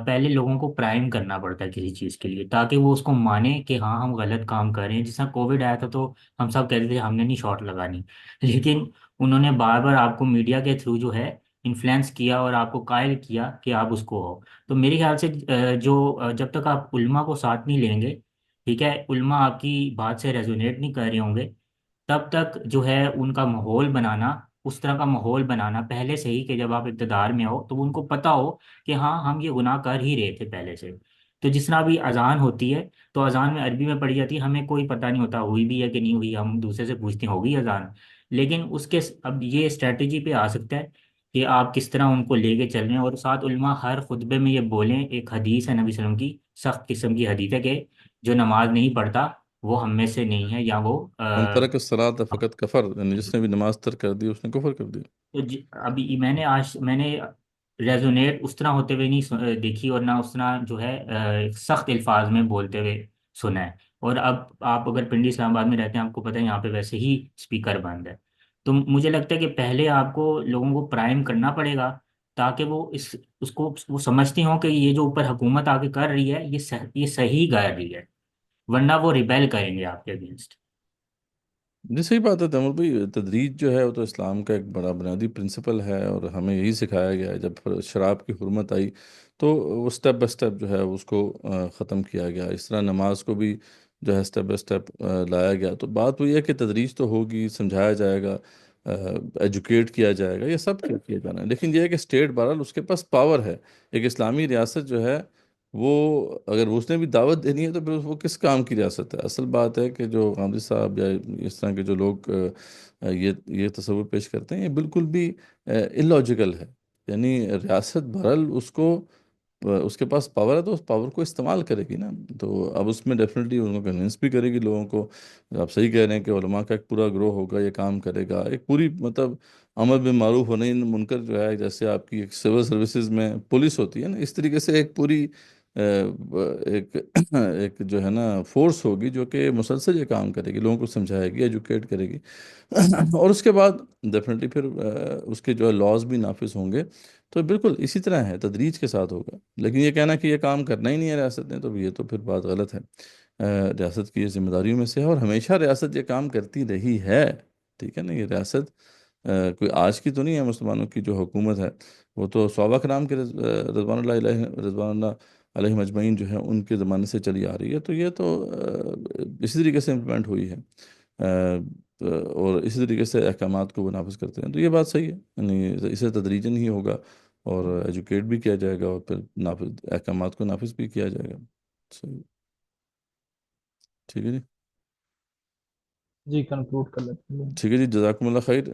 پہلے لوگوں کو پرائم کرنا پڑتا ہے کسی چیز کے لیے تاکہ وہ اس کو مانے کہ ہاں ہم غلط کام کر رہے ہیں۔ جس طرح کووڈ آیا تھا تو ہم سب کہتے تھے ہم نے نہیں شاٹ لگانی، لیکن انہوں نے بار بار آپ کو میڈیا کے تھرو جو ہے انفلوئنس کیا اور آپ کو قائل کیا کہ آپ اس کو ہو۔ تو میرے خیال سے جب تک آپ علماء کو ساتھ نہیں لیں گے، ٹھیک ہے، علماء آپ کی بات سے ریزونیٹ نہیں کر رہے ہوں گے، تب تک جو ہے ان کا ماحول بنانا، اس طرح کا ماحول بنانا پہلے سے ہی کہ جب آپ اقتدار میں ہو تو ان کو پتا ہو کہ ہاں ہم یہ گناہ کر ہی رہے تھے پہلے سے۔ تو جس طرح ابھی اذان ہوتی ہے تو اذان میں عربی میں پڑھی جاتی ہے، ہمیں کوئی پتہ نہیں ہوتا ہوئی بھی ہے کہ نہیں ہوئی، ہم دوسرے سے پوچھتے ہیں ہوگی اذان، لیکن اس کے اب یہ اسٹریٹجی پہ آ سکتا ہے کہ آپ کس طرح ان کو لے کے چل رہے ہیں۔ اور ساتھ علماء ہر خطبے میں یہ بولیں، ایک حدیث ہے نبی صلی اللہ علیہ وسلم کی، سخت قسم کی حدیث ہے کہ جو نماز نہیں پڑھتا وہ ہم میں سے نہیں ہے، یا وہ من ترک الصلاۃ فقط کفر، یعنی جس نے بھی نماز ترک کر دی اس نے کفر کر دیا۔ تو ابھی میں نے ریزونیٹ اس طرح ہوتے ہوئے نہیں دیکھی، اور نہ اس طرح جو ہے سخت الفاظ میں بولتے ہوئے سنا ہے۔ اور اب آپ اگر پنڈی اسلام آباد میں رہتے ہیں آپ کو پتہ ہے یہاں پہ ویسے ہی اسپیکر بند ہے۔ تو مجھے لگتا ہے کہ پہلے آپ کو لوگوں کو پرائم کرنا پڑے گا تاکہ وہ اس کو وہ سمجھتے ہوں کہ یہ جو اوپر حکومت آ کے کر رہی ہے یہ صحیح کر رہی ہے، ورنہ وہ ریبیل کریں گے آپ کے اگینسٹ۔ جی صحیح بات ہے تیمور بھائی، تدریج جو ہے وہ تو اسلام کا ایک بڑا بنیادی پرنسپل ہے، اور ہمیں یہی سکھایا گیا ہے۔ جب شراب کی حرمت آئی تو وہ سٹیپ بائی سٹیپ جو ہے اس کو ختم کیا گیا، اس طرح نماز کو بھی جو ہے سٹیپ بائی سٹیپ لایا گیا۔ تو بات وہ یہ ہے کہ تدریج تو ہوگی، سمجھایا جائے گا، ایجوکیٹ کیا جائے گا، یہ سب کیا جانا ہے، لیکن یہ ہے کہ اسٹیٹ بہرحال اس کے پاس پاور ہے۔ ایک اسلامی ریاست جو ہے وہ اگر اس نے بھی دعوت دینی ہے تو پھر وہ کس کام کی ریاست ہے؟ اصل بات ہے کہ جو غامدی صاحب یا اس طرح کے جو لوگ یہ تصور پیش کرتے ہیں، یہ بالکل بھی اللاجیکل ہے۔ یعنی ریاست بہرحال اس کے پاس پاور ہے تو اس پاور کو استعمال کرے گی نا۔ تو اب اس میں ڈیفینیٹلی ان کو کنونس بھی کرے گی لوگوں کو۔ آپ صحیح کہہ رہے ہیں کہ علماء کا ایک پورا گروہ ہوگا، یہ کام کرے گا، ایک پوری مطلب امر بالمعروف و نہی عن المنکر جو ہے، جیسے آپ کی ایک سول سروسز میں پولیس ہوتی ہے نا، اس طریقے سے ایک پوری ایک ایک جو ہے نا فورس ہوگی جو کہ مسلسل یہ کام کرے گی، لوگوں کو سمجھائے گی، ایجوکیٹ کرے گی، اور اس کے بعد ڈیفینیٹلی پھر اس کے جو ہے لاز بھی نافذ ہوں گے۔ تو بالکل اسی طرح ہے، تدریج کے ساتھ ہوگا۔ لیکن یہ کہنا کہ یہ کام کرنا ہی نہیں ہے ریاست نے، تو یہ تو پھر بات غلط ہے۔ ریاست کی یہ ذمہ داریوں میں سے ہے، اور ہمیشہ ریاست یہ کام کرتی رہی ہے، ٹھیک ہے نا۔ یہ ریاست کوئی آج کی تو نہیں ہے، مسلمانوں کی جو حکومت ہے وہ تو صحابہ کرام کے رضوان اللہ علیہ مجمعین جو ہے ان کے زمانے سے چلی آ رہی ہے۔ تو یہ تو اسی طریقے سے امپلیمنٹ ہوئی ہے، اور اسی طریقے سے احکامات کو وہ نافذ کرتے ہیں۔ تو یہ بات صحیح ہے، یعنی اسے تدریجاً ہی ہوگا، اور ایجوکیٹ بھی کیا جائے گا، اور پھر احکامات کو نافذ بھی کیا جائے گا۔ صحیح، ٹھیک ہے جی، جی کنکلوڈ کر لیتے ہیں۔ ٹھیک ہے جی، جزاکم اللہ خیر۔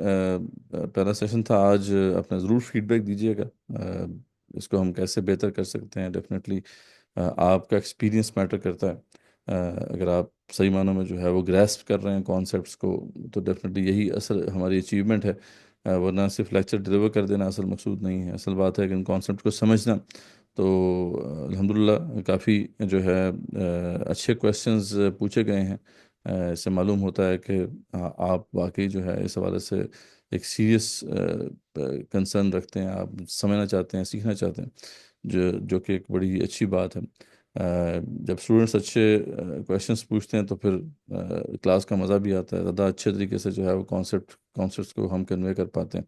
پہلا سیشن تھا آج، اپنا ضرور فیڈ بیک دیجیے گا، اس کو ہم کیسے بہتر کر سکتے ہیں۔ ڈیفینیٹلی آپ کا ایکسپیرینس میٹر کرتا ہے۔ اگر آپ صحیح معنوں میں جو ہے وہ گریسپ کر رہے ہیں کانسیپٹس کو، تو ڈیفینیٹلی یہی اصل ہماری اچیومنٹ ہے، ورنہ صرف لیکچر ڈلیور کر دینا اصل مقصود نہیں ہے۔ اصل بات ہے کہ ان کانسیپٹ کو سمجھنا۔ تو الحمدللہ کافی جو ہے اچھے کویسچنز پوچھے گئے ہیں۔ اس سے معلوم ہوتا ہے کہ آپ واقعی جو ہے اس حوالے سے ایک سیریس کنسرن رکھتے ہیں، آپ سمجھنا چاہتے ہیں، سیکھنا چاہتے ہیں، جو کہ ایک بڑی اچھی بات ہے۔ جب اسٹوڈنٹس اچھے کویشچنس پوچھتے ہیں تو پھر کلاس کا مزہ بھی آتا ہے، زیادہ اچھے طریقے سے جو ہے وہ کانسیپٹس کو ہم کنوے کر پاتے ہیں۔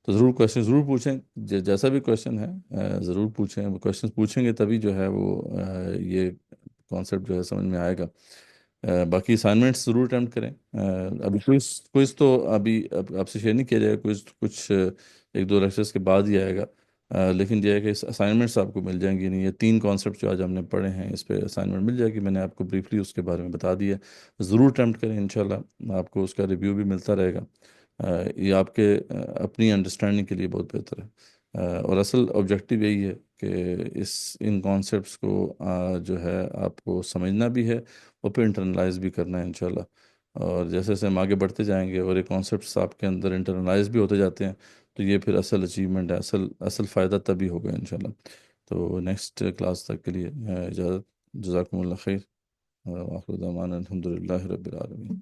تو ضرور کوشچن ضرور پوچھیں، جیسا بھی کوشچن ہے ضرور پوچھیں، وہ کوشچن پوچھیں گے تبھی جو ہے وہ یہ کانسیپٹ جو ہے سمجھ میں آئے گا۔ باقی اسائنمنٹس ضرور اٹیمپٹ کریں۔ ابھی کوئز تو ابھی آپ سے شیئر نہیں کیا جائے گا، کوئز کچھ ایک دو لیکچرز کے بعد ہی آئے گا، لیکن یہ ہے کہ اسائنمنٹس آپ کو مل جائیں گی، نہیں یہ 3 کانسیپٹ جو آج ہم نے پڑھے ہیں اس پہ اسائنمنٹ مل جائے گی، میں نے آپ کو بریفلی اس کے بارے میں بتا دیا ہے، ضرور اٹیمپٹ کریں، انشاءاللہ آپ کو اس کا ریویو بھی ملتا رہے گا۔ یہ آپ کے اپنی انڈرسٹینڈنگ کے لیے بہت بہتر ہے، اور اصل آبجیکٹیو یہی ہے کہ ان کانسیپٹس کو جو ہے آپ کو سمجھنا بھی ہے اور پھر انٹرنلائز بھی کرنا ہے انشاءاللہ، اور جیسے جیسے ہم آگے بڑھتے جائیں گے اور یہ کانسیپٹس آپ کے اندر انٹرنلائز بھی ہوتے جاتے ہیں تو یہ پھر اصل اچیومنٹ ہے، اصل فائدہ تبھی ہوگا انشاءاللہ۔ تو نیکسٹ کلاس تک کے لیے اجازت، جزاکم اللہ خیر، وآخر دعوانا الحمدللہ رب العالمین۔